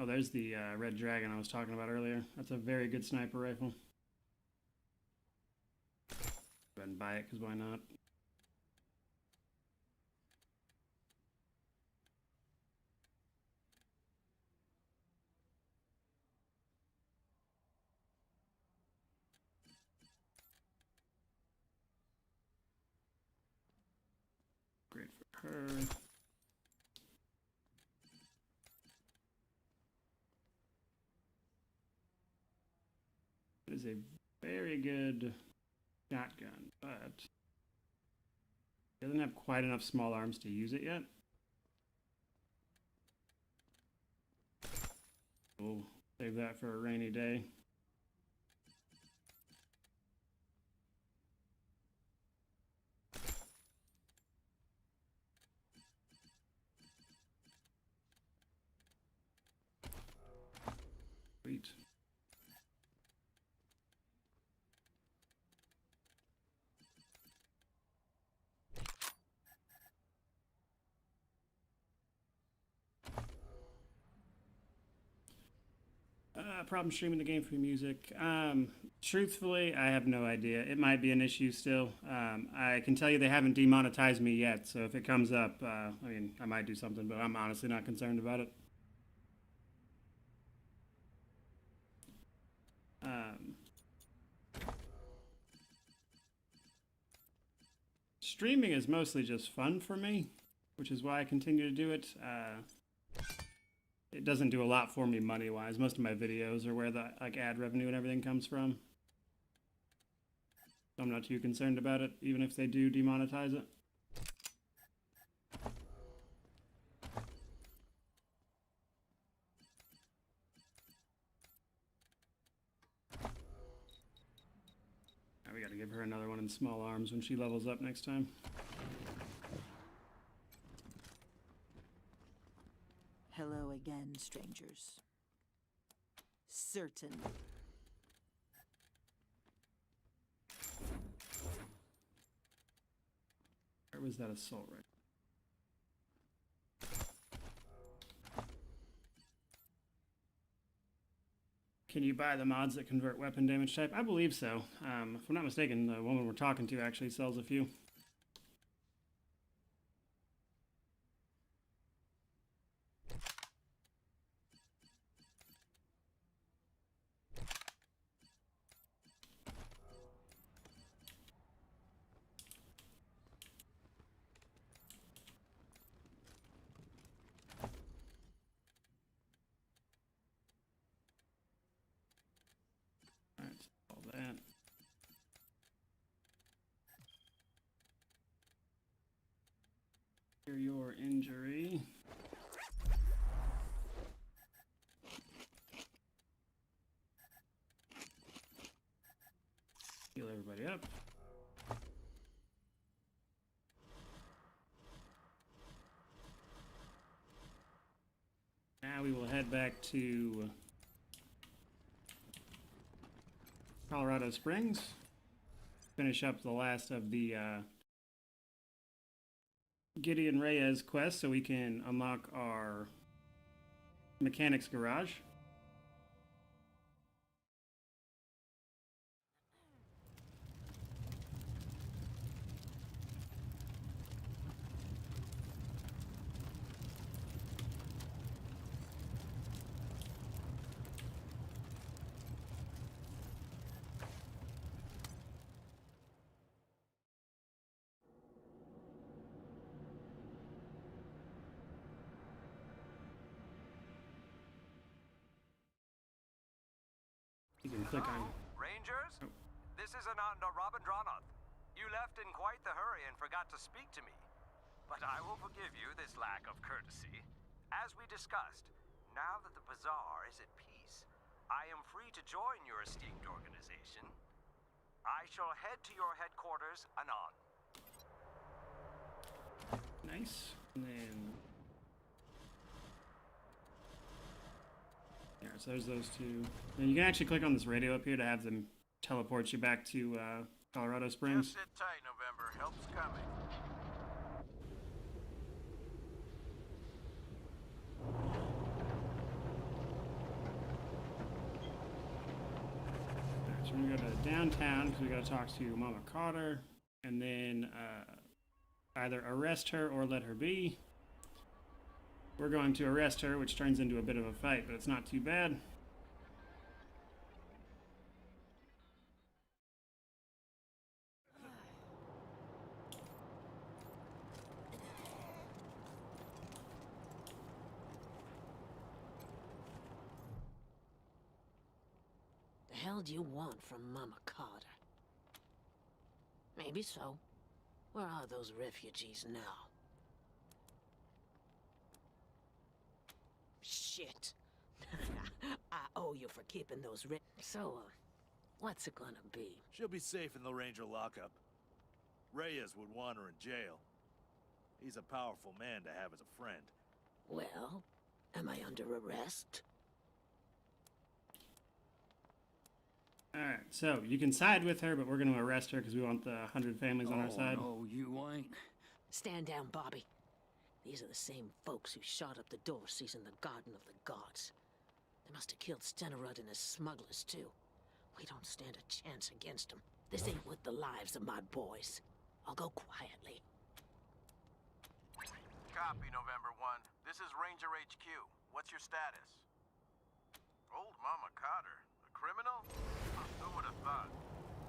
Oh, there's the red dragon I was talking about earlier. That's a very good sniper rifle. Go ahead and buy it, because why not? Great for her. It is a very good shotgun, but it doesn't have quite enough small arms to use it yet. We'll save that for a rainy day. Sweet. Problem streaming the game for music. Truthfully, I have no idea. It might be an issue still. I can tell you they haven't demonetized me yet, so if it comes up, I mean, I might do something, but I'm honestly not concerned about it. Streaming is mostly just fun for me, which is why I continue to do it. It doesn't do a lot for me money-wise. Most of my videos are where the ad revenue and everything comes from. So I'm not too concerned about it, even if they do demonetize it. Now we gotta give her another one in small arms when she levels up next time. Hello again, strangers. Certain. Where was that assault rifle? Can you buy the mods that convert weapon damage type? I believe so. If I'm not mistaken, the woman we're talking to actually sells a few. Your injury. Heal everybody up. Now we will head back to Colorado Springs. Finish up the last of the Gideon Reyes quest so we can unlock our mechanic's garage. You can click on. Rangers? Oh. This is Ananda Rabindranath. You left in quite the hurry and forgot to speak to me. But I will forgive you this lack of courtesy. As we discussed, now that the bazaar is at peace, I am free to join your esteemed organization. I shall head to your headquarters anon. Nice. And then yeah, so there's those two. And you can actually click on this radio up here to have them teleport you back to Colorado Springs. Just sit tight, November. Help's coming. Alright, so we're gonna go to downtown because we gotta talk to Mama Carter, and then either arrest her or let her be. We're going to arrest her, which turns into a bit of a fight, but it's not too bad. The hell do you want from Mama Carter? Maybe so. Where are those refugees now? Shit. I owe you for keeping those So, what's it gonna be? She'll be safe in the Ranger lockup. Reyes would want her in jail. He's a powerful man to have as a friend. Well, am I under arrest? Alright, so you can side with her, but we're going to arrest her because we want the 100 families on our side. No, you ain't. Stand down, Bobby. These are the same folks who shot up the Dorseys in the Garden of the Gods. They must have killed Stenerud and his smugglers, too. We don't stand a chance against them. This ain't worth the lives of my boys. I'll go quietly. Copy, November 1. This is Ranger HQ. What's your status? Old Mama Carter. A criminal? Who would have thought?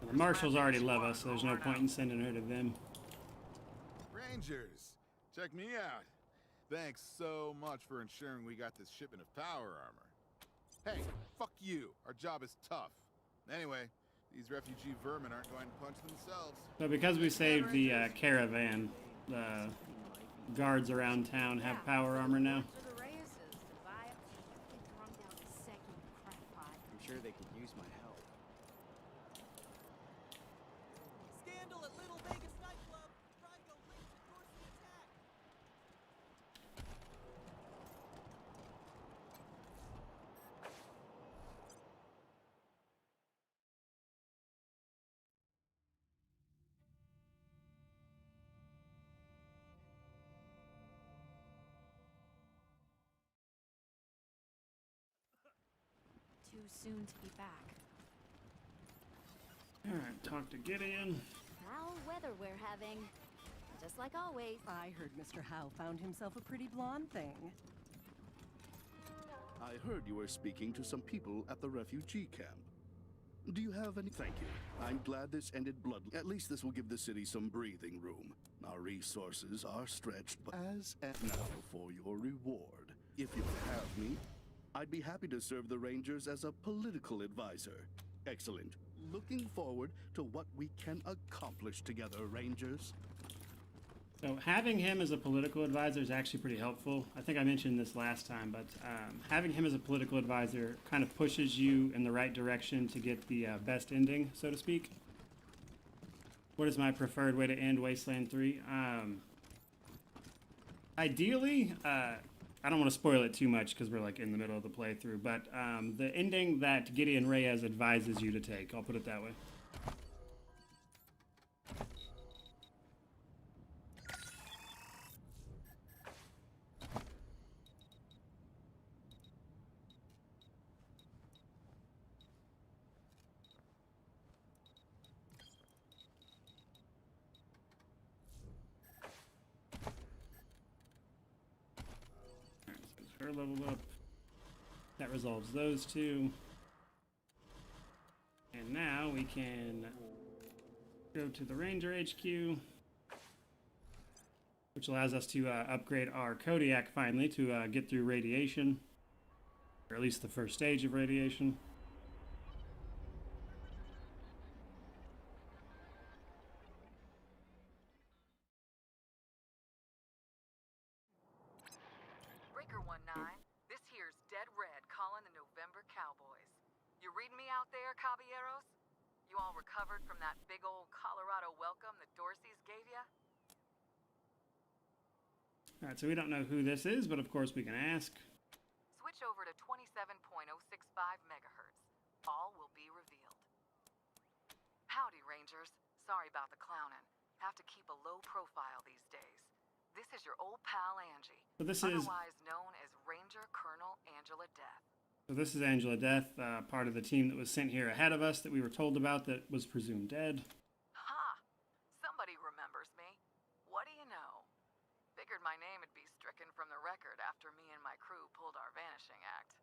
The marshals already love us, so there's no point in sending her to them. Rangers, check me out. Thanks so much for ensuring we got this shipment of power armor. Hey, fuck you. Our job is tough. Anyway, these refugee vermin aren't going to punch themselves. So because we saved the caravan, the guards around town have power armor now. I'm sure they could use my help. Scandal at Little Vegas nightclub. Drago linked to Dorsey attack. Too soon to be back. Alright, talk to Gideon. Foul weather we're having. Just like always. I heard Mr. Howe found himself a pretty blonde thing. I heard you were speaking to some people at the refugee camp. Do you have any? Thank you. I'm glad this ended bloodless. At least this will give the city some breathing room. Our resources are stretched, but as and now for your reward. If you have me, I'd be happy to serve the Rangers as a political advisor. Excellent. Looking forward to what we can accomplish together, Rangers. So having him as a political advisor is actually pretty helpful. I think I mentioned this last time, but having him as a political advisor kind of pushes you in the right direction to get the best ending, so to speak. What is my preferred way to end Wasteland 3? Ideally, I don't want to spoil it too much because we're like in the middle of the playthrough, but the ending that Gideon Reyes advises you to take, I'll put it that way. Her level up. That resolves those two. And now we can go to the Ranger HQ, which allows us to upgrade our Kodiak finally to get through radiation, or at least the first stage of radiation. Caballeros? You all recovered from that big old Colorado welcome the Dorseys gave ya? Alright, so we don't know who this is, but of course we can ask. Switch over to 27.065 megahertz. All will be revealed. Howdy, Rangers. Sorry about the clowning. Have to keep a low profile these days. This is your old pal Angie, So this otherwise known as Ranger Colonel Angela Death. So this is Angela Death, part of the team that was sent here ahead of us that we were told about that was presumed dead. Ha! Somebody remembers me. What do you know? Figured my name would be stricken from the record after me and my crew pulled our vanishing act.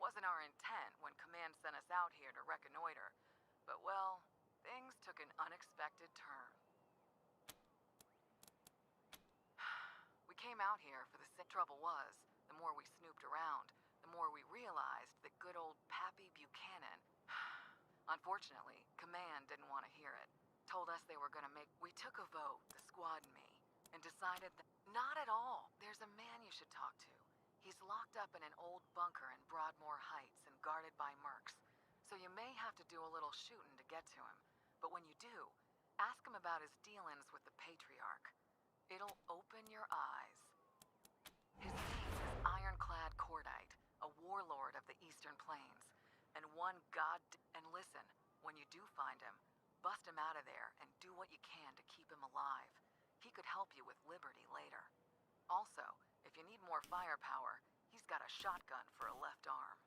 Wasn't our intent when Command sent us out here to reconnoiter, but well, things took an unexpected turn. We came out here for the trouble was, the more we snooped around, the more we realized that good old Pappy Buchanan. Unfortunately, Command didn't want to hear it. Told us they were gonna make. We took a vote, the squad and me, and decided that. Not at all. There's a man you should talk to. He's locked up in an old bunker in Broadmoor Heights and guarded by mercs. So you may have to do a little shooting to get to him. But when you do, ask him about his dealings with the Patriarch. It'll open your eyes. His name is Ironclad Cordite, a warlord of the Eastern Plains. And and listen, when you do find him, bust him out of there and do what you can to keep him alive. He could help you with liberty later. Also, if you need more firepower, he's got a shotgun for a left arm.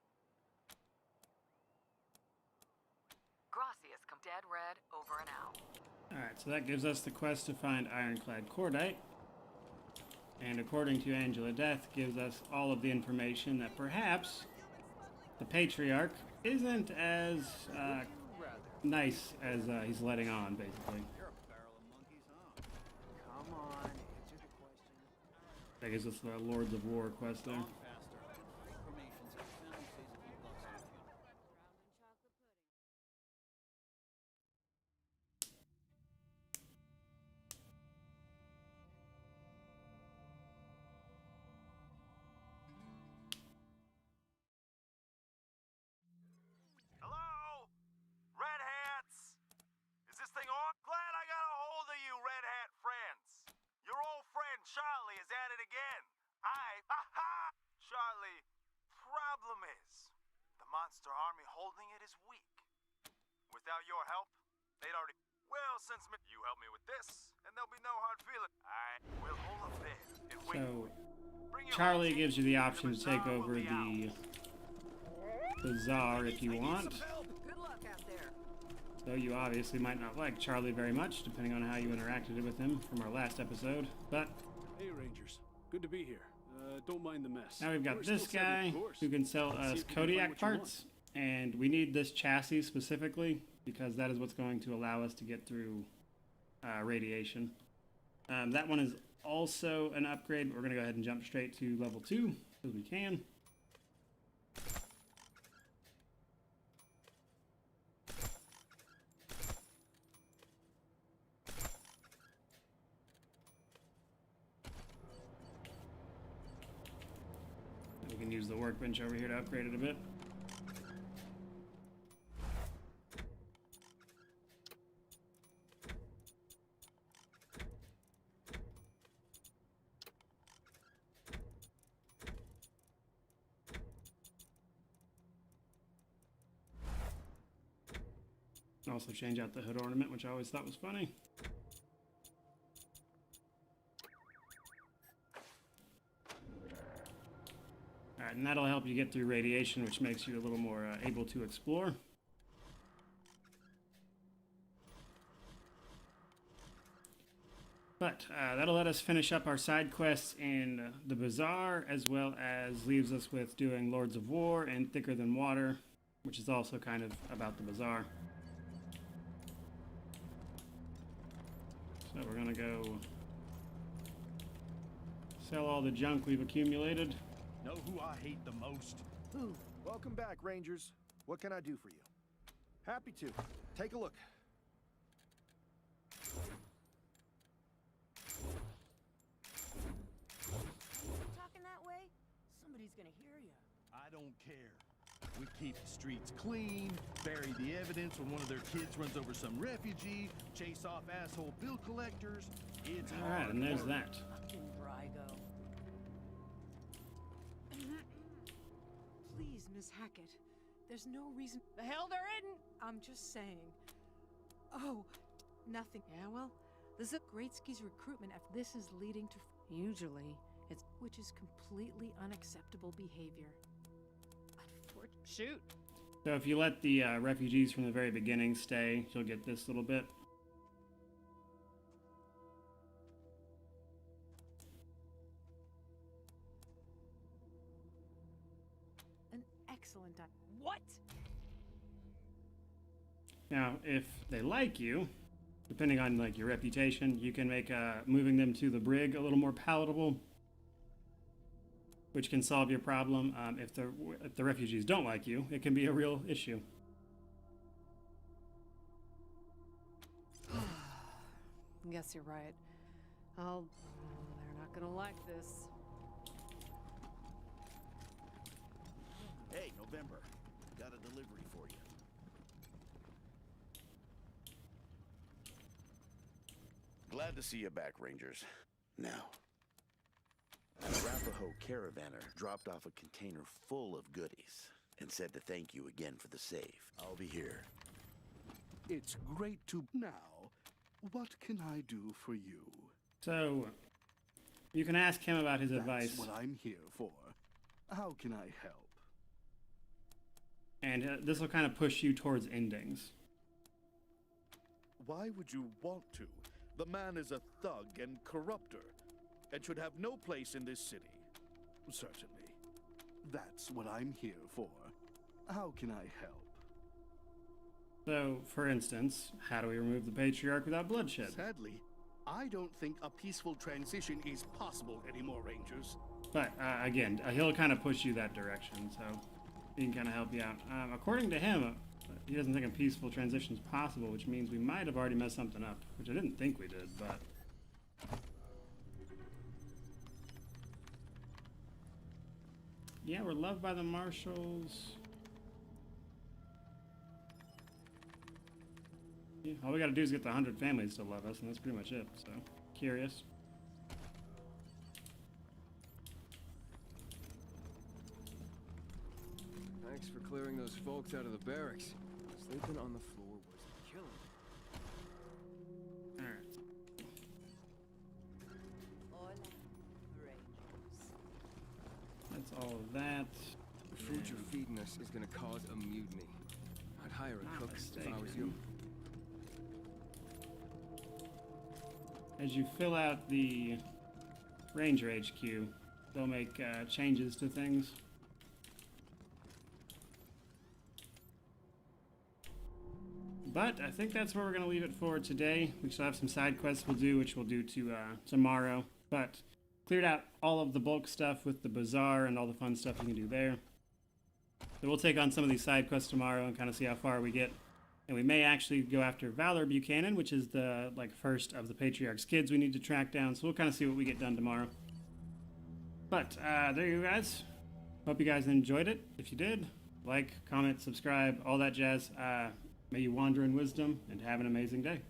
Gracias, come dead red, over and out. Alright, so that gives us the quest to find Ironclad Cordite. And according to Angela Death, gives us all of the information that perhaps the Patriarch isn't as nice as he's letting on, basically. Come on, answer the question. That gives us the Lords of War quest there. Hello? Red Hats? Is this thing on? Glad I got a hold of you, Red Hat friends. Your old friend Charlie is at it again. Charlie, problem is, the monster army holding it is weak. Without your help, they'd already... Well, since you help me with this, and there'll be no hard feeling. Alright, we'll hold up there and wait. So, Charlie gives you the option to take over the Bazaar if you want. Good luck out there. So you obviously might not like Charlie very much, depending on how you interacted with him from our last episode, but... Hey Rangers, good to be here. Don't mind the mess. Now we've got this guy who can sell us Kodiak parts, and we need this chassis specifically, because that is what's going to allow us to get through radiation. That one is also an upgrade, but we're going to go ahead and jump straight to level 2, as we can. We can use the workbench over here to upgrade it a bit. Also change out the hood ornament, which I always thought was funny. Alright, and that'll help you get through radiation, which makes you a little more able to explore. But that'll let us finish up our side quests in the Bazaar, as well as leaves us with doing Lords of War and Thicker Than Water, which is also kind of about the Bazaar. So we're gonna go sell all the junk we've accumulated. Know who I hate the most? Who? Welcome back, Rangers. What can I do for you? Happy to. Take a look. Talking that way? Somebody's gonna hear you. I don't care. We keep the streets clean, bury the evidence when one of their kids runs over some refugee, chase off asshole bill collectors. It's Alright, and there's that. Fucking Drygo. Please, Miss Hackett. There's no reason. The hell there isn't! I'm just saying. Oh, nothing. Yeah, well, this is Gretzky's recruitment effort. This is leading to... Usually, it's... Which is completely unacceptable behavior. Shoot. So if you let the refugees from the very beginning stay, you'll get this little bit. An excellent... What? Now, if they like you, depending on like your reputation, you can make moving them to the brig a little more palatable, which can solve your problem. If the refugees don't like you, it can be a real issue. Guess you're right. They're not gonna like this. Hey, November. Got a delivery for you. Glad to see you back, Rangers. Now, an Arapaho caravaner dropped off a container full of goodies and said to thank you again for the save. I'll be here. It's great to... Now, what can I do for you? So, you can ask him about his advice. That's what I'm here for. How can I help? And this will kind of push you towards endings. Why would you want to? The man is a thug and corrupter, and should have no place in this city. Certainly. That's what I'm here for. How can I help? So, for instance, how do we remove the Patriarch without bloodshed? Sadly, I don't think a peaceful transition is possible anymore, Rangers. But, again, he'll kind of push you that direction, so he can kind of help you out. According to him, he doesn't think a peaceful transition is possible, which means we might have already messed something up, which I didn't think we did, but... Yeah, we're loved by the marshals. Yeah, all we gotta do is get the 100 families to love us, and that's pretty much it, so... Curious. Thanks for clearing those folks out of the barracks. Sleeping on the floor was killing me. Alright. That's all of that. The food you're feeding us is gonna cause a mutiny. I'd hire a cook if I was you. As you fill out the Ranger HQ, they'll make changes to things. But I think that's where we're going to leave it for today. We still have some side quests we'll do, which we'll do tomorrow. But cleared out all of the bulk stuff with the bazaar and all the fun stuff you can do there. So we'll take on some of these side quests tomorrow and kind of see how far we get. And we may actually go after Valor Buchanan, which is the first of the Patriarch's kids we need to track down. So we'll kind of see what we get done tomorrow. But there you go, guys. Hope you guys enjoyed it. If you did, like, comment, subscribe, all that jazz. May you wander in wisdom and have an amazing day.